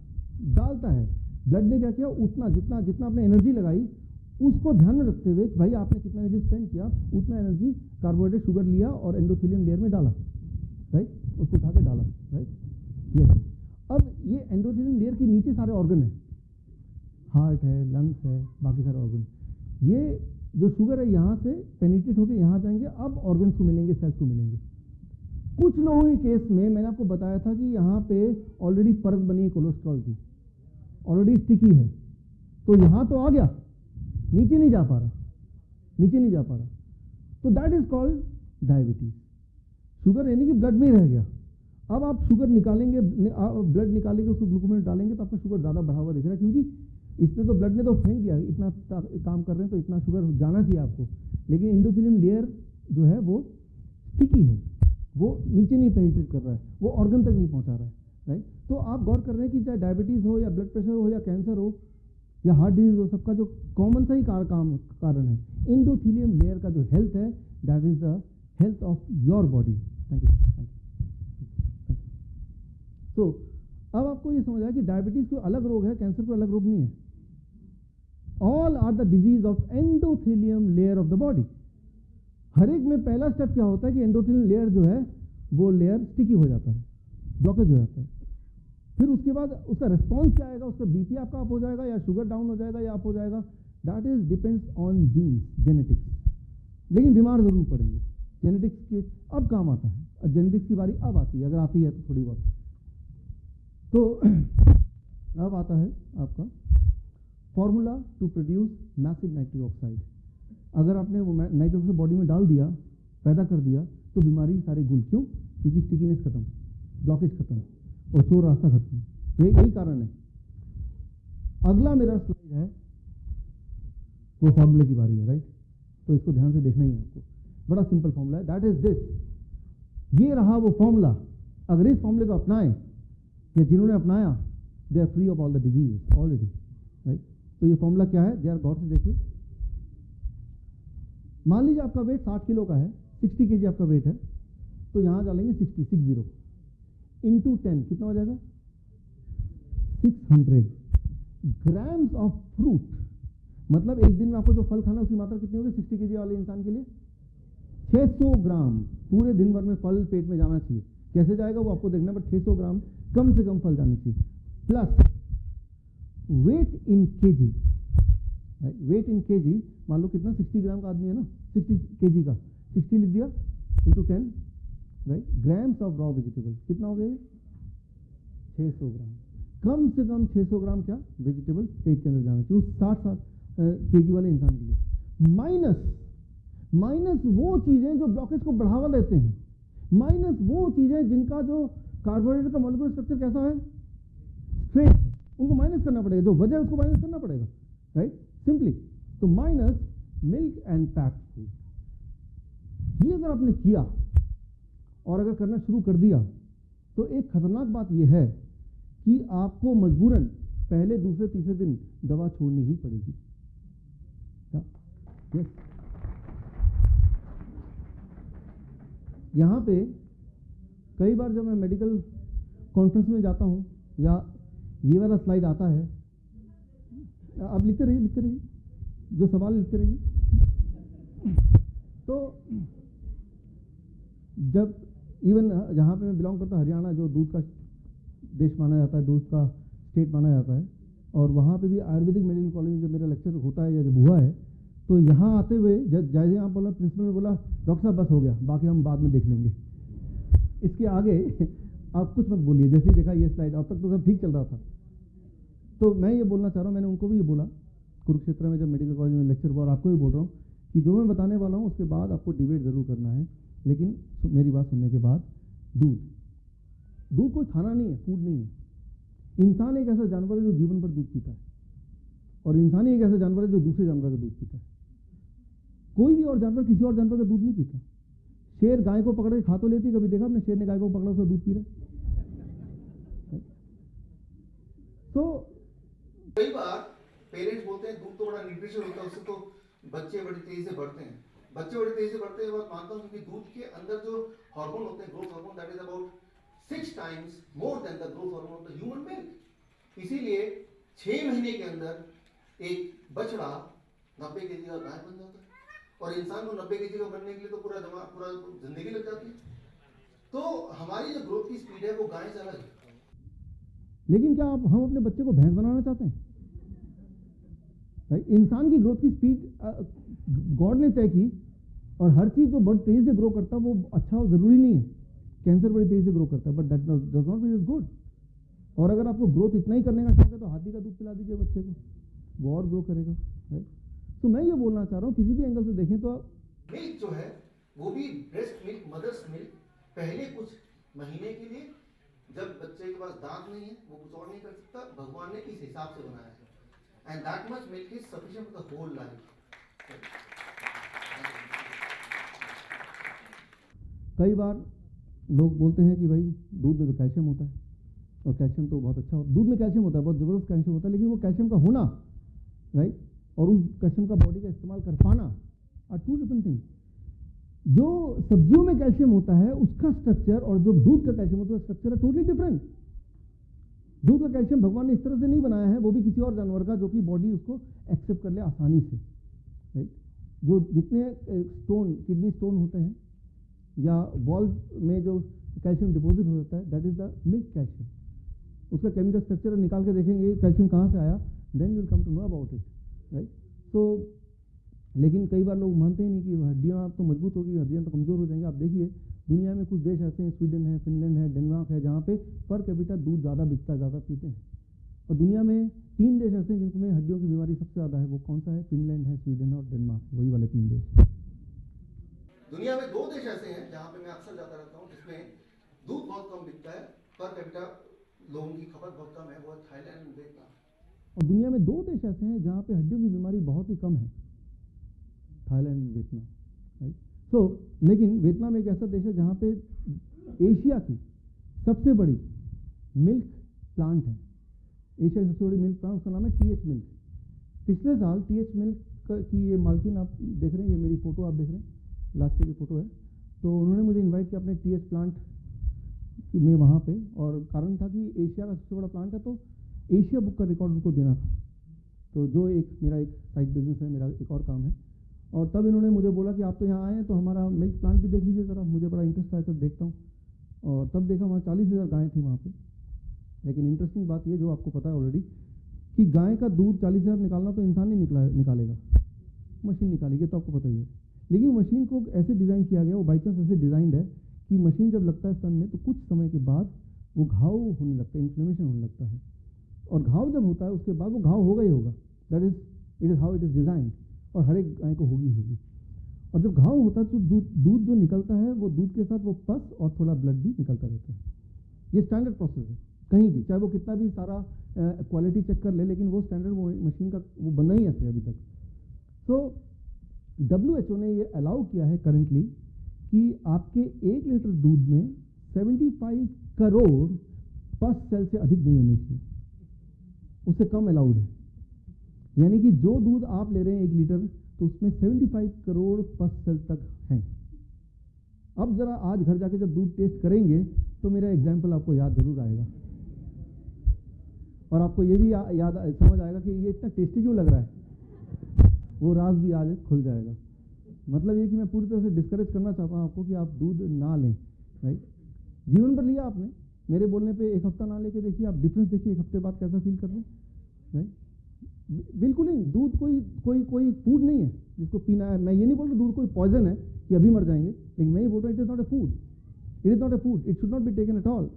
S7: डालता है। ब्लड ने क्या किया, उतना जितना आपने एनर्जी लगाई उसको ध्यान में रखते हुए भाई आपने कितना एनर्जी स्पेंड किया, उतना एनर्जी कार्बोहाइड्रेट, शुगर लिया और एंडोथेलियम लेयर में डाला, राइट, उसको उठा के डाला, राइट, यस। अब ये एंडोथेलियम लेयर के नीचे सारे ऑर्गन है, हार्ट है, लंग्स है, बाकी सारे ऑर्गन। ये जो शुगर है यहाँ से पेनिट्रेट होकर यहाँ जाएंगे, अब ऑर्गन्स को मिलेंगे, सेल्स को मिलेंगे। कुछ लोगों के केस में मैंने आपको बताया था कि यहाँ पे ऑलरेडी परत बनी है कोलेस्ट्रॉल की, ऑलरेडी स्टिकी है, तो यहाँ तो आ गया, नीचे नहीं जा पा रहा, तो that is called diabetes. Sugar यानी कि ब्लड में ही रह गया। अब आप शुगर निकालेंगे, ब्लड निकालेंगे, उसको ग्लूकोमेट डालेंगे तो आपका शुगर ज़्यादा बढ़ा हुआ दिख रहा है, क्योंकि इसने तो ब्लड ने तो फेंक दिया, इतना काम कर रहे हैं तो इतना शुगर जाना चाहिए आपको, लेकिन एंडोथेलियम लेयर जो है वो स्टिकी है, वो नीचे नहीं पेनिट्रेट कर रहा है, वो ऑर्गन तक नहीं पहुंचा रहा है, राइट। तो आप गौर कर रहे हैं कि चाहे डायबिटीज़ हो या ब्लड प्रेशर हो या कैंसर हो या हार्ट डिजीज हो, सबका जो कॉमन सा ही कारण है एंडोथेलियम लेयर का जो हेल्थ है, that is the health of your body. Thank you. तो अब आपको ये समझ आया कि डायबिटीज कोई अलग रोग है, कैंसर कोई अलग रोग नहीं है। All are the disease of endothelium layer of the body. हर एक में पहला स्टेप क्या होता है कि एंडोथेलियम लेयर जो है वो लेयर स्टिकी हो जाता है, ब्लॉकेज हो जाता है। फिर उसके बाद उसका रिस्पॉन्स क्या आएगा, उसका बीपी आपका अप हो जाएगा या शुगर डाउन हो जाएगा या अप हो जाएगा, that is depends on jeans, genetics. लेकिन बीमार जरूर पड़ेंगे, जेनेटिक्स के अब काम आता है, और जेनेटिक्स की बारी अब आती है, अगर आती है तो थोड़ी बहुत। तो अब आता है आपका formula to produce massive nitric oxide. अगर आपने वो नाइट्रिक ऑक्साइड बॉडी में डाल दिया, पैदा कर दिया, तो बीमारी सारे गुल। क्यों? क्योंकि स्टिकीनेस खत्म, ब्लॉकेज खत्म और चोर रास्ता खत्म। यही कारण है। अगला मेरा स्लाइड है वो फॉर्मूले की बारी है, राइट। तो इसको ध्यान से देखना ही है आपको। बड़ा सिंपल फॉर्मूला है, दैट इज दिस। ये रहा वो फॉर्मूला। अगर इस फॉर्मूले को अपनाएं या जिन्होंने अपनाया, they are free of all the disease already, right. तो ये फॉर्मूला क्या है, जरा गौर से देखिए। मान लीजिए आपका वेट 60 किलो का है, 60 kg आपका वेट है, तो यहां डालेंगे 60 इंटू 10 कितना हो जाएगा 600 ग्राम्स ऑफ फ्रूट। मतलब एक दिन में आपको जो फल खाना उसकी मात्रा कितनी होगी 60 kg वाले इंसान के लिए 600 ग्राम। पूरे दिन भर में फल पेट में जाना चाहिए। कैसे जाएगा वो आपको देखना है, बट 600 ग्राम कम से कम फल जाने चाहिए। प्लस वेट इन केजी, वेट इन केजी मान लो कितना 60 ग्राम का आदमी है ना, 60 kg का 60 लिख दिया into 10, right. Grams of raw vegetable कितना हो गया 600 ग्राम। कम से कम 600 ग्राम क्या वेजिटेबल पेट के अंदर जाना चाहिए उस 60 kg वाले इंसान के लिए। माइनस वो चीजें जो ब्लॉकेज को बढ़ावा देते हैं, माइनस वो चीजें जिनका जो कार्बोहाइड्रेट का मॉलिक्यूलर स्ट्रक्चर कैसा है, स्ट्रेट है, उनको माइनस करना पड़ेगा। जो वजह है उसको माइनस करना पड़ेगा, राइट, सिंपली। तो minus milk and packed food. ये अगर आपने किया और अगर करना शुरू कर दिया तो एक खतरनाक बात यह है कि आपको मजबूरन पहले दूसरे तीसरे दिन दवा छोड़नी ही पड़ेगी। यस, यहां पे कई बार जब मैं मेडिकल कॉन्फ्रेंस में जाता हूं या ये वाला स्लाइड आता है, आप लिखते रहिए जो सवाल लिखते रहिए। तो जब इवन जहाँ पे मैं बिलोंग करता हूँ हरियाणा, जो दूध का देश माना जाता है, दूध का स्टेट माना जाता है, और वहाँ पे भी आयुर्वेदिक मेडिकल कॉलेज में जब मेरा लेक्चर होता है या जब हुआ है, तो यहाँ आते हुए जैसे यहाँ बोला प्रिंसिपल ने बोला डॉक्टर साहब बस हो गया, बाकी हम बाद में देख लेंगे, इसके आगे आप कुछ मत बोलिए। जैसे ही देखा ये स्लाइड, अब तक तो सब ठीक चल रहा था। तो मैं ये बोलना चाह रहा हूँ, मैंने उनको भी ये बोला कुरुक्षेत्र में जब मेडिकल कॉलेज में लेक्चर हुआ, और आपको भी बोल रहा हूँ कि जो मैं बताने वाला हूँ उसके बाद आपको डिबेट ज़रूर करना है, लेकिन मेरी बात सुनने के बाद दूध कोई खाना नहीं है, फूड नहीं है। इंसान एक ऐसा जानवर है जो जीवन भर दूध पीता है, और इंसान ही एक ऐसा जानवर है जो दूसरे जानवर का दूध पीता है। कोई भी और जानवर किसी और जानवर का दूध नहीं पीता। शेर गाय को पकड़ के खा तो लेती, कभी देखा आपने शेर ने गाय को पकड़ा उसका दूध पी रहा?
S8: तो कई बार पेरेंट्स बोलते हैं दूध तो बड़ा न्यूट्रिशन होता है, उससे तो बच्चे बड़ी तेजी से बढ़ते हैं। बच्चे बड़ी तेजी से बढ़ते हैं, बात मानता हूँ, क्योंकि दूध के अंदर जो हार्मोन होते हैं, growth hormone, that is about 6 times more than the growth hormone of the human milk. इसीलिए 6 महीने के अंदर एक बछड़ा 90 kg का गाय बन जाता है, और इंसान को 90 kg का बनने के लिए तो पूरा जिंदगी लग जाती है। तो हमारी जो ग्रोथ की स्पीड है वो गाय से अलग है।
S7: लेकिन क्या हम अपने बच्चे को भैंस बनाना चाहते हैं? इंसान की ग्रोथ की स्पीड गॉड ने तय की, और हर चीज जो बहुत तेजी से ग्रो करता है वो अच्छा हो जरूरी नहीं है। कैंसर बड़ी तेजी से ग्रो करता है, but that does not mean is good. और अगर आपको ग्रोथ इतना ही करने का शौक है तो हाथी का दूध पिला दीजिए बच्चे को, वो और ग्रो करेगा, राइट। तो मैं ये बोलना चाह रहा हूँ, किसी भी एंगल से देखें तो
S8: मिल्क जो है वो भी ब्रेस्ट मिल्क, मदर्स मिल्क, पहले कुछ महीने के लिए जब बच्चे के पास दांत नहीं है, वो कुछ और नहीं कर सकता, भगवान ने इस हिसाब से बनाया है, and that much milk is sufficient for the whole life.
S7: कई बार लोग बोलते हैं कि भाई दूध में तो कैल्शियम होता है और कैल्शियम तो बहुत अच्छा होता है, दूध में कैल्शियम होता है, बहुत ज़बरदस्त कैल्शियम होता है, लेकिन वो कैल्शियम का होना, राइट, और उस कैल्शियम का बॉडी का इस्तेमाल कर पाना आर टू डिफरेंट थिंग्स। जो सब्जियों में कैल्शियम होता है उसका स्ट्रक्चर और जो दूध का कैल्शियम होता है स्ट्रक्चर है टोटली डिफरेंट। दूध का कैल्शियम भगवान ने इस तरह से नहीं बनाया है, वो भी किसी और जानवर का, जो कि बॉडी उसको एक्सेप्ट कर ले आसानी से, राइट। जो जितने स्टोन, किडनी स्टोन होते हैं या वॉल्व में जो कैल्शियम डिपॉजिट हो जाता है, that is the milk calcium. उसका केमिकल स्ट्रक्चर निकाल के देखेंगे कैल्शियम कहाँ से आया, then you will come to know about it, right. So लेकिन कई बार लोग मानते ही नहीं कि हड्डियाँ आप तो मजबूत होगी, हड्डियाँ तो कमज़ोर हो जाएंगे। आप देखिए दुनिया में कुछ देश ऐसे हैं, स्वीडन है, फिनलैंड है, डेनमार्क है, जहाँ पे पर कैपिटा दूध ज़्यादा बिकता है, ज़्यादा पीते हैं। और दुनिया में 3 देश ऐसे हैं जिनमें हड्डियों की बीमारी सबसे ज़्यादा है। वो कौन सा है? फिनलैंड है, स्वीडन है और डेनमार्क, वही वाले 3 देश।
S8: दुनिया में 2 देश ऐसे हैं जहाँ पे मैं अक्सर जाता रहता हूँ, जिसमें दूध बहुत कम बिकता है, पर कैपिटा लोगों की खपत बहुत कम है, वो है थाईलैंड और वियतनाम।
S7: और दुनिया में 2 देश ऐसे हैं जहाँ पे हड्डियों की बीमारी बहुत ही कम है, थाईलैंड और वियतनाम, राइट। सो लेकिन वियतनाम एक ऐसा देश है जहाँ पे एशिया की सबसे बड़ी मिल्क प्लांट है। एशिया की सबसे बड़ी मिल्क प्लांट, उसका नाम है TH मिल्क। पिछले साल TH मिल्क की ये मालकिन आप देख रहे हैं, ये मेरी फ़ोटो आप देख रहे हैं, लास्ट ईयर की फ़ोटो है। तो उन्होंने मुझे इनवाइट किया अपने TH प्लांट में वहाँ पे, और कारण था कि एशिया का सबसे बड़ा प्लांट है तो एशिया बुक का रिकॉर्ड उनको देना था। तो जो मेरा एक साइड बिजनेस है, मेरा एक और काम है। और तब इन्होंने मुझे बोला कि आप तो यहाँ आए हैं तो हमारा मिल्क प्लांट भी देख लीजिए ज़रा। मुझे बड़ा इंटरेस्ट आया, तब देखता हूँ। और तब देखा वहाँ 40,000 गायें थी वहाँ पे। लेकिन इंटरेस्टिंग बात ये, जो आपको पता है ऑलरेडी, कि गाय का दूध 40,000 निकालना तो इंसान नहीं निकालेगा, मशीन निकालेगी, तो आपको पता ही है। लेकिन मशीन को ऐसे डिज़ाइन किया गया, वो बाई चांस ऐसे डिज़ाइंड है कि मशीन जब लगता है स्तन में तो कुछ समय के बाद वो घाव होने लगता है, इन्फ्लेमेशन होने लगता है। और घाव जब होता है उसके बाद वो घाव होगा ही होगा, that is it is how it is designed, और हर एक गाय को होगी। और जब घाव होता है तो दूध जो निकलता है वो दूध के साथ वो पस और थोड़ा ब्लड भी निकलता रहता है। ये स्टैंडर्ड प्रोसेस है कहीं भी, चाहे वो कितना भी सारा क्वालिटी चेक कर ले, लेकिन वो स्टैंडर्ड वो मशीन का वो बना ही ऐसे अभी तक। सो WHO ने ये अलाउ किया है करेंटली कि आपके 1 लीटर दूध में 75 करोड़ पस सेल से अधिक नहीं होनी चाहिए, उससे कम अलाउड है। यानी कि जो दूध आप ले रहे हैं 1 लीटर, तो उसमें 75 करोड़ पस सेल तक हैं। अब जरा आज घर जाके जब दूध टेस्ट करेंगे तो मेरा एग्जाम्पल आपको याद जरूर आएगा, और आपको ये भी याद समझ आएगा कि ये इतना टेस्टी क्यों लग रहा है। वो राज भी आज खुल जाएगा। मतलब ये कि मैं पूरी तरह से डिस्करेज करना चाहता हूँ आपको कि आप दूध ना लें, राइट। जीवन भर लिया आपने, मेरे बोलने पे 1 हफ्ता ना लेके देखिए, आप डिफरेंस देखिए 1 हफ्ते बाद कैसा फील कर रहे हैं, राइट। बिल्कुल नहीं, दूध कोई फूड नहीं है जिसको पीना है। मैं ये नहीं बोल रहा दूध कोई पॉइजन है कि अभी मर जाएंगे, लेकिन मैं ये बोल रहा हूँ it is not a food, it is not a food, it should not be taken at all,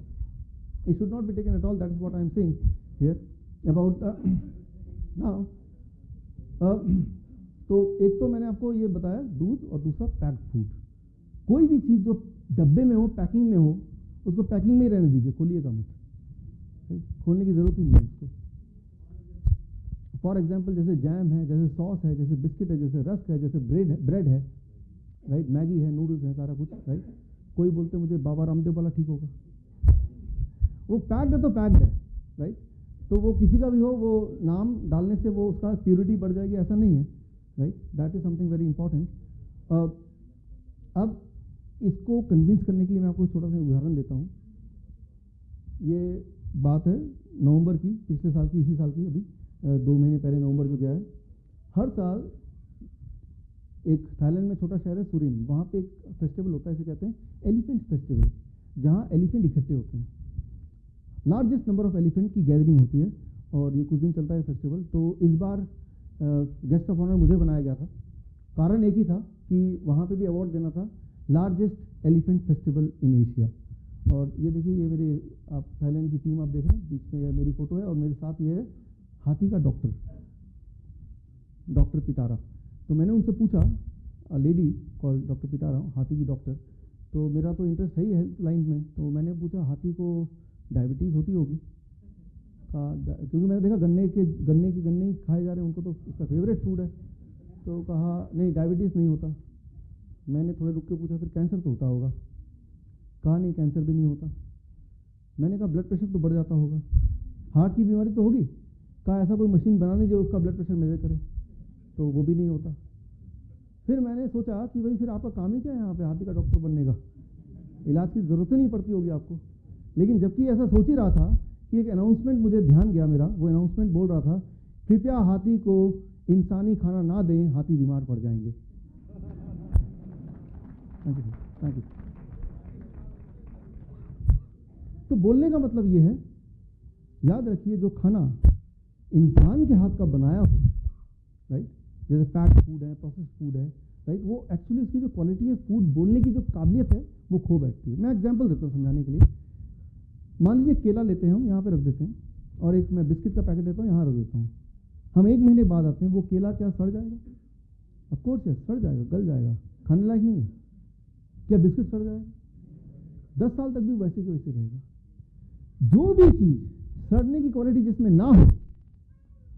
S7: it should not be taken at all. That is what I am saying here about now. तो एक तो मैंने आपको ये बताया दूध, और दूसरा पैक्ड फूड। कोई भी चीज़ जो डब्बे में हो, पैकिंग में हो, उसको पैकिंग में ही रहने दीजिए, खोलिएगा मत, खोलने की ज़रूरत ही नहीं है उसको। फॉर एग्जाम्पल जैसे जैम है, जैसे सॉस है, जैसे बिस्किट है, जैसे रस्क है, जैसे ब्रेड है, राइट, मैगी है, नूडल्स है, सारा कुछ, राइट। कोई बोलते मुझे बाबा रामदेव वाला ठीक होगा, वो पैक्ड है तो पैक्ड है, राइट। तो वो किसी का भी हो, वो नाम डालने से वो उसका प्योरिटी बढ़ जाएगी, ऐसा नहीं है, right. That is something very important. अब इसको कन्विंस करने के लिए मैं आपको छोटा सा उदाहरण देता हूँ। ये बात है नवंबर की, पिछले साल की, इसी साल की, अभी 2 महीने पहले नवंबर जो गया है। हर साल एक थाईलैंड में छोटा शहर है सुरीम, वहाँ पे एक फेस्टिवल होता है, इसे कहते हैं एलिफेंट फेस्टिवल, जहाँ एलिफेंट इकट्ठे होते हैं। लार्जेस्ट नंबर ऑफ एलिफेंट की गैदरिंग होती है, और ये कुछ दिन चलता है फेस्टिवल। तो इस बार गेस्ट ऑफ ऑनर मुझे बनाया गया था। कारण एक ही था कि वहाँ पे भी अवार्ड देना था, largest elephant festival in Asia. और ये देखिए, ये मेरे आप थाईलैंड की टीम आप देख रहे हैं, बीच में ये मेरी फ़ोटो है, और मेरे साथ ये है हाथी का डॉक्टर पिटारा। तो मैंने उनसे पूछा, लेडी कॉल्ड डॉक्टर पिटारा, हाथी की डॉक्टर। तो मेरा तो इंटरेस्ट है ही हेल्थ लाइन में, तो मैंने पूछा हाथी को डायबिटीज़ होती होगी, क्योंकि मैंने देखा गन्ने ही खाए जा रहे हैं, उनको तो उसका फेवरेट फूड है। तो कहा नहीं, डायबिटीज़ नहीं होता। मैंने थोड़े रुक के पूछा, फिर कैंसर तो होता होगा। कहा नहीं कैंसर भी नहीं होता। मैंने कहा ब्लड प्रेशर तो बढ़ जाता होगा, हार्ट की बीमारी तो होगी। कहा ऐसा कोई मशीन बनानी जो उसका ब्लड प्रेशर मेजर करे, तो वो भी नहीं होता। फिर मैंने सोचा कि भाई फिर आपका काम ही क्या है यहाँ पे हाथी का डॉक्टर बनने का, इलाज की ज़रूरत ही नहीं पड़ती होगी आपको। लेकिन जबकि ऐसा सोच ही रहा था कि एक अनाउंसमेंट मुझे ध्यान गया मेरा, वो अनाउंसमेंट बोल रहा था कृपया हाथी को इंसानी खाना ना दें, हाथी बीमार पड़ जाएंगे। Thank you. तो बोलने का मतलब ये है, याद रखिए जो खाना इंसान के हाथ का बनाया हो, राइट, जैसे पैक्ड फूड है, प्रोसेस्ड फूड है, राइट, वो एक्चुअली उसकी जो क्वालिटी है, फूड बोलने की जो काबिलियत है वो खो बैठती है। मैं एग्जांपल देता हूँ समझाने के लिए। मान लीजिए केला लेते हैं हम, यहाँ पे रख देते हैं, और एक मैं बिस्किट का पैकेट लेता हूँ, यहाँ रख देता हूँ। हम 1 महीने बाद आते हैं, वो केला क्या सड़ जाएगा? ऑफ कोर्स है, सड़ जाएगा, गल जाएगा, खाने लायक नहीं है। क्या बिस्किट सड़ जाएगा? 10 साल तक भी वैसे के वैसे रहेगा। जो भी चीज़ सड़ने की क्वालिटी जिसमें ना हो,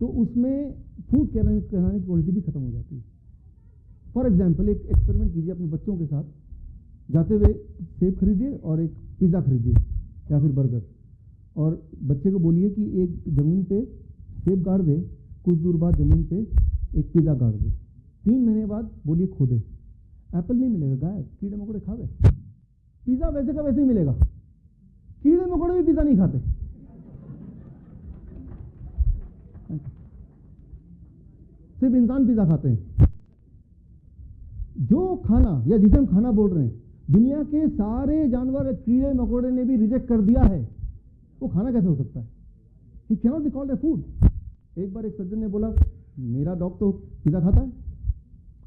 S7: तो उसमें फूड कराने की क्वालिटी भी खत्म हो जाती है। फॉर एग्जाम्पल एक एक्सपेरिमेंट कीजिए अपने बच्चों के साथ, जाते हुए सेब खरीदिए और एक पिज़्ज़ा खरीदिए या फिर बर्गर, और बच्चे को बोलिए कि एक ज़मीन पे सेब गाड़ दे, कुछ दूर बाद ज़मीन पे एक पिज़्ज़ा गाड़ दे, 3 महीने बाद बोलिए खो दे, एप्पल नहीं मिलेगा, गायब, कीड़े मकोड़े खा गए। पिज़्ज़ा वैसे का वैसे ही मिलेगा, कीड़े मकोड़े भी पिज़्ज़ा नहीं खाते। सिर्फ इंसान पिज़्ज़ा खाते हैं। जो खाना या जिसे हम खाना बोल रहे हैं, दुनिया के सारे जानवर, कीड़े मकोड़े ने भी रिजेक्ट कर दिया है, वो खाना कैसे हो सकता है? He cannot be called a food। एक बार एक सज्जन ने बोला मेरा डॉग तो पिज़्ज़ा खाता है।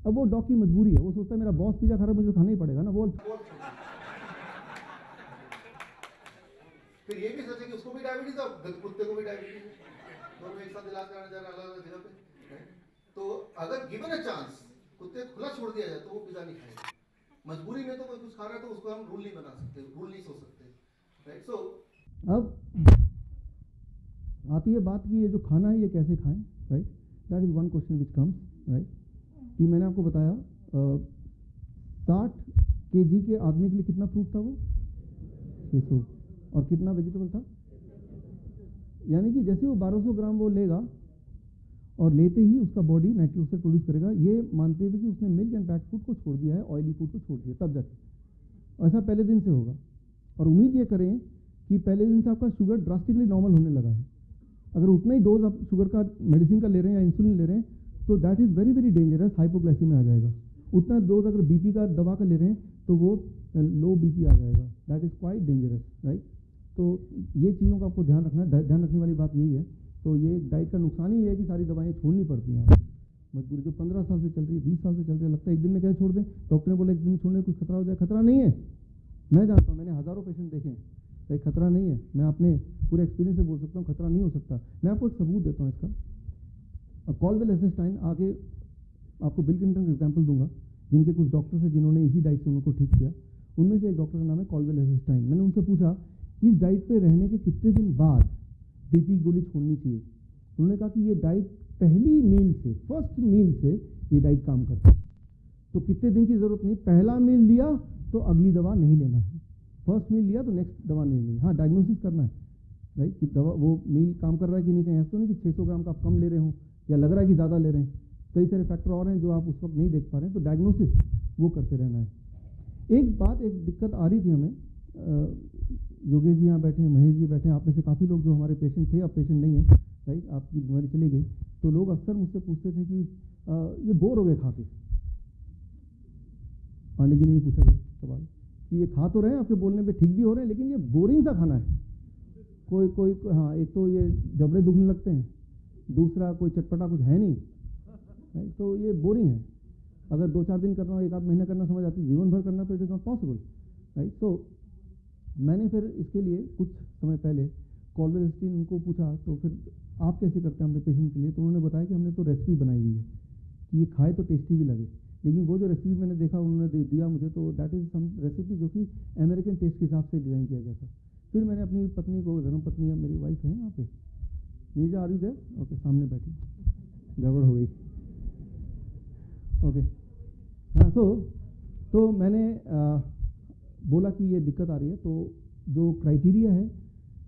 S7: अब वो डॉग की मजबूरी है, वो सोचता है मेरा बॉस पिज़्ज़ा खा रहा है, मुझे तो खाना ही पड़ेगा ना। वो
S8: फिर ये भी सोचे कि उसको भी डायबिटीज है, कुत्ते को भी डायबिटीज है, दोनों एक साथ इलाज कराने जा रहे हैं अलग अलग जगह पे। तो अगर गिवन अ चांस कुत्ते खुला छोड़ दिया जाए तो वो पिज़्ज़ा नहीं खाएगा। मजबूरी में तो कोई कुछ खा रहा है तो उसको हम रूल नहीं बना सकते, रूल नहीं सोच सकते, राइट। सो
S7: अब आती है बात कि ये जो खाना है ये कैसे खाएं, right. That is one question which comes, right, कि मैंने आपको बताया 60 kg के आदमी के लिए कितना फ्रूट था? वो 600, और कितना वेजिटेबल था? यानी कि जैसे वो 1200 ग्राम वो लेगा और लेते ही उसका बॉडी नाइट्रिक ऑक्साइड प्रोड्यूस करेगा, ये मानते हुए कि उसने मिल्क एंड पैक्ड फूड को छोड़ दिया है, ऑयली फूड को छोड़ दिया, तब जाके ऐसा पहले दिन से होगा। और उम्मीद ये करें कि पहले दिन से आपका शुगर ड्रास्टिकली नॉर्मल होने लगा है। अगर उतना ही डोज आप शुगर का मेडिसिन का ले रहे हैं या इंसुलिन ले रहे हैं तो that is very very dangerous, hypoglycemia आ जाएगा। उतना डोज अगर बीपी का दवा का ले रहे हैं तो वो लो बीपी आ जाएगा, that is quite dangerous, right. तो ये चीज़ों का आपको ध्यान रखना है। ध्यान रखने वाली बात यही है। तो ये डाइट का नुकसान ही है कि सारी दवाएं छोड़नी पड़ती हैं आपको, मजबूरी जो 15 साल से चल रही है, 20 साल से चल रही है, लगता है एक दिन में कैसे छोड़ दें। डॉक्टर ने बोला एक दिन में छोड़ने कुछ खतरा हो जाए, खतरा नहीं है। मैं जानता हूँ, मैंने हज़ारों पेशेंट देखे हैं, भाई खतरा नहीं है। मैं अपने पूरे एक्सपीरियंस से बोल सकता हूँ खतरा नहीं हो सकता। मैं आपको एक सबूत देता हूँ इसका। कॉल्डवेल एसेस्टाइन, आगे आपको बिल क्लिंटन का एग्जाम्पल दूंगा, जिनके कुछ डॉक्टर्स हैं जिन्होंने इसी डाइट से उनको ठीक किया। उनमें से एक डॉक्टर का नाम है कॉल्डवेल एसेस्टाइन। मैंने उनसे पूछा कि इस डाइट पे रहने के कितने दिन बाद बीपी गोली छोड़नी चाहिए। उन्होंने कहा कि ये डाइट पहली मील से, फर्स्ट मील से ये डाइट काम करती है, तो कितने दिन की ज़रूरत नहीं। पहला मील लिया तो अगली दवा नहीं लेना है, फर्स्ट मील लिया तो नेक्स्ट दवा नहीं लेनी। हाँ, डायग्नोसिस करना है, राइट, कि दवा वो मील काम कर रहा है कि नहीं। कहीं ऐसा तो नहीं कि 600 ग्राम का आप कम ले रहे हो या लग रहा है कि ज़्यादा ले रहे हैं। कई सारे फैक्टर और हैं जो आप उस वक्त नहीं देख पा रहे हैं, तो डायग्नोसिस वो करते रहना है। एक दिक्कत आ रही थी हमें, योगेश जी यहाँ बैठे हैं, महेश जी बैठे हैं, आप में से काफ़ी लोग जो हमारे पेशेंट थे अब पेशेंट नहीं है, राइट, आपकी बीमारी चली गई। तो लोग अक्सर मुझसे पूछते थे कि ये बोर हो गए खा के। पांडे जी ने भी पूछा ये सवाल कि ये खा तो रहे हैं, आपके बोलने पे ठीक भी हो रहे हैं, लेकिन ये बोरिंग सा खाना है। कोई हाँ, एक तो ये जबड़े दुखने लगते हैं, दूसरा कोई चटपटा कुछ है नहीं, राइट, तो ये बोरिंग है। अगर 2-4 दिन करना हो, 1 आध महीना करना समझ आती है, जीवन भर करना तो it is not possible, right. तो मैंने फिर इसके लिए कुछ समय पहले कॉल्डवेल एसेस्टाइन उनको पूछा, तो फिर आप कैसे करते हैं अपने पेशेंट के लिए। तो उन्होंने बताया कि हमने तो रेसिपी बनाई हुई है कि ये खाए तो टेस्टी भी लगे, लेकिन वो जो रेसिपी मैंने देखा उन्होंने दिया मुझे, तो दैट इज़ सम रेसिपी जो कि अमेरिकन टेस्ट के हिसाब से डिज़ाइन किया गया था। फिर मैंने अपनी पत्नी को, धर्मपत्नी अब मेरी वाइफ है यहाँ पे, नीरजा आ रही है, ओके, सामने बैठी, गड़बड़ हो गई, ओके, हाँ। तो मैंने बोला कि ये दिक्कत आ रही है, तो जो क्राइटेरिया है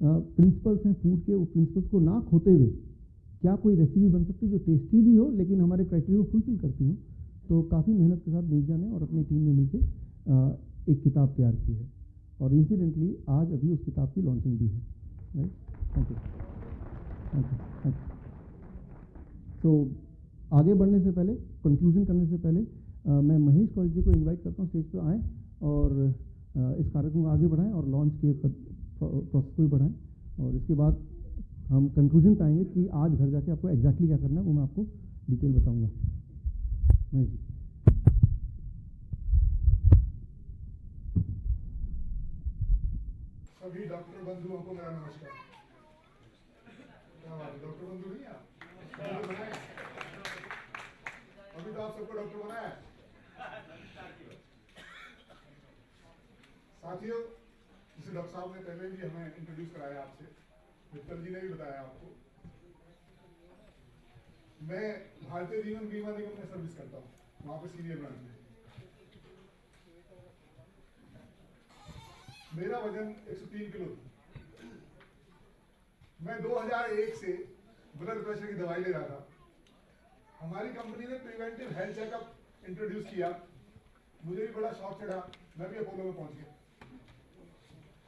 S7: प्रिंसिपल्स हैं फूड के, वो प्रिंसिपल्स को ना खोते हुए क्या कोई रेसिपी बन सकती है जो टेस्टी भी हो लेकिन हमारे क्राइटेरिया को फुलफिल करती हो। तो काफ़ी मेहनत के साथ नीरजा ने और अपनी टीम ने मिलकर एक किताब तैयार की है और इंसिडेंटली आज अभी उस किताब की लॉन्चिंग भी है। Right, thank you, thank you, thank you. तो आगे बढ़ने से पहले, कंक्लूजन करने से पहले मैं महेश कौल जी को इनवाइट करता हूँ स्टेज पे आएँ और इस कार्यक्रम को आगे बढ़ाएं और लॉन्च के प्रोसेस को भी बढ़ाएं और इसके बाद हम कंक्लूजन पाएंगे कि आज घर जाके आपको एग्जैक्टली क्या करना है वो मैं आपको डिटेल बताऊंगा। महेश जी।
S4: सभी डॉक्टर बंधुओं को मेरा नमस्कार। डॉक्टर बंधु नहीं आप? अभी तो आप सबको डॉक्टर बनाया। साथियों, जिसे डॉक्टर साहब ने पहले भी हमें इंट्रोड्यूस कराया आपसे, मित्तल जी ने भी बताया आपको, मैं भारतीय जीवन बीमा निगम में सर्विस करता हूँ, वहां पे सीनियर ब्रांच में। मेरा वजन 103 किलो था। मैं 2001 से ब्लड प्रेशर की दवाई ले रहा था। हमारी कंपनी ने प्रिवेंटिव हेल्थ चेकअप इंट्रोड्यूस किया, मुझे भी बड़ा शौक चढ़ा, मैं भी अपोलो में पहुंच गया।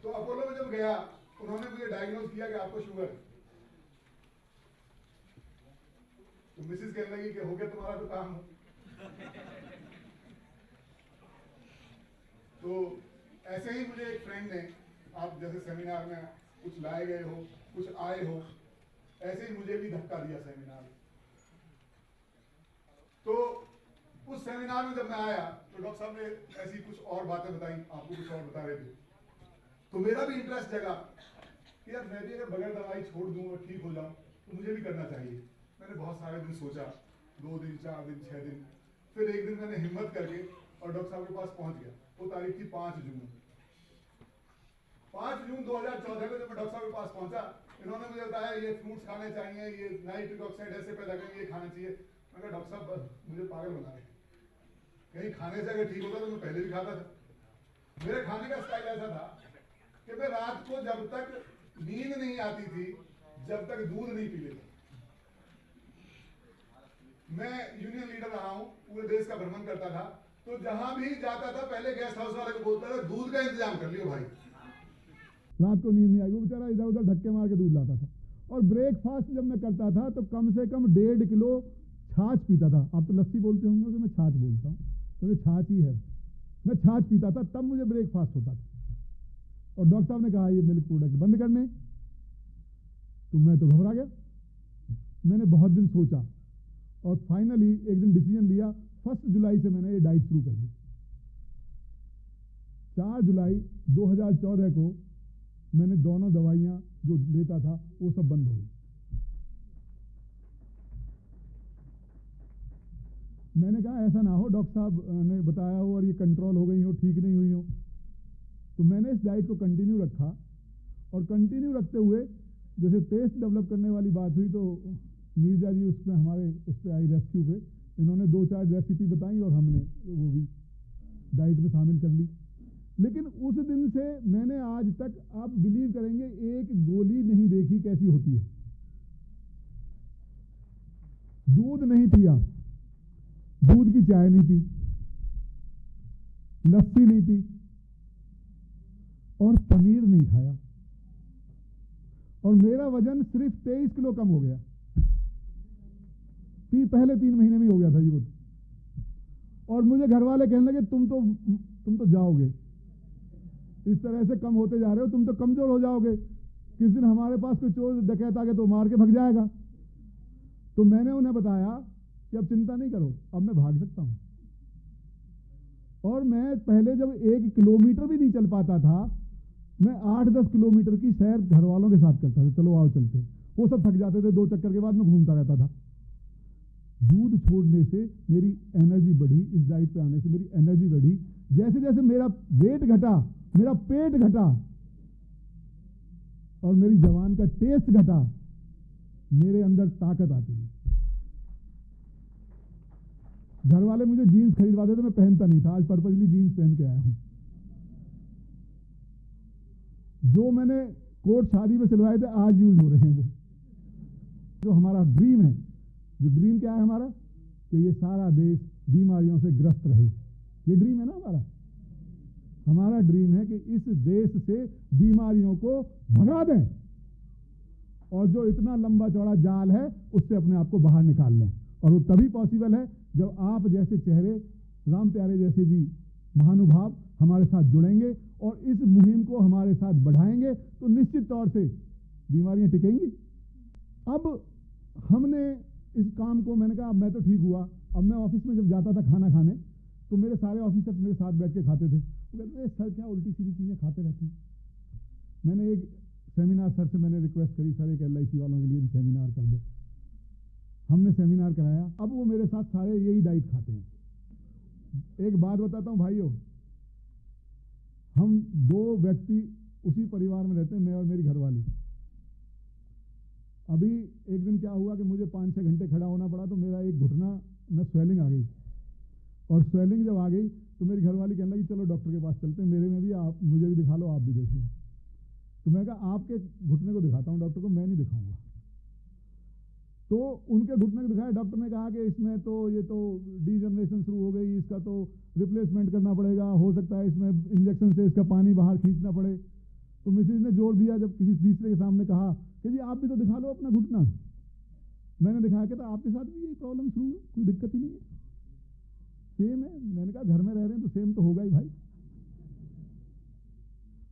S4: तो अपोलो में जब गया, उन्होंने मुझे डायग्नोज किया कि आपको शुगर। तो मिसेस कहने लगी कि हो गया तुम्हारा तो काम। तो ऐसे ही मुझे एक फ्रेंड ने, आप जैसे सेमिनार में कुछ लाए गए हो, कुछ आए हो, ऐसे ही मुझे भी धक्का दिया सेमिनार। तो उस सेमिनार में जब मैं आया तो डॉक्टर साहब ने ऐसी कुछ और बातें बताई, आपको कुछ और बता रहे थे। तो मेरा भी इंटरेस्ट जगा कि यार मैं भी अगर बगैर दवाई छोड़ दूं और ठीक हो जाऊं तो मुझे भी करना चाहिए। मैंने बहुत सारे दिन सोचा, 2 दिन, 4 दिन, 6 दिन, फिर एक दिन मैंने हिम्मत करके और डॉक्टर साहब के पास पहुंच गया। वो तारीख थी 5 जून 2014 को। जब मैं डॉक्टर साहब के पास पहुंचा, इन्होंने मुझे बताया ये फ्रूट्स खाने चाहिए, ये नाइट्रिक ऑक्साइड ऐसे पैदा करेंगे, ये खाना चाहिए। मैं कहा डॉक्टर साहब मुझे पागल बना रहे, कहीं खाने से अगर ठीक होता तो मैं पहले भी खाता था। मेरे खाने का स्टाइल ऐसा था कि मैं रात को जब तक नींद नहीं आती थी, जब तक दूध नहीं पी लेता। मैं यूनियन लीडर रहा हूं, पूरे देश का भ्रमण करता था, तो जहां भी जाता था पहले गेस्ट हाउस वाले को बोलता था दूध का इंतजाम कर लियो भाई।
S9: रात को नींद नहीं आई, वो बेचारा इधर उधर धक्के मार के दूध लाता था। और ब्रेकफास्ट जब मैं करता था तो कम से कम 1.5 किलो छाछ पीता था। आप तो लस्सी बोलते होंगे, उसे मैं छाछ बोलता हूँ क्योंकि छाछ ही है। मैं छाछ पीता था, तब मुझे ब्रेकफास्ट होता था। और डॉक्टर साहब ने कहा ये मिल्क प्रोडक्ट बंद करने, तो मैं तो घबरा गया। मैंने बहुत दिन सोचा और फाइनली एक दिन डिसीजन लिया, 1 जुलाई से मैंने ये डाइट शुरू कर दी। 4 जुलाई 2014 को मैंने दोनों दवाइयां जो लेता था वो सब बंद हो गई। मैंने कहा ऐसा ना हो डॉक्टर साहब ने बताया हो और ये कंट्रोल हो गई हो, ठीक नहीं हुई हो। तो मैंने इस डाइट को कंटिन्यू रखा और कंटिन्यू रखते हुए जैसे टेस्ट डेवलप करने वाली बात हुई तो नीरजा जी उसमें हमारे उस पर आई रेस्क्यू पे। इन्होंने 2-4 रेसिपी बताई और हमने वो भी डाइट में शामिल कर ली। लेकिन उस दिन से मैंने आज तक, आप बिलीव करेंगे, एक गोली नहीं देखी कैसी होती है। दूध नहीं पिया, दूध की चाय नहीं पी, लस्सी नहीं पी और पनीर नहीं खाया और मेरा वजन सिर्फ 23 किलो कम हो गया। पहले 3 महीने में हो गया था जी वो। और मुझे घर वाले कहने लगे तुम तो जाओगे, इस तरह से कम होते जा रहे हो, तुम तो कमजोर हो जाओगे, किस दिन हमारे पास कोई चोर डकैत आके तो मार के भाग जाएगा। तो मैंने उन्हें बताया कि अब चिंता नहीं करो, अब मैं भाग सकता हूं। और मैं पहले जब 1 किलोमीटर भी नहीं चल पाता था, मैं 8-10 किलोमीटर की सैर घर वालों के साथ करता था, चलो आओ चलते। वो सब थक जाते थे, 2 चक्कर के बाद मैं घूमता रहता था। दूध छोड़ने से मेरी एनर्जी बढ़ी, इस डाइट पे आने से मेरी एनर्जी बढ़ी। जैसे जैसे मेरा वेट घटा, मेरा पेट घटा और मेरी जवान का टेस्ट घटा, मेरे अंदर ताकत आती है। घर वाले मुझे जीन्स खरीदवाते थे, मैं पहनता नहीं था, आज पर्पजली जीन्स पहन के आया हूं। जो मैंने कोट शादी में सिलवाए थे आज यूज हो रहे हैं वो। जो हमारा ड्रीम है, जो ड्रीम क्या है हमारा, कि ये सारा देश बीमारियों से ग्रस्त रहे, ये ड्रीम है ना हमारा। हमारा ड्रीम है कि इस देश से बीमारियों को भगा दें और जो इतना लंबा चौड़ा जाल है उससे अपने आप को बाहर निकाल लें। और वो तभी पॉसिबल है जब आप जैसे चेहरे, राम प्यारे जैसे जी महानुभाव हमारे साथ जुड़ेंगे और इस मुहिम को हमारे साथ बढ़ाएंगे तो निश्चित तौर से बीमारियां टिकेंगी। अब हमने इस काम को, मैंने कहा अब मैं तो ठीक हुआ। अब मैं ऑफिस में जब जाता था खाना खाने तो मेरे सारे ऑफिसर्स मेरे साथ बैठ के खाते थे। वो कहते थे सर क्या उल्टी सीधी चीज़ें खाते रहते हैं। मैंने एक सेमिनार सर से मैंने रिक्वेस्ट करी, सर एक LIC वालों के लिए भी सेमिनार कर दो। हमने सेमिनार कराया। अब वो मेरे साथ सारे यही डाइट खाते हैं। एक बात बताता हूँ भाइयों, हम 2 व्यक्ति उसी परिवार में रहते हैं, मैं और मेरी घरवाली। अभी एक दिन क्या हुआ कि मुझे 5-6 घंटे खड़ा होना पड़ा तो मेरा एक घुटना में स्वेलिंग आ गई। और स्वेलिंग जब आ गई तो मेरी घरवाली कहने लगी चलो डॉक्टर के पास चलते हैं, मेरे में भी आप मुझे भी दिखा लो, आप भी देख लो। तो मैं कहा आपके घुटने को दिखाता हूँ डॉक्टर को, मैं नहीं दिखाऊंगा। तो उनके घुटने को दिखाया। डॉक्टर ने कहा कि इसमें तो ये तो डीजनरेशन शुरू हो गई, इसका तो रिप्लेसमेंट करना पड़ेगा, हो सकता है इसमें इंजेक्शन से इसका पानी बाहर खींचना पड़े। तो मिसेज ने जोर दिया, जब किसी तीसरे के सामने कहा कि जी आप भी तो दिखा लो अपना घुटना। मैंने दिखाया कि तो आपके साथ भी यही प्रॉब्लम शुरू है, कोई दिक्कत ही नहीं है, सेम है। मैंने कहा घर में रह रहे हैं तो सेम तो होगा ही भाई।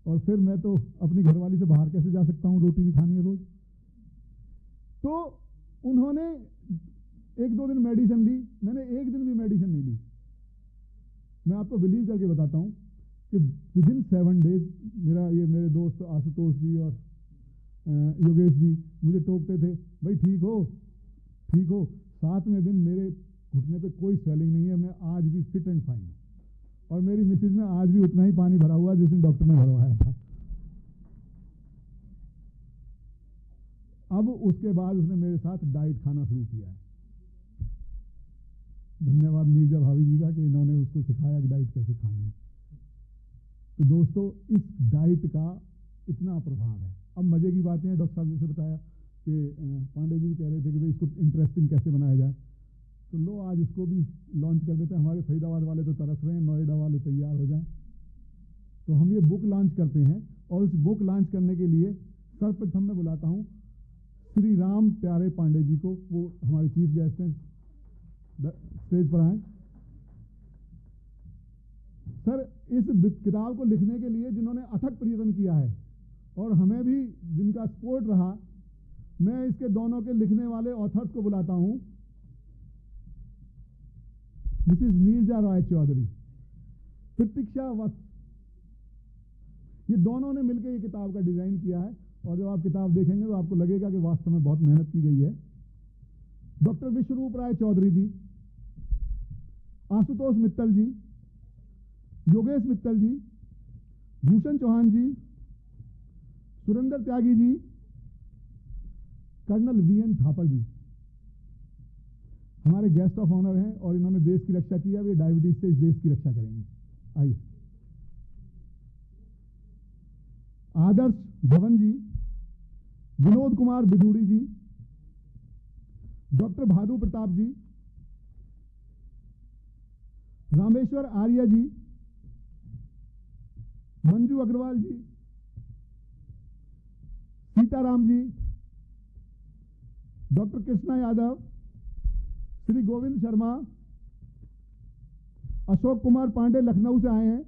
S9: और फिर मैं तो अपनी घरवाली से बाहर कैसे जा सकता हूँ, रोटी भी खानी है रोज। तो उन्होंने 1-2 दिन मेडिसिन ली, मैंने एक दिन भी मेडिसिन नहीं ली। मैं आपको बिलीव करके बताता हूँ कि विदिन 7 डेज मेरे दोस्त आशुतोष जी और योगेश जी मुझे टोकते थे, भाई ठीक हो ठीक हो। 7वें दिन मेरे घुटने पे कोई स्वेलिंग नहीं है, मैं आज भी फिट एंड फाइन हूँ। और मेरी मिसेज में आज भी उतना ही पानी भरा हुआ जिस दिन डॉक्टर ने भरवाया था। अब उसके बाद उसने मेरे साथ डाइट खाना शुरू किया है। धन्यवाद नीरजा भाभी जी का कि इन्होंने उसको सिखाया कि डाइट कैसे खानी है। तो दोस्तों इस डाइट का इतना प्रभाव है। अब मजे की बातें हैं, डॉक्टर साहब जैसे बताया कि पांडे जी भी कह रहे थे कि भाई इसको इंटरेस्टिंग कैसे बनाया जाए, तो लो आज इसको भी लॉन्च कर देते हैं। हमारे फरीदाबाद वाले तो तरस रहे हैं, नोएडा वाले तैयार हो जाएं। तो हम ये बुक लॉन्च करते हैं और उस बुक लॉन्च करने के लिए सर्वप्रथम मैं बुलाता हूँ श्री राम प्यारे पांडे जी को। वो हमारे चीफ गेस्ट हैं, स्टेज पर आए। सर इस किताब को लिखने के लिए जिन्होंने अथक प्रयत्न किया है और हमें भी जिनका सपोर्ट रहा, मैं इसके दोनों के लिखने वाले ऑथर्स को बुलाता हूं। मिसेस नीरजा रॉय चौधरी, प्रतीक्षा वत्स, ये दोनों ने मिलकर ये किताब का डिजाइन किया है। और जब आप किताब देखेंगे तो आपको लगेगा कि वास्तव में बहुत मेहनत की गई है। डॉक्टर विश्वरूप राय चौधरी जी, आशुतोष मित्तल जी, योगेश मित्तल जी, भूषण चौहान जी, सुरेंद्र त्यागी जी, कर्नल VN थापड़ जी हमारे गेस्ट ऑफ ऑनर हैं और इन्होंने देश की रक्षा की है। वे डायबिटीज से इस देश की रक्षा करेंगे। आइए आदर्श धवन जी, विनोद कुमार बिधूड़ी जी, डॉक्टर भानु प्रताप जी, रामेश्वर आर्य जी, मंजू अग्रवाल जी, सीताराम जी, डॉक्टर कृष्णा यादव, श्री गोविंद शर्मा, अशोक कुमार पांडे लखनऊ से आए हैं,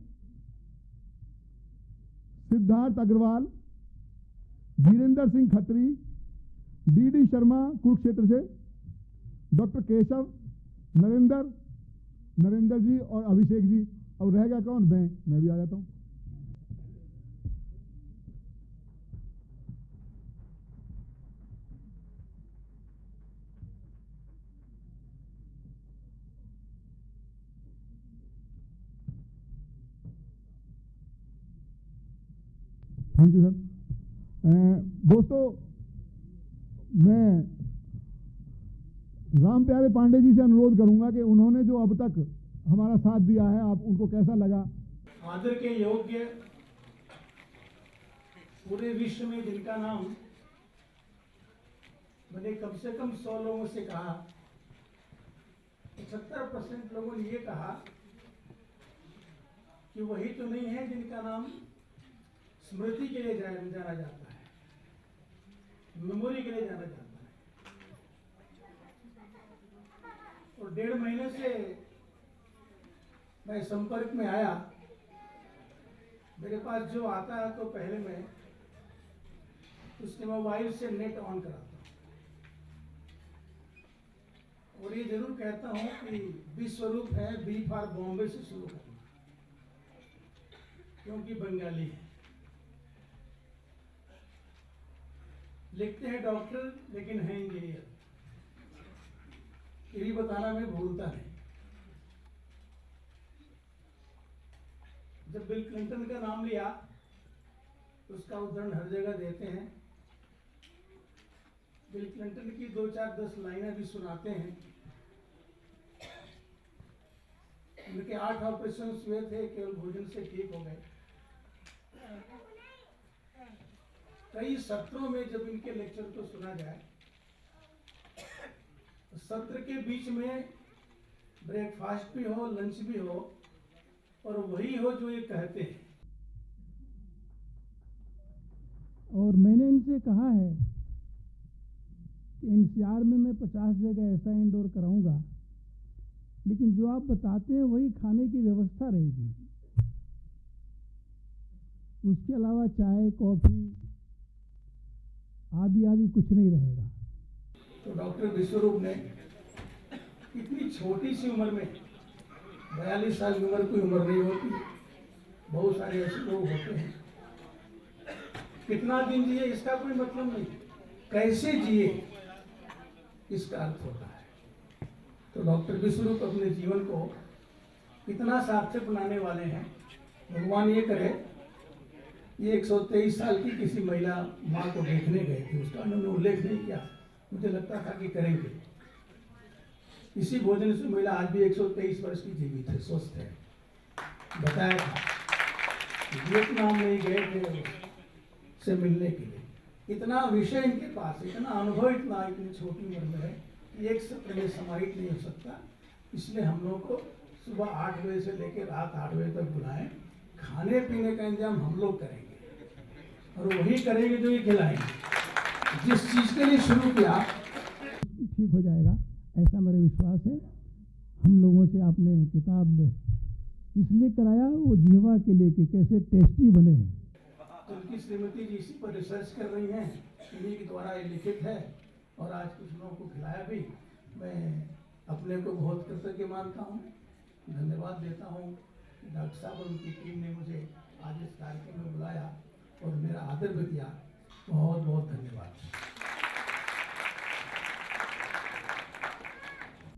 S9: सिद्धार्थ अग्रवाल, धीरेन्द्र सिंह खत्री, DD शर्मा कुरुक्षेत्र से, डॉक्टर केशव, नरेंद्र जी और अभिषेक जी। और रह गया कौन? मैं भी आ जाता हूं। Thank you sir. दोस्तों मैं राम प्यारे पांडे जी से अनुरोध करूंगा कि उन्होंने जो अब तक हमारा साथ दिया है, आप उनको कैसा लगा?
S3: आदर के योग्य पूरे विश्व में जिनका नाम मैंने कम से कम 100 लोगों से कहा, 75% लोगों ने ये कहा कि वही तो नहीं है जिनका नाम स्मृति के लिए जाना जाता है, मेमोरी के लिए जाना जाता है। और 1.5 महीने से मैं संपर्क में आया, मेरे पास जो आता है तो पहले मैं उसके मोबाइल से नेट ऑन कराता हूँ और ये जरूर कहता हूँ कि विश्वरूप है, बी फॉर बॉम्बे से शुरू करना, क्योंकि बंगाली है। लिखते हैं डॉक्टर लेकिन है इंजीनियर, ये भी बताना मैं भूलता नहीं। जब बिल क्लिंटन का नाम लिया तो उसका उदाहरण हर जगह देते हैं। बिल क्लिंटन की 2-4-10 लाइनें भी सुनाते हैं। उनके 8 ऑपरेशन हुए थे, केवल भोजन से ठीक हो गए। कई सत्रों में जब इनके लेक्चर को सुना जाए, तो सत्र के बीच में ब्रेकफास्ट भी हो, लंच भी हो, और वही हो जो ये कहते हैं।
S9: और मैंने इनसे कहा है कि एनसीआर में मैं 50 जगह ऐसा इंडोर कराऊंगा, लेकिन जो आप बताते हैं वही खाने की व्यवस्था रहेगी। उसके अलावा चाय, कॉफी आदि कुछ नहीं रहेगा।
S3: तो डॉक्टर विश्वरूप ने इतनी छोटी सी उम्र में, 42 साल की उम्र कोई उम्र नहीं होती, बहुत सारे ऐसे लोग होते हैं। कितना दिन जिए इसका कोई मतलब नहीं, कैसे जिए इसका अर्थ होता है। तो डॉक्टर विश्वरूप अपने जीवन को इतना सार्थक बनाने वाले हैं। भगवान ये करे, ये 123 साल की किसी महिला माँ को देखने गए थे, उसका उन्होंने उल्लेख नहीं किया, मुझे लगता था कि करेंगे। इसी भोजन से महिला आज भी 123 वर्ष की जीवित है, स्वस्थ है। बताया था वियतनाम में गए थे से मिलने के लिए। इतना विषय इनके पास, इतना अनुभव, इतना इतनी छोटी उम्र में है कि एक सत्र में समाहित नहीं हो सकता। इसलिए हम लोग को सुबह 8 बजे से लेकर रात 8 बजे तक बुलाएं। खाने पीने का इंतजाम हम लोग करेंगे और वही करेंगे जो ये खिलाएंगे। जिस चीज़ के लिए शुरू किया
S9: ठीक हो जाएगा, ऐसा मेरा विश्वास है। हम लोगों से आपने किताब इसलिए कराया, वो जीवा के लिए कि कैसे टेस्टी बने।
S3: उनकी श्रीमती जी इसी पर रिसर्च कर रही हैं, इन्हीं के द्वारा ये लिखित है और आज कुछ लोगों को खिलाया भी। मैं अपने को बहुत कृतज्ञ मानता हूँ, धन्यवाद देता हूँ। डॉक्टर साहब और उनकी टीम ने मुझे आज इस कार्यक्रम में बुलाया और मेरा आदर भी किया। बहुत बहुत धन्यवाद।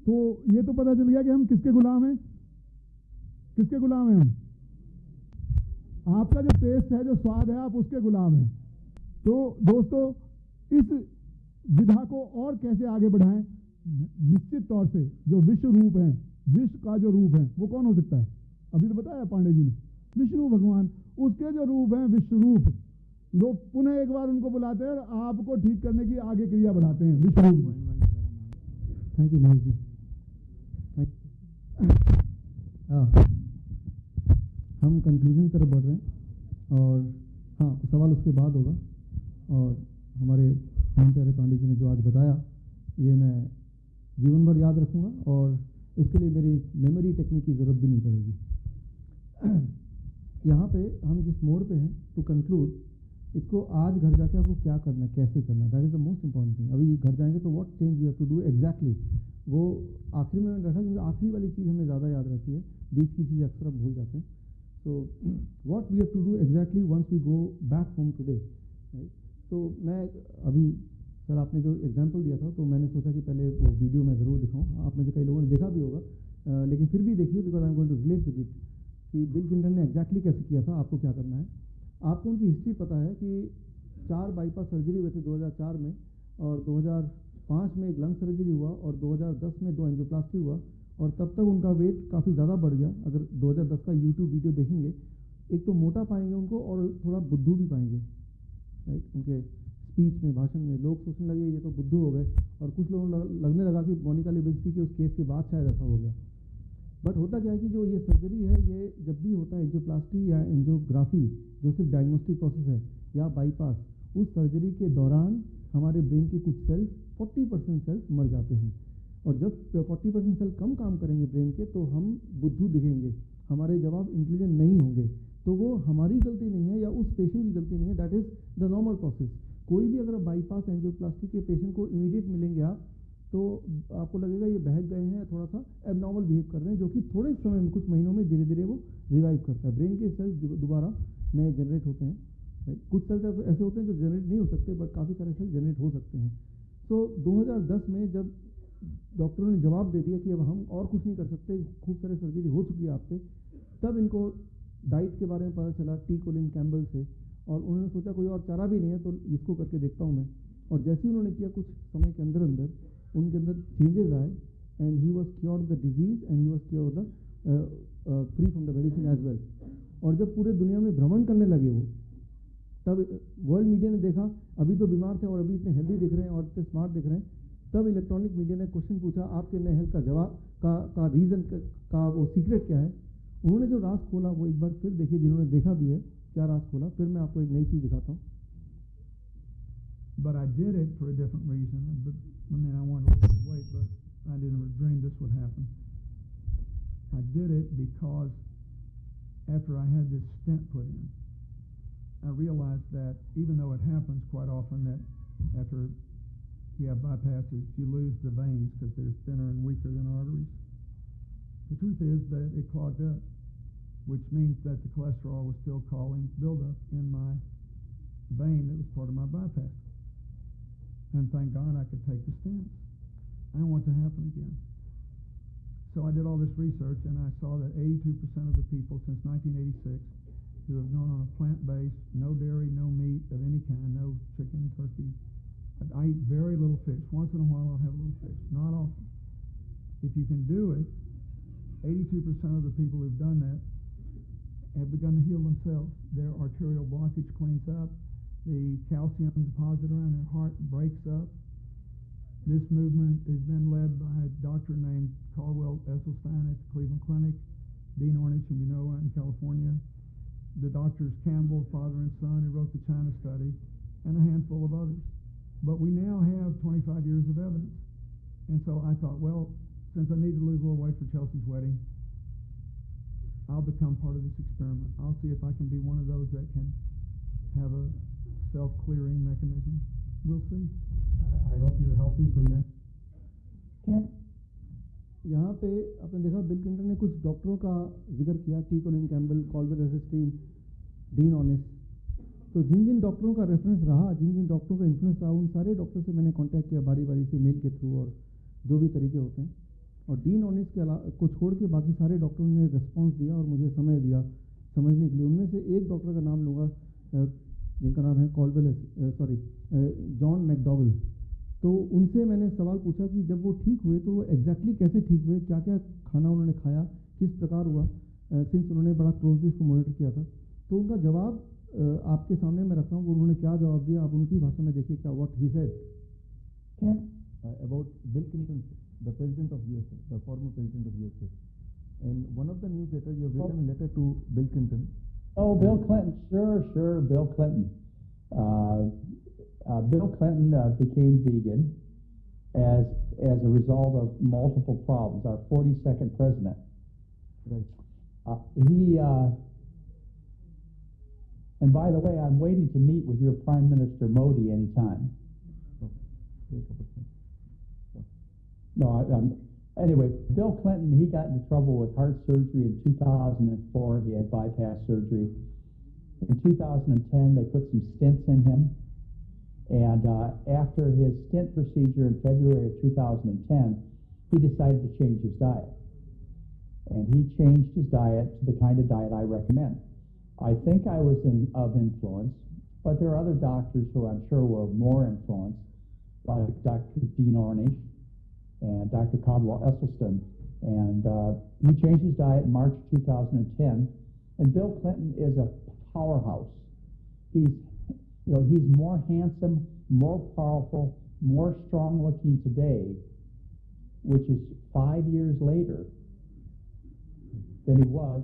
S9: तो ये तो पता चल गया कि हम किसके गुलाम हैं, किसके गुलाम हैं हम। आपका जो टेस्ट है, जो स्वाद है, आप उसके गुलाम हैं। तो दोस्तों, इस विधा को और कैसे आगे बढ़ाएं, निश्चित तौर से जो विश्व रूप है, विश्व का जो रूप है वो कौन हो सकता है। अभी तो बताया पांडे जी ने, विष्णु भगवान, उसके जो रूप हैं विश्व रूप, लोग पुनः एक बार उनको बुलाते हैं और आपको ठीक करने की आगे क्रिया बढ़ाते हैं विश्व रूप। Thank you Mahesh ji. हम कंक्लूजन की तरफ बढ़ रहे हैं और हाँ, सवाल उसके बाद होगा। और हमारे प्यारे पांडे जी ने जो आज बताया, ये मैं जीवन भर याद रखूँगा और इसके लिए मेरी मेमोरी टेक्निक की ज़रूरत भी नहीं पड़ेगी। यहाँ पे हम जिस मोड पे हैं, टू कंक्लूड, इसको आज घर जाके आपको क्या करना है, कैसे करना है, that is the most important thing. अभी घर जाएंगे तो what change you have to do exactly, वो आखिरी में मैंने रखा, क्योंकि आखिरी वाली चीज़ हमें ज़्यादा याद रहती है, बीच की चीज़ अक्सर हम भूल जाते हैं। So what we have to do exactly once we go back home today, right. तो मैं अभी सर आपने जो एग्जांपल दिया था, तो मैंने सोचा कि पहले वो वीडियो मैं ज़रूर दिखाऊँ। आप में से कई लोगों ने देखा भी होगा, लेकिन फिर भी देखिए, because I am going to relate with it, कि बिल क्लिंटन ने एग्जैक्टली कैसे किया था, आपको क्या करना है। आपको उनकी हिस्ट्री पता है कि 4 बाईपास सर्जरी हुए थे 2004 में, और 2005 में एक लंग सर्जरी हुआ, और 2010 में 2 एंजियोप्लास्टी हुआ, और तब तक उनका वेट काफ़ी ज़्यादा बढ़ गया। अगर 2010 का यूट्यूब वीडियो देखेंगे, एक तो मोटा पाएंगे उनको और थोड़ा बुद्धू भी पाएंगे,
S7: राइट, उनके स्पीच में, भाषण में लोग सोचने लगे ये तो बुद्धू हो गए, और कुछ लोगों लगने लगा कि मोनिका लेविन्स्की के उस केस के बाद शायद ऐसा हो गया। बट होता क्या है कि जो ये सर्जरी है, ये जब भी होता है एंजियोप्लास्टी या एंजियोग्राफी, जो सिर्फ डायग्नोस्टिक प्रोसेस है, या बाईपास, उस सर्जरी के दौरान हमारे ब्रेन के कुछ सेल्स 40% सेल्स मर जाते हैं, और जब 40% सेल कम काम करेंगे ब्रेन के, तो हम बुद्धू दिखेंगे, हमारे जवाब इंटेलिजेंट नहीं होंगे। तो वो हमारी गलती नहीं है या उस पेशेंट की गलती नहीं है, that is the normal process. कोई भी अगर बाईपास एंजियोप्लास्टी के पेशेंट को इमीडिएट मिलेंगे आप, तो आपको लगेगा ये बहक गए हैं, थोड़ा सा एबनॉर्मल बिहेव कर रहे हैं, जो कि थोड़े समय में, कुछ महीनों में धीरे धीरे वो रिवाइव करता है। ब्रेन के सेल्स दोबारा नए जनरेट होते हैं, राइट। कुछ सेल्स ऐसे होते हैं जो जनरेट नहीं हो सकते, बट काफ़ी सारे सेल्स जनरेट हो सकते हैं। सो 2010 में जब डॉक्टरों ने जवाब दे दिया कि अब हम और कुछ नहीं कर सकते, खूब सारे सर्जरी हो चुकी है आपसे, तब इनको डाइट के बारे में पता चला टी कोलिन कैम्बल से, और उन्होंने सोचा कोई और चारा भी नहीं है तो इसको करके देखता हूँ मैं। और जैसे ही उन्होंने किया, कुछ समय के अंदर अंदर उनके अंदर चेंजेस आए, and he was cure the disease and he was cure the free from the medicine as well. और जब पूरे दुनिया में भ्रमण करने लगे वो, तब वर्ल्ड मीडिया ने देखा अभी तो बीमार थे और अभी इतने हेल्दी दिख रहे हैं और इतने स्मार्ट दिख रहे हैं। तब इलेक्ट्रॉनिक मीडिया ने क्वेश्चन पूछा, आपके नए हेल्थ का जवाब का रीज़न का वो सीक्रेट क्या है। उन्होंने जो राज खोला वो एक बार फिर देखिए, जिन्होंने देखा भी है क्या राज खोला। फिर मैं आपको एक नई चीज़ दिखाता हूँ।
S9: But I did it for a different reason. But, I mean, I wanted to lose weight, but I didn't ever dream this would happen. I did it because after I had this stent put in, I realized that even though it happens quite often that after you have bypasses, you lose the veins because they're thinner and weaker than arteries. The truth is that it clogged up, which means that the cholesterol was still causing buildup in my vein that was part of my bypass. And thank God I could take the stents. I don't want it to happen again. So I did all this research, and I saw that 82% of the people since 1986 who have gone on a plant-based, no dairy, no meat of any kind, no chicken, turkey. I eat very little fish. Once in a while I'll have a little fish, not often. If you can do it, 82% of the people who've done that have begun to heal themselves. Their arterial blockage cleans up. The calcium deposit around their heart breaks up. This movement has been led by a doctor named Caldwell Esselstyn at the Cleveland Clinic, Dean Ornish, whom you know, out in California, the doctors Campbell, father and son, who wrote the China study, and a handful of others. But we now have 25 years of evidence. And so I thought, well, since I need to lose a little weight for Chelsea's wedding, I'll become part of this experiment. I'll see if I can be one of those that can have a self-clearing mechanism. We'll see. I hope you're healthy from that.
S7: यहाँ पे आपने देखा bill Clinton ने कुछ डॉक्टरों का जिक्र किया, टी कोलिन कैम्बल, कॉल्वेल एसेस्टीन, डीन ऑनिस। तो जिन जिन डॉक्टरों का रेफरेंस रहा, जिन जिन डॉक्टरों का इन्फ्लुएंस रहा, उन सारे डॉक्टर से मैंने कांटेक्ट किया बारी बारी से, मेल के थ्रू और जो भी तरीके होते हैं। और डीन ऑनिस के अलावा को छोड़ के बाकी सारे डॉक्टरों ने रिस्पॉन्स दिया और मुझे समय दिया समझने के लिए। उनमें से एक डॉक्टर का नाम लूँगा जिनका नाम है जॉन मैकडॉगल। तो उनसे मैंने सवाल पूछा कि जब वो ठीक हुए तो वो एग्जैक्टली कैसे ठीक हुए, क्या क्या खाना उन्होंने खाया, किस प्रकार हुआ, सिंस उन्होंने बड़ा क्लोजली इसको मॉनिटर किया था। तो उनका जवाब आपके सामने मैं रख रहा हूँ। वो उन्होंने क्या जवाब दिया, आप उनकी भाषा में देखिए क्या what he said about Bill Clinton, the president of USA, the former president of USA. And one of the newsletter you have written a letter to Bill Clinton.
S10: Oh, Bill Clinton, sure, Bill Clinton. Bill Clinton became vegan as a result of multiple problems. Our 42nd president. Right. And by the way, I'm waiting to meet with your Prime Minister Modi anytime. Anyway, Bill Clinton, he got into trouble with heart surgery in 2004. He had bypass surgery. In 2010, they put some stents in him. And after his stent procedure in February of 2010, he decided to change his diet. And he changed his diet to the kind of diet I recommend. I think I was of influence, but there are other doctors who I'm sure were more influenced, like Dr. Dean Ornish and Dr. Caldwell Esselstyn. And he changed his diet in March 2010. And Bill Clinton is a powerhouse. You know, he's more handsome, more powerful, more strong looking today, which is 5 years later, than he was.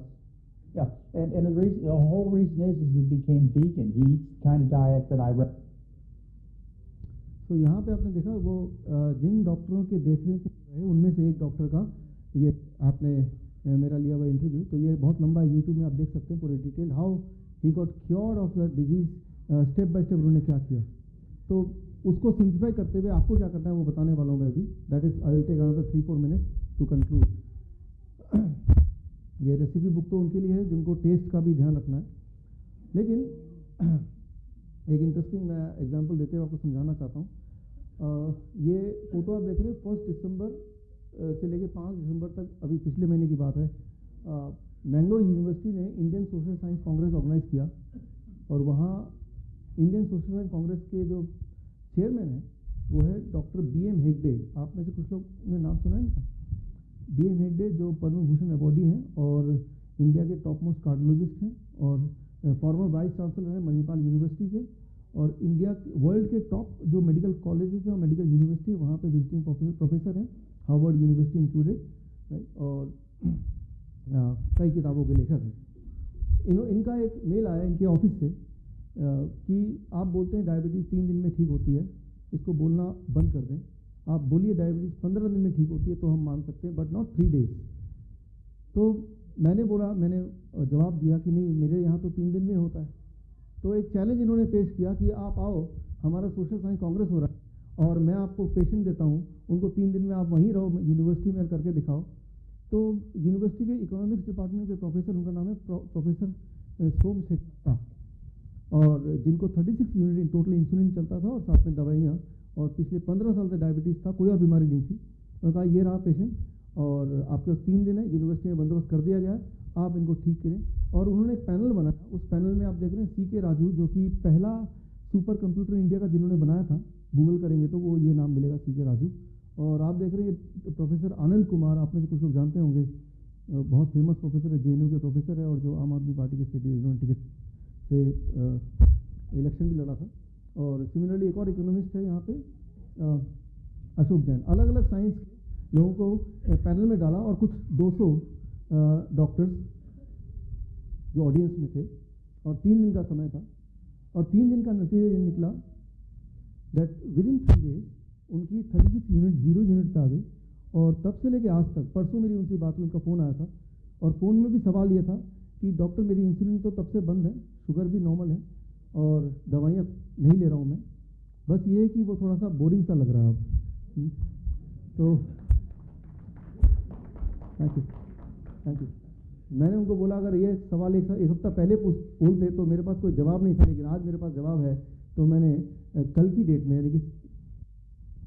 S10: Yeah, and the whole reason is he became vegan. He eats the kind of diet that I read.
S7: तो यहाँ पे आपने देखा वो जिन डॉक्टरों के देखने पे रहे उनमें से एक डॉक्टर का ये आपने मेरा लिया हुआ इंटरव्यू, तो ये बहुत लंबा है, यूट्यूब में आप देख सकते हैं पूरे detail, how he got cured of the disease, step by step उन्होंने क्या किया। तो उसको सिंप्लीफाई करते हुए आपको क्या करना है वो बताने वाला हूँ मैं अभी। That is I will take another 3-4 minute to conclude. ये रेसिपी बुक तो उनके लिए है जिनको टेस्ट का भी ध्यान रखना है, लेकिन एक इंटरेस्टिंग मैं एग्जांपल देते हुए आपको समझाना चाहता हूँ। ये फोटो आप देख रहे हैं 1 दिसंबर से लेके 5 दिसंबर तक, अभी पिछले महीने की बात है, मैंगलोर यूनिवर्सिटी ने Indian social science congress organise किया, और वहाँ इंडियन सोशल साइंस कांग्रेस के जो चेयरमैन हैं वो है डॉक्टर BM हेगडे। आप में से कुछ लोग ने नाम सुना है इनका। BM हेगडे जो पद्म भूषण अवॉर्डी हैं और इंडिया के टॉप मोस्ट कार्डियोलॉजिस्ट हैं, और फॉर्मर वाइस चांसलर हैं मणिपाल यूनिवर्सिटी के, और इंडिया वर्ल्ड के टॉप जो मेडिकल कॉलेजेस हैं और मेडिकल यूनिवर्सिटी वहाँ पे विजिटिंग प्रोफेसर हैं, हार्वर्ड यूनिवर्सिटी इंक्लूडेड, राइट, और कई किताबों के लेखक हैं। इनका एक मेल आया इनके ऑफिस से कि आप बोलते हैं डायबिटीज़ 3 दिन में ठीक होती है, इसको बोलना बंद कर दें। आप बोलिए डायबिटीज़ 15 दिन में ठीक होती है तो हम मान सकते हैं, बट नॉट 3 डेज। तो मैंने जवाब दिया कि नहीं, मेरे यहाँ तो 3 दिन में होता है। तो एक चैलेंज इन्होंने पेश किया कि आप आओ, हमारा सोशल साइंस कांग्रेस हो रहा है और मैं आपको पेशेंट देता हूँ, उनको 3 दिन में आप वहीं रहो, यूनिवर्सिटी में करके दिखाओ। तो यूनिवर्सिटी के इकोनॉमिक्स डिपार्टमेंट के प्रोफेसर, उनका नाम है प्रोफेसर सोमशेखर, और जिनको 36 यूनिट इन टोटल इंसुलिन चलता था और साथ में दवाइयाँ, और पिछले 15 साल से डायबिटीज़ था, कोई और बीमारी नहीं थी। उन्होंने कहा ये रहा पेशेंट और आपके पास 3 दिन है, यूनिवर्सिटी में बंदोबस्त कर दिया गया है, आप इनको ठीक करें। और उन्होंने एक पैनल बनाया, उस पैनल में आप देख रहे हैं CK राजू, जो कि पहला सुपर कंप्यूटर इंडिया का जिन्होंने बनाया था, गूगल करेंगे तो वो ये नाम मिलेगा, CK राजू। और आप देख रहे हैं प्रोफेसर आनंद कुमार, आप में से कुछ लोग जानते होंगे, बहुत फेमस प्रोफेसर है, JNU के प्रोफेसर है, और जो आम आदमी पार्टी के स्टेट टिकट से इलेक्शन भी लड़ा था। और सिमिलरली एक और इकोनॉमिस्ट है यहाँ पे, अशोक जैन। अलग अलग साइंस के लोगों को पैनल में डाला और कुछ 200 डॉक्टर्स जो ऑडियंस में थे, और 3 दिन का समय था, और 3 दिन का नतीजा ये निकला दैट विद इन 3 डेज उनकी 36 यूनिट 0 यूनिट पे आ गई। और तब से लेके आज तक, परसों मेरी उनसे बात हुई, उनका फ़ोन आया था, और फ़ोन में भी सवाल ये था कि डॉक्टर मेरी इंसुलिन तो तब से बंद है, शुगर भी नॉर्मल है, और दवाइयाँ नहीं ले रहा हूँ मैं, बस ये है कि वो थोड़ा सा बोरिंग सा लग रहा है अब। तो थैंक यू। मैंने उनको बोला अगर ये सवाल एक हफ्ता पहले बोलते तो मेरे पास कोई जवाब नहीं था, लेकिन आज मेरे पास जवाब है। तो मैंने कल की डेट में, यानी कि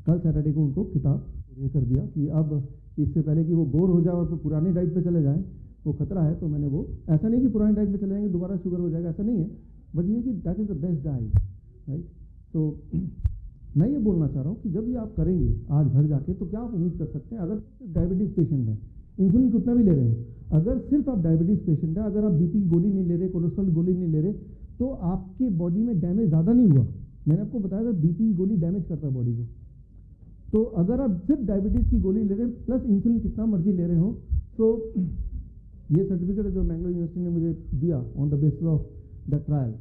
S7: कल सैटरडे को उनको किताब ये कर दिया कि अब इससे पहले कि वो बोर हो जाए और फिर पुरानी डाइट पे चले जाएं, वो खतरा है। तो मैंने वो, ऐसा नहीं कि पुरानी डाइट पे चले जाएंगे दोबारा शुगर हो जाएगा, ऐसा नहीं है, बट ये कि that is the best diet, right. तो मैं ये बोलना चाह रहा हूँ कि जब ये आप करेंगे आज घर जाके, तो क्या आप उम्मीद कर सकते हैं, अगर डायबिटीज़ पेशेंट है, इंसुलिन कितना भी ले रहे हो, अगर सिर्फ आप डायबिटीज़ पेशेंट है, अगर आप BP की गोली नहीं ले रहे, कोलेस्ट्रॉल की गोली नहीं ले रहे, तो आपकी बॉडी में डैमेज ज़्यादा नहीं हुआ। मैंने आपको बताया था BP की गोली डैमेज करता है बॉडी को। तो अगर आप सिर्फ डायबिटीज़ की गोली ले रहे हैं प्लस इंसुलिन कितना मर्जी ले रहे हो, तो ये सर्टिफिकेट है जो मैंगलोर यूनिवर्सिटी ने मुझे दिया on the basis of the trial.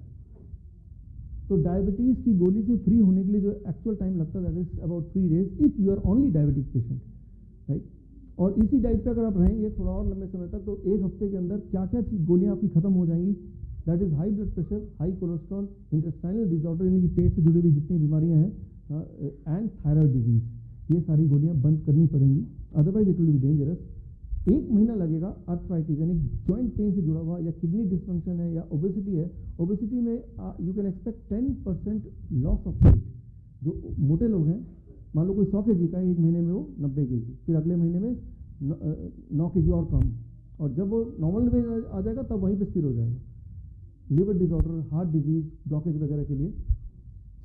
S7: तो डायबिटीज़ की गोली से फ्री होने के लिए जो एक्चुअल टाइम लगता है that is about 3 days if you are only diabetic patient, right. और इसी डाइट पे अगर आप रहेंगे थोड़ा और लंबे समय तक, तो 1 हफ्ते के अंदर क्या क्या गोलियाँ आपकी खत्म हो जाएंगी। That is high blood pressure, high cholesterol, intestinal disorder, यानी कि पेट से जुड़ी हुई जितनी बीमारियाँ हैं, एंड थायराइड डिजीज़, ये सारी गोलियाँ बंद करनी पड़ेंगी, otherwise it will be dangerous. 1 महीना लगेगा अर्थराइटिस यानी जॉइंट पेन से जुड़ा हुआ, या किडनी डिस्फंक्शन है, या ओबेसिटी है। ओबेसिटी में you can expect 10% loss of weight. जो मोटे लोग हैं, मान लो कोई 100 kg का है, 1 महीने में वो 90 kg, फिर अगले महीने में 9 kg और कम, और जब वो नॉर्मल में आ जाएगा तब वहीं पे स्थिर हो जाएगा। Liver disorder, heart disease, blockage वगैरह के लिए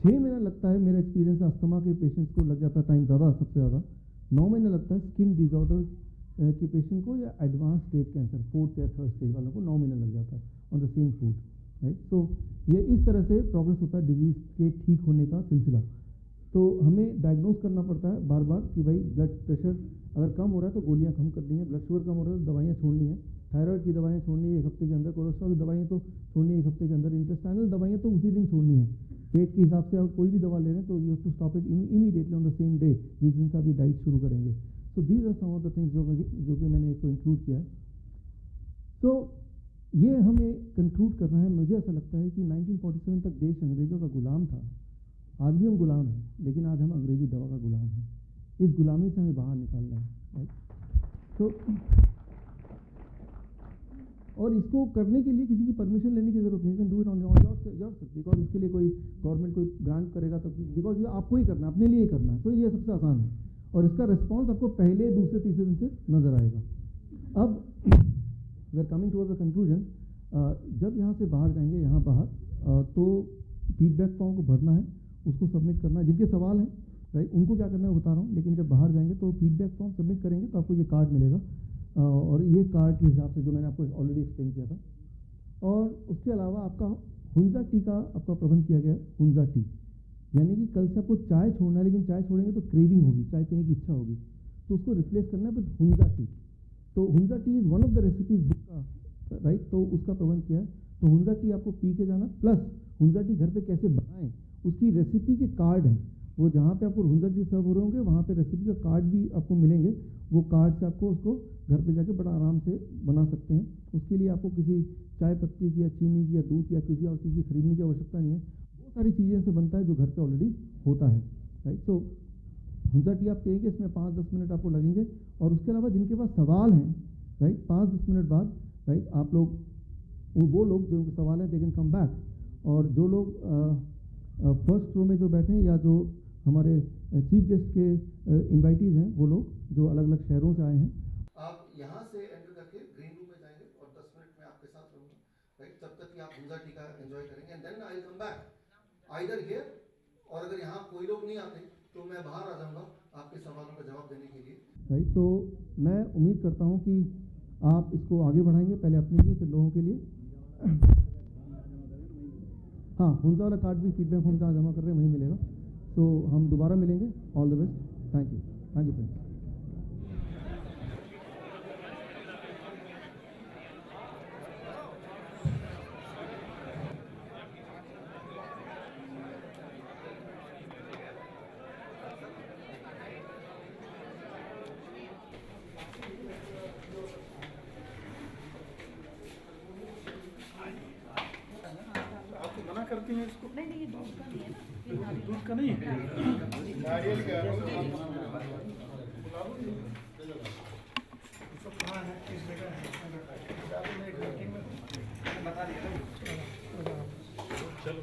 S7: 6 महीना लगता है, मेरा एक्सपीरियंस अस्थमा के पेशेंट्स को लग जाता है टाइम ज़्यादा, सबसे ज़्यादा 9 महीने लगता है। स्किन डिसऑर्डर के पेशेंट को, या एडवांस स्टेज कैंसर 4th या 3rd स्टेज वालों को 9 महीने लग जाता है on the same food. Right. So ये इस तरह से प्रोग्रेस होता है डिजीज़ के ठीक होने का सिलसिला। तो हमें डायग्नोज करना पड़ता है बार बार कि भाई ब्लड प्रेशर अगर कम हो रहा है तो गोलियां कम करनी है, ब्लड शुगर कम हो रहा है तो दवाइयाँ छोड़नी है, थायराइड की दवाइयाँ छोड़नी है 1 हफ्ते के अंदर, कोलेस्ट्रॉल की दवाइयाँ तो छोड़नी है 1 हफ्ते के अंदर, इंटेस्टाइनल दवाइयाँ तो उसी दिन छोड़नी है। पेट के हिसाब से अगर कोई भी दवा ले रहे हैं तो you have to stop it immediately on the same day जिस दिन से अभी डाइट शुरू करेंगे। So these are some of the things जो कि मैंने इसको इंक्लूड किया है। तो ये हमें कंक्लूड करना है। मुझे ऐसा लगता है कि 1947 तक देश अंग्रेजों का गुलाम था, आज भी हम गुलाम हैं, लेकिन आज हम अंग्रेजी दवा का गुलाम हैं। इस गुलामी से हमें बाहर निकालना है, राइट। तो और इसको करने के लिए किसी की परमिशन लेने की जरूरत नहीं, you can do it on yourself, because इसके लिए कोई गवर्नमेंट कोई ग्रांट करेगा तो, बिकॉज ये आपको ही करना है, अपने लिए ही करना है। तो ये सबसे आसान है और इसका रिस्पॉन्स आपको पहले, दूसरे, तीसरे दिन से नजर आएगा। अब we are coming towards the conclusion. जब यहाँ से बाहर जाएंगे, यहाँ बाहर तो फीडबैक फॉर्म को भरना है, उसको सबमिट करना है। जिनके सवाल हैं, राइट, उनको क्या करना है बता रहा हूँ, लेकिन जब बाहर जाएंगे तो फीडबैक फॉर्म सबमिट करेंगे तो आपको ये कार्ड मिलेगा, और ये कार्ड के हिसाब से जो मैंने आपको ऑलरेडी एक्सप्लेन किया था। और उसके अलावा आपका हुंजा टी का आपका प्रबंध किया गया है। हुंजा टी यानी कि कल से आपको चाय छोड़ना है, लेकिन चाय छोड़ेंगे तो क्रेविंग होगी, चाय पीने की इच्छा होगी, तो उसको रिप्लेस करना है विद हुंजा टी। तो Hunza tea is one of the recipes book का, राइट, तो उसका प्रबंध किया है। तो हुंजा टी आपको पी के जाना, प्लस हुंजा टी घर पे कैसे बनाएं उसकी रेसिपी के कार्ड हैं, वो जहाँ पे आपको हुंजा टी सर्व हो रहे होंगे वहाँ पे रेसिपी का कार्ड भी आपको मिलेंगे। वो कार्ड से आपको उसको घर पे जाके बड़ा आराम से बना सकते हैं। उसके लिए आपको किसी चाय पत्ती की या चीनी की या दूध या किसी और चीज़ की खरीदने की आवश्यकता नहीं है। बहुत सारी चीज़ें से बनता है जो घर पे ऑलरेडी होता है, राइट। सो हुंजा टी आप पिएंगे, इसमें 5-10 मिनट आपको लगेंगे। और उसके अलावा जिनके पास सवाल हैं, राइट, 5-10 मिनट बाद, राइट, आप लोग वो लोग जो उनके सवाल हैं दे कैन कम बैक। और जो लोग फर्स्ट रो में जो बैठे हैं या जो हमारे चीफ गेस्ट के इनवाइटीज़ हैं, वो लोग जो अलग अलग शहरों से आए हैं,
S8: आप यहाँ से एंटर करके ग्रीन रूम में जाएंगे और 10 मिनट में आपके साथ रहूँगा, राइट, तब तक कि आप हुंजा टी का एंजॉय करेंगे, and then I will come back either here, और अगर यहाँ कोई लोग नहीं आते तो मैं बाहर आ जाऊँगा आपके सवालों का जवाब देने के लिए,
S7: राइट। तो मैं उम्मीद करता हूँ कि आप इसको आगे बढ़ाएंगे, पहले अपने लिए फिर लोगों के लिए। हाँ, हुंजा वाला कार्ड भी फीडबैक फॉर्म जहाँ जमा कर रहे हैं वहीं मिलेगा। तो हम दोबारा मिलेंगे। All the best. Thank you friends.
S2: मना करती हैं इसको?
S1: नहीं, ये दूध का नहीं है ना, ये
S2: दूध का नहीं है, नारियल का है।
S3: कहाँ है, किस जगह है,
S2: बता दिया। चलो